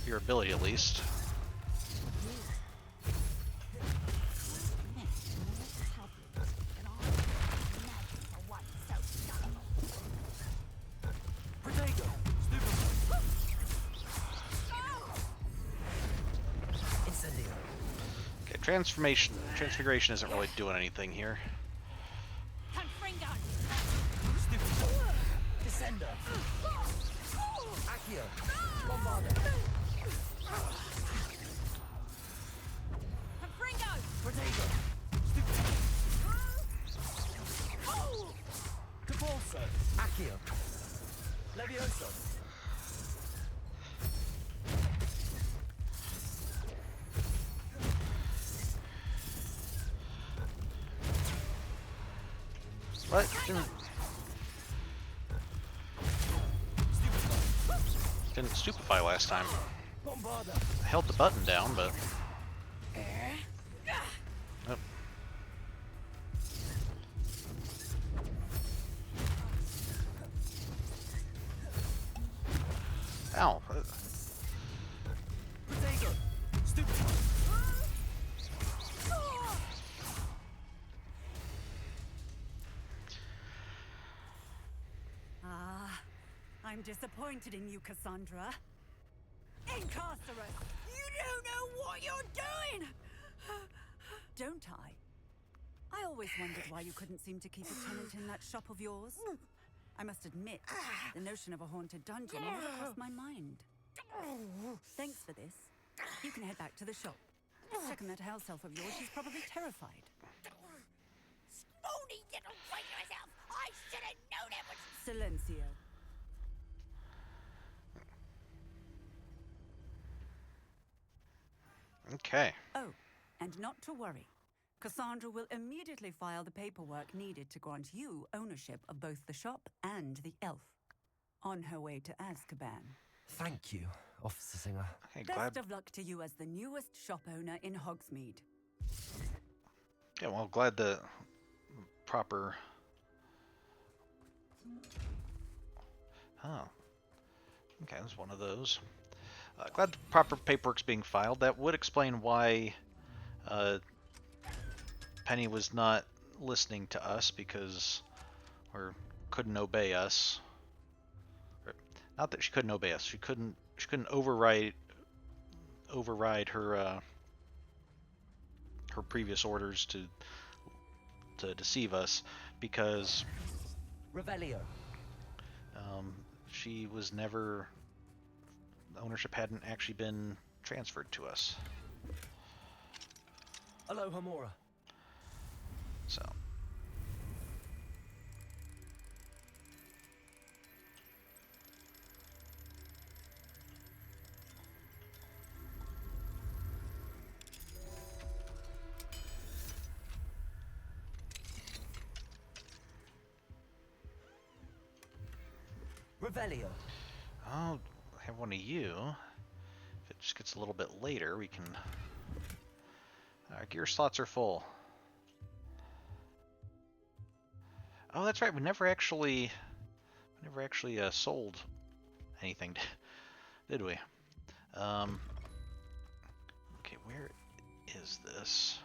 Your ability, at least. Protego! Incendio! Okay, transfiguration isn't really doing anything here. Confringo! Descender! Accio! Bombarda! Confringo! Protego! Depulso! Accio! Levioso! What? Didn't stupefy last time. Bombarda! I held the button down, but. Nope. Ow. Potato! Stupid! Ah, I'm disappointed in you, Cassandra. Incarcerate! You don't know what you're doing! Don't I? I always wondered why you couldn't seem to keep a tenant in that shop of yours. I must admit, the notion of a haunted dungeon never crossed my mind. Thanks for this. You can head back to the shop. Second that house elf of yours, she's probably terrified. Spoony little fight yourself! I should have known it was... Silencio. Okay. Oh, and not to worry. Cassandra will immediately file the paperwork needed to grant you ownership of both the shop and the elf. On her way to Azkaban. Thank you, Officer Singer. Okay, Best of luck to you as the newest shop owner in Hogsmeade. Yeah, well, glad the proper... Oh. Okay, that's one of those. Glad the proper paperwork's being filed. That would explain why Penny was not listening to us because, or couldn't obey us. Not that she couldn't obey us. She couldn't override her her previous orders to deceive us because Revelio. she was never. The ownership hadn't actually been transferred to us. Aloha Mora. So. Revelio. I'll have one of you. If it just gets a little bit later, we can... Our gear slots are full. Oh, that's right. We never actually sold anything, did we? Okay, where is this?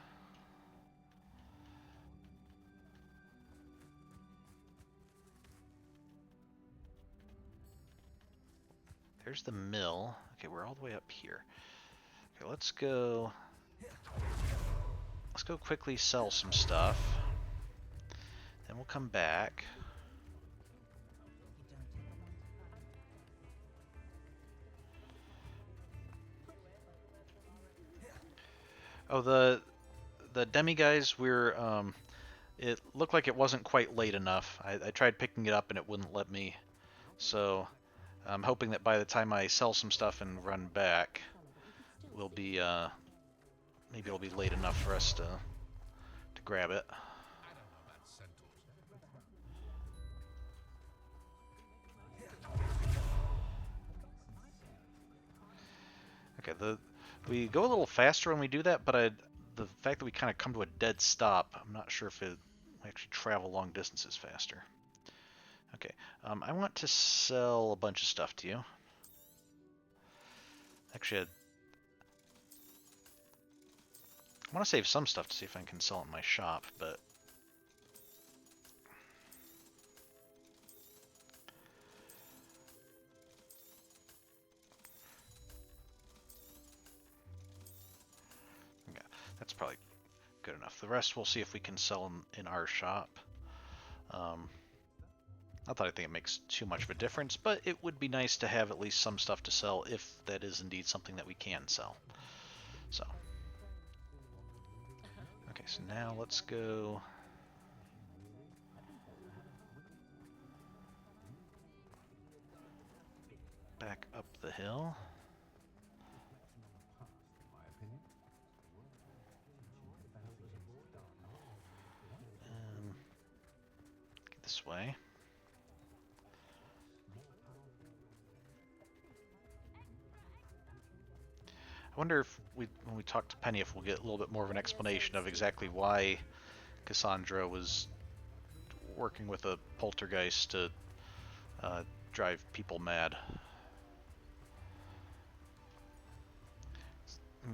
There's the mill. Okay, we're all the way up here. Okay, let's go quickly sell some stuff. Then we'll come back. Oh, the demi guys, it looked like it wasn't quite late enough. I tried picking it up and it wouldn't let me. So I'm hoping that by the time I sell some stuff and run back, we'll be maybe it'll be late enough for us to grab it. Okay, we go a little faster when we do that, but the fact that we kind of come to a dead stop, I'm not sure if we actually travel long distances faster. Okay, I want to sell a bunch of stuff to you. Actually, I want to save some stuff to see if I can sell it in my shop, but... Yeah, that's probably good enough. The rest we'll see if we can sell them in our shop. Not that I think it makes too much of a difference, but it would be nice to have at least some stuff to sell if that is indeed something that we can sell. So... Okay, so now let's go back up the hill. Get this way. I wonder if when we talk to Penny, if we'll get a little bit more of an explanation of exactly why Cassandra was working with a poltergeist to drive people mad.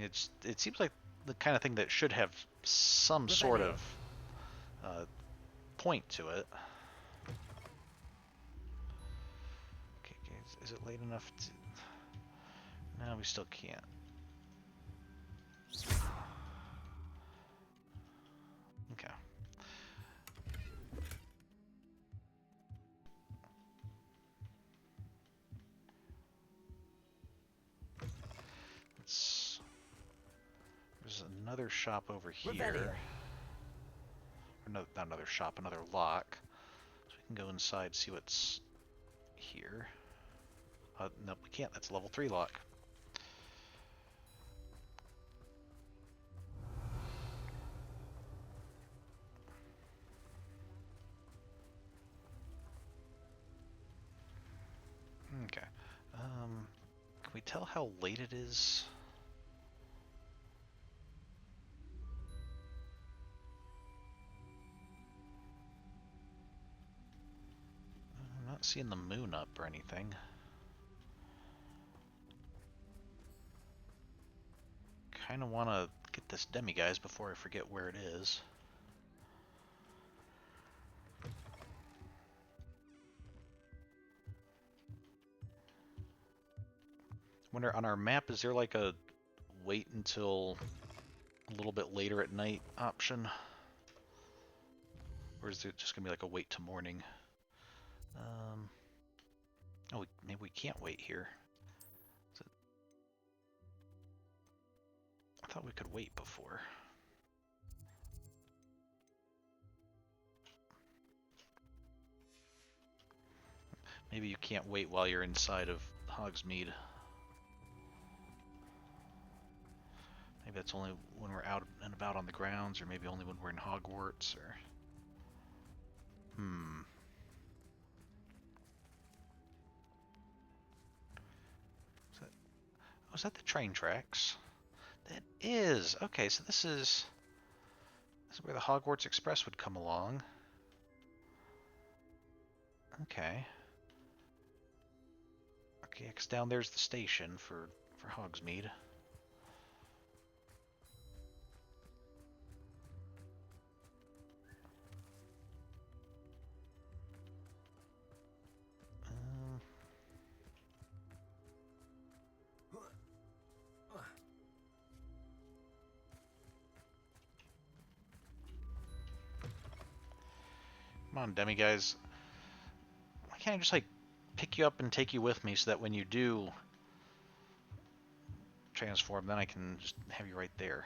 It seems like the kind of thing that should have some sort of point to it. Okay, is it late enough to... No, we still can't. Okay. There's another shop over here. Or no, not another shop, another lock. So we can go inside, see what's here. Nope, we can't. That's a level 3 lock. Okay. Can we tell how late it is? I'm not seeing the moon up or anything. Kind of want to get this demiguise before I forget where it is. Wonder on our map, is there like a wait until a little bit later at night option? Or is it just gonna be like a wait to morning? Oh, maybe we can't wait here. I thought we could wait before. Maybe you can't wait while you're inside of Hogsmeade. Maybe that's only when we're out and about on the grounds, or maybe only when we're in Hogwarts, or... Is that the train tracks? That is! Okay, so this is where the Hogwarts Express would come along. Okay. Okay, because down there's the station for Hogsmeade. Come on, demiguise. Why can't I just, like, pick you up and take you with me so that when you do transform, then I can just have you right there?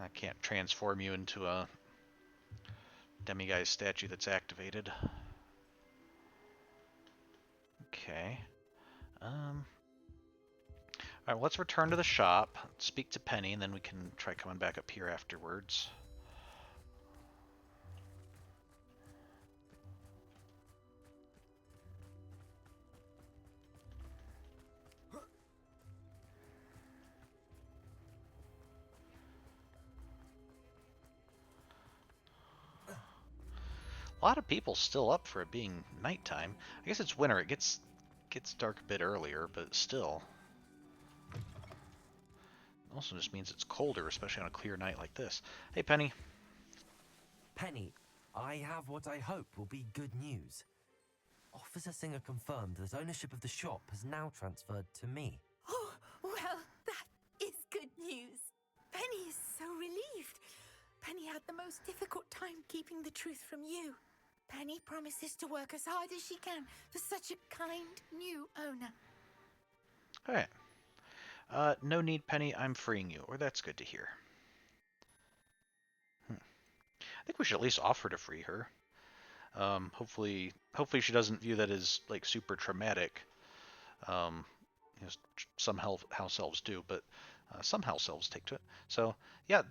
I can't transform you into a demiguise statue that's activated. Okay. Alright, well, let's return to the shop, speak to Penny, and then we can try coming back up here afterwards. A lot of people still up for it being nighttime. I guess it's winter. It gets dark a bit earlier, but still. Also just means it's colder, especially on a clear night like this. Hey, Penny. Penny, I have what I hope will be good news. Officer Singer confirmed that ownership of the shop has now transferred to me. Oh, well, that is good news. Penny is so relieved. Penny had the most difficult time keeping the truth from you. Penny promises to work as hard as she can for such a kind new owner. Alright. No need, Penny. I'm freeing you. Or that's good to hear. I think we should at least offer to free her. Hopefully she doesn't view that as, like, super traumatic. You know, some house elves do, but some house elves take to it. So, yeah,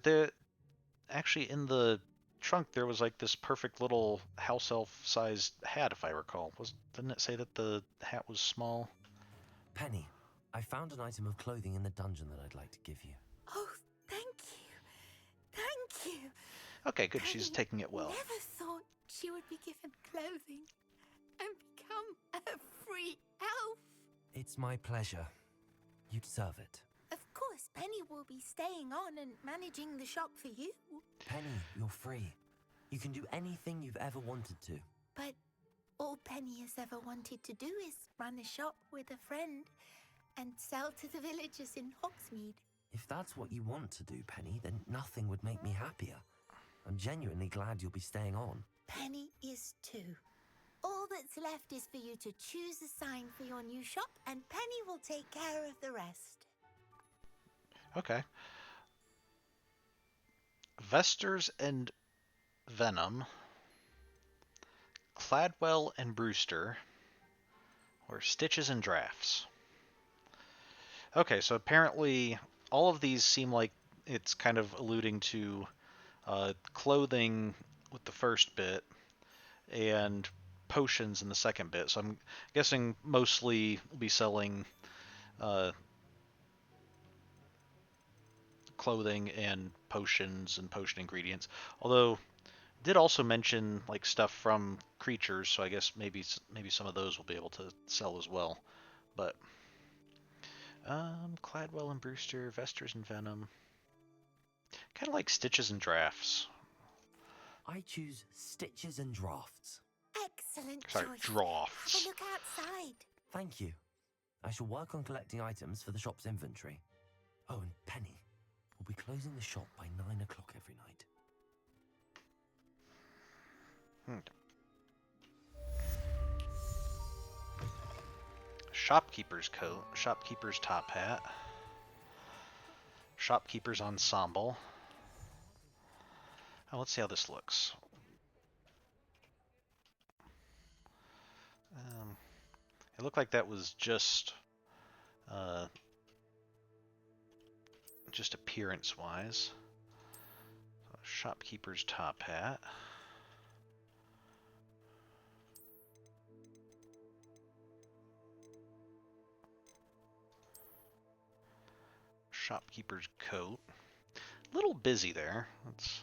actually in the trunk there was like this perfect little house elf sized hat, if I recall. Didn't it say that the hat was small? Penny, I found an item of clothing in the dungeon that I'd like to give you. Oh, thank you. Thank you. Okay, good. Penny She's taking it well. Never thought she would be given clothing and become become a free elf. It's my pleasure. You deserve it. Of course, Penny will be staying on and managing the shop for you. Penny, you're free. You can do anything you've ever wanted to. But all Penny has ever wanted to do is run a shop with a friend and sell to the villagers in Hogsmeade. If that's what you want to do, Penny, then nothing would make me happier. I'm genuinely glad you'll be staying on. Penny is too. All that's left is for you to choose a sign for your new shop, and Penny will take care of the rest. Okay. Vesters and Venom, Cladwell and Brewster, or Stitches and Drafts. Okay, so apparently all of these seem like it's kind of alluding to clothing with the first bit and potions in the second bit. So I'm guessing mostly we'll be selling clothing and potions and potion ingredients. Although did also mention like stuff from creatures, so I guess maybe some of those will be able to sell as well. But Cladwell and Brewster, Vesters and Venom, kind of like Stitches and Drafts. I choose Stitches and Drafts. Excellent Sorry, choice. Drafts. Have a look outside. Thank you. I shall work on collecting items for the shop's inventory. Oh, and Penny, we'll be closing the shop by 9 o'clock every night. Shopkeeper's coat, shopkeeper's top hat, shopkeeper's ensemble. Oh, let's see how this looks. It looked like that was just appearance-wise. So, shopkeeper's top hat. Shopkeeper's coat. A little busy there. That's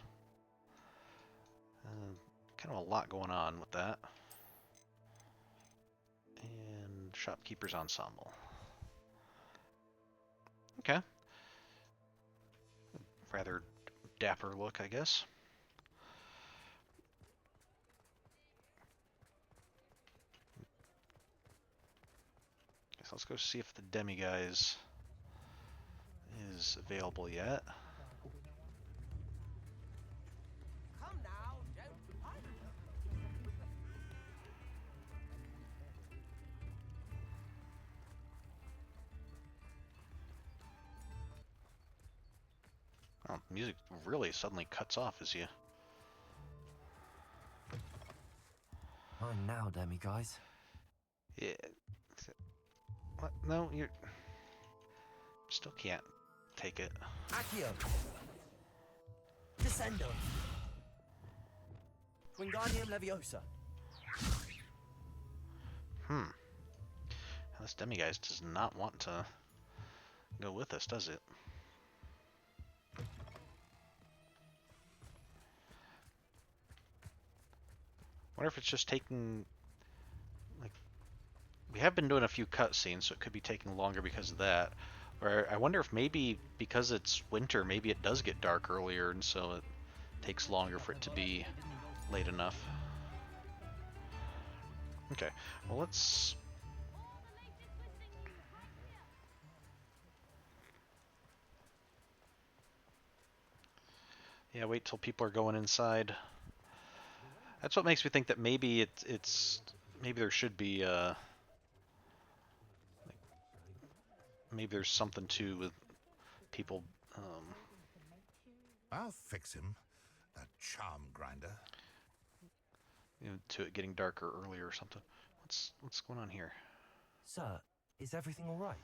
kind of a lot going on with that. And shopkeeper's ensemble. Okay. Rather dapper look, I guess. Guess let's go see if the demiguise is available yet. Come now, don't hide. Oh, music really suddenly cuts off as you... Mine now, demiguise. Yeah. What? No, you're... Still can't take it. Accio! Descendo! Wingardium Leviosa! This demiguise does not want to go with us, does it? Wonder if it's just taking... Like, we have been doing a few cutscenes, so it could be taking longer because of that. Or I wonder if maybe because it's winter, maybe it does get dark earlier, and so it takes longer for it to be late enough. Okay, well let's... Yeah, wait till people are going inside. That's what makes me think that maybe it's maybe there should be maybe there's something to with people I'll fix him, that charm grinder. you know, to it getting darker earlier or something. What's going on here? Sir, is everything all right?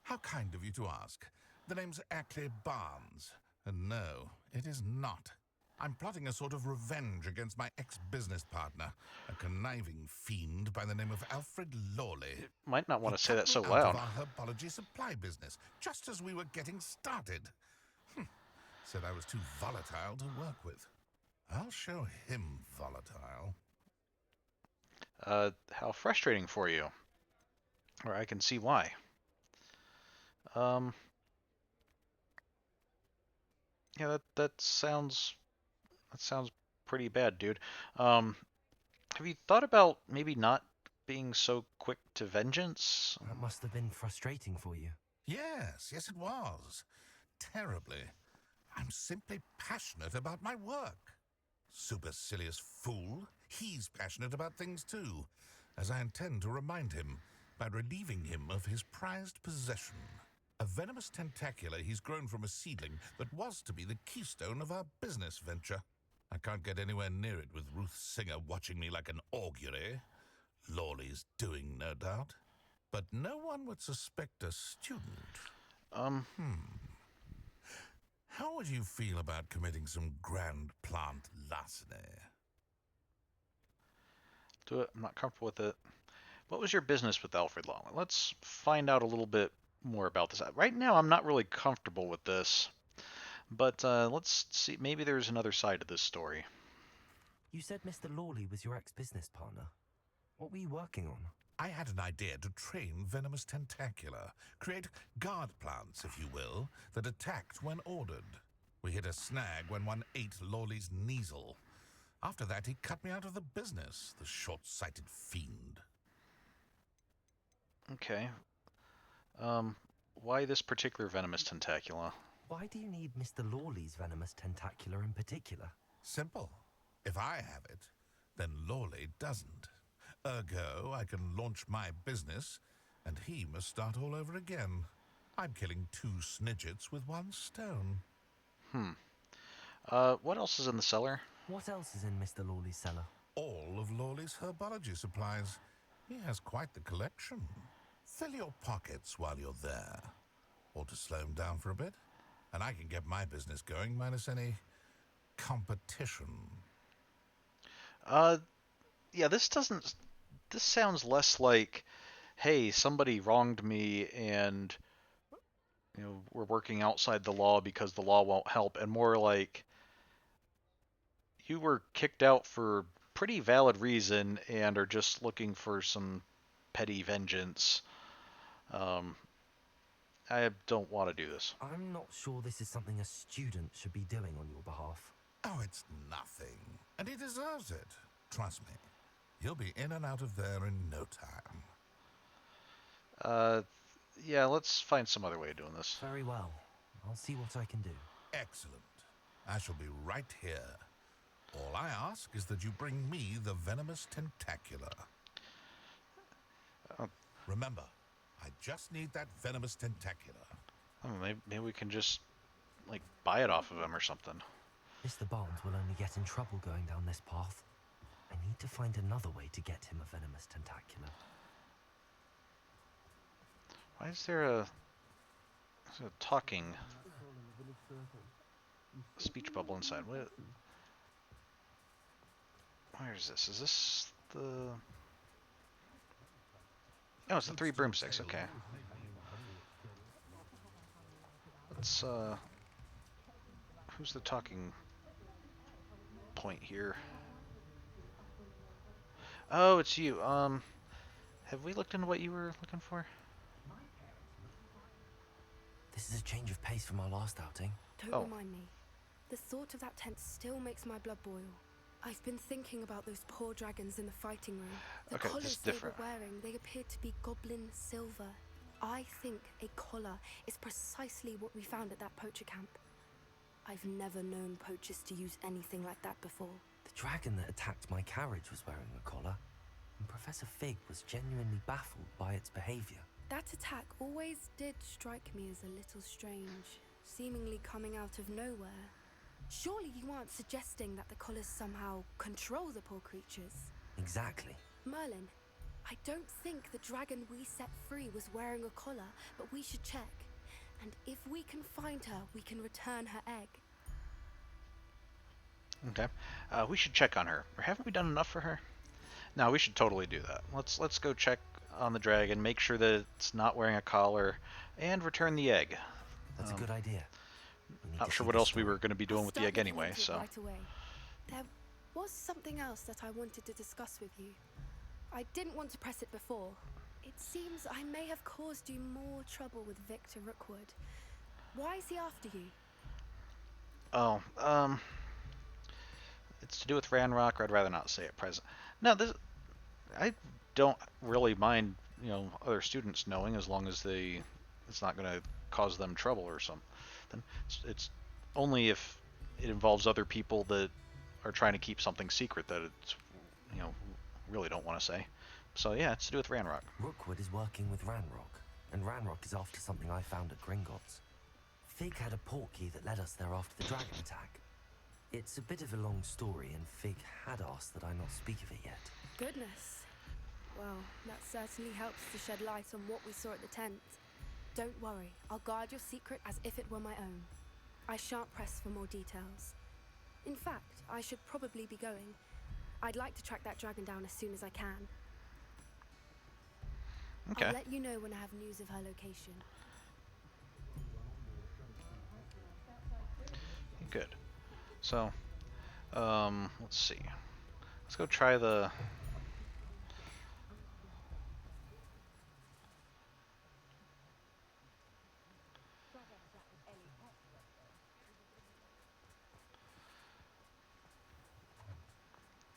How kind of you to ask. The name's Ackley Barnes, and no, it is not. I'm plotting a sort of revenge against my ex-business partner, a conniving fiend by the name of Alfred Lawley. Might not want to say that so He cut me out loud. of our herbology supply business, just as we were getting started. Said I was too volatile to work with. I'll show him volatile. How frustrating for you. Or I can see why. Um, yeah, that sounds pretty bad, dude. Um, have you thought about maybe not being so quick to vengeance? That must have been frustrating for you. Yes, yes, it was. Terribly. I'm simply passionate about my work. Supercilious fool. He's passionate about things too, as I intend to remind him by relieving him of his prized possession. A venomous tentacula he's grown from a seedling that was to be the keystone of our business venture. I can't get anywhere near it with Ruth Singer watching me like an augury. Lawley's doing, no doubt. But no one would suspect a student. How would you feel about committing some grand plant larceny? Do it. I'm not comfortable with it. What was your business with Alfred Long? Let's find out a little bit more about this. Right now, I'm not really comfortable with this, but let's see. Maybe there's another side to this story. You said Mr. Lawley was your ex-business partner. What were you working on? I had an idea to train venomous tentacula, create guard plants, if you will, that attacked when ordered. We hit a snag when one ate Lawley's Kneasel. After that, he cut me out of the business, the short-sighted fiend. Okay. Why this particular venomous tentacula? Why do you need Mr. Lawley's venomous tentacula in particular? Simple. If I have it, then Lawley doesn't. Ergo, I can launch my business, and he must start all over again. I'm killing 2 snidgets with 1 stone. What else is in the cellar? What else is in Mr. Lawley's cellar? All of Lawley's herbology supplies. He has quite the collection. Fill your pockets while you're there. Or to slow him down for a bit, and I can get my business going minus any competition. Yeah, this sounds less like, hey, somebody wronged me and, we're working outside the law because the law won't help, and more like you were kicked out for pretty valid reason and are just looking for some petty vengeance. I don't want to do this. I'm not sure this is something a student should be doing on your behalf. Oh, it's nothing. And he deserves it. Trust me. He'll be in and out of there in no time. Yeah, let's find some other way of doing this. Very well. I'll see what I can do. Excellent. I shall be right here. All I ask is that you bring me the venomous tentacula. Remember, I just need that venomous tentacula. Maybe we can just, buy it off of him or something. Mr. Barnes will only get in trouble going down this path. I need to find another way to get him a venomous tentacula. Why is there a talking speech bubble inside? What? Where is this? Is this the... Oh, it's the 3 broomsticks. Okay. Let's, who's the talking point here? Oh, it's you. Have we looked into what you were looking for? This is a change of pace from our last outing. Don't remind me. The thought of that tent still makes my blood boil. I've been thinking about those poor dragons in the fighting room. The Okay, collars this is they were different. wearing, they appeared to be goblin silver. I think a collar is precisely what we found at that poacher camp. I've never known poachers to use anything like that before. The dragon that attacked my carriage was wearing a collar, and Professor Fig was genuinely baffled by its behavior. That attack always did strike me as a little strange, seemingly coming out of nowhere. Surely you aren't suggesting that the collars somehow control the poor creatures? Exactly. Merlin, I don't think the dragon we set free was wearing a collar, but we should check. And if we can find her, we can return her egg. Okay. We should check on her. Or haven't we done enough for her? No, we should totally do that. Let's go check on the dragon, make sure that it's not wearing a collar, and return the egg. That's a good idea. Not sure what else we were going to be doing with the egg anyway, so... Right away. There was something else that I wanted to discuss with you. I didn't want to press it before. It seems I may have caused you more trouble with Victor Rookwood. Why is he after you? Oh, it's to do with Ranrock, or I'd rather not say at present. No, I don't really mind, other students knowing as long as it's not going to cause them trouble or something. It's only if it involves other people that are trying to keep something secret that it's, really don't want to say. So yeah, it's to do with Ranrock. Rookwood is working with Ranrock, and Ranrock is after something I found at Gringotts. Fig had a portkey that led us there after the dragon attack. It's a bit of a long story, and Fig had asked that I not speak of it yet. Goodness. Well, that certainly helps to shed light on what we saw at the tent. Don't worry, I'll guard your secret as if it were my own. I shan't press for more details. In fact, I should probably be going. I'd like to track that dragon down as soon as I can. Okay. I'll let you know when I have news of her location. Good. So, let's see. Let's go try the...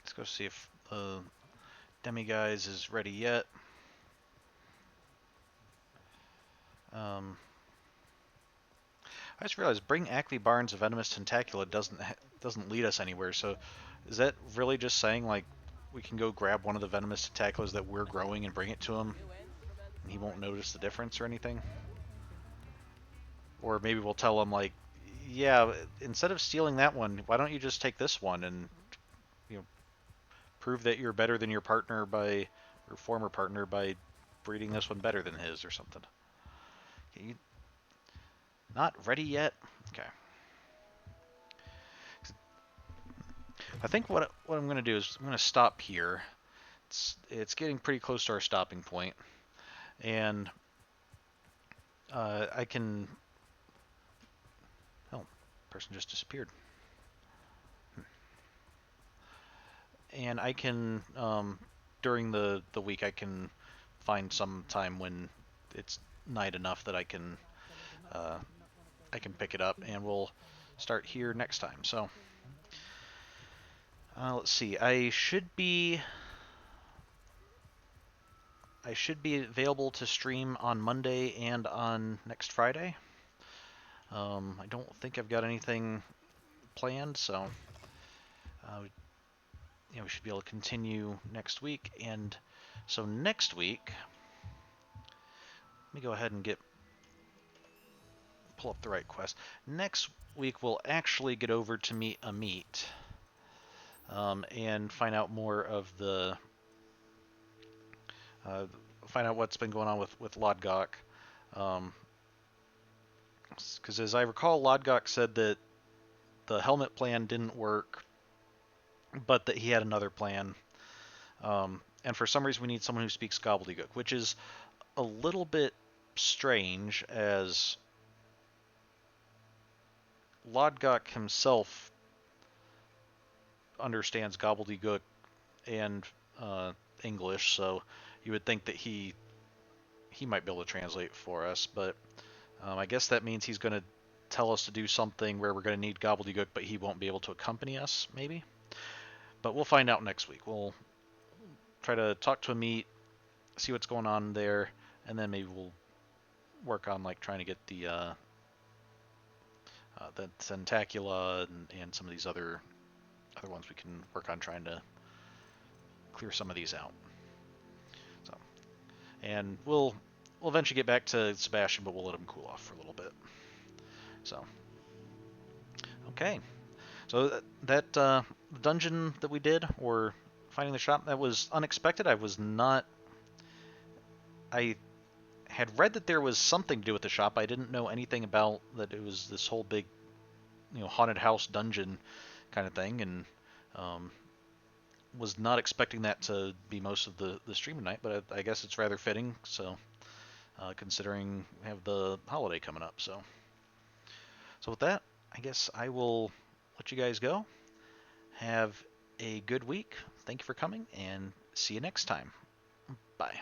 Let's go see if Demiguise is ready yet. I just realized bring Ackley Barnes a venomous tentacula doesn't lead us anywhere. So, is that really just saying like we can go grab one of the venomous tentaculas that we're growing and bring it to him, and he won't notice the difference or anything? Or maybe we'll tell him like, yeah, instead of stealing that one, why don't you just take this one and prove that you're better than your partner by your former partner by breeding this one better than his or something. Okay, not ready yet? Okay. I think what I'm going to do is I'm going to stop here. It's getting pretty close to our stopping point, and I can... Oh, person just disappeared. And I can, during the week, I can find some time when it's night enough that I can pick it up, and we'll start here next time. So, let's see. I should be available to stream on Monday and on next Friday. I don't think I've got anything planned, so we should be able to continue next week. And so next week, let me go ahead and pull up the right quest. Next week we'll actually get over to meet Amit and find out more of the find out what's been going on with Lodgok. Because as I recall, Lodgok said that the helmet plan didn't work, but that he had another plan. And for some reason we need someone who speaks gobbledygook, which is a little bit strange, as Lodgok himself understands gobbledygook and English, so you would think that he might be able to translate for us, but I guess that means he's going to tell us to do something where we're going to need gobbledygook, but he won't be able to accompany us, maybe? But we'll find out next week. We'll try to talk to Amit, see what's going on there, and then maybe we'll work on like trying to get the Tentacula and some of these other ones we can work on trying to clear some of these out. So, and we'll eventually get back to Sebastian, but we'll let him cool off for a little bit. So, okay. So that dungeon that we did, or finding the shop, that was unexpected. I had read that there was something to do with the shop. I didn't know anything about that it was this whole big, haunted house dungeon kind of thing, and was not expecting that to be most of the stream tonight, but I guess it's rather fitting, so considering we have the holiday coming up. So with that, I guess I will let you guys go. Have a good week. Thank you for coming, and see you next time. Bye.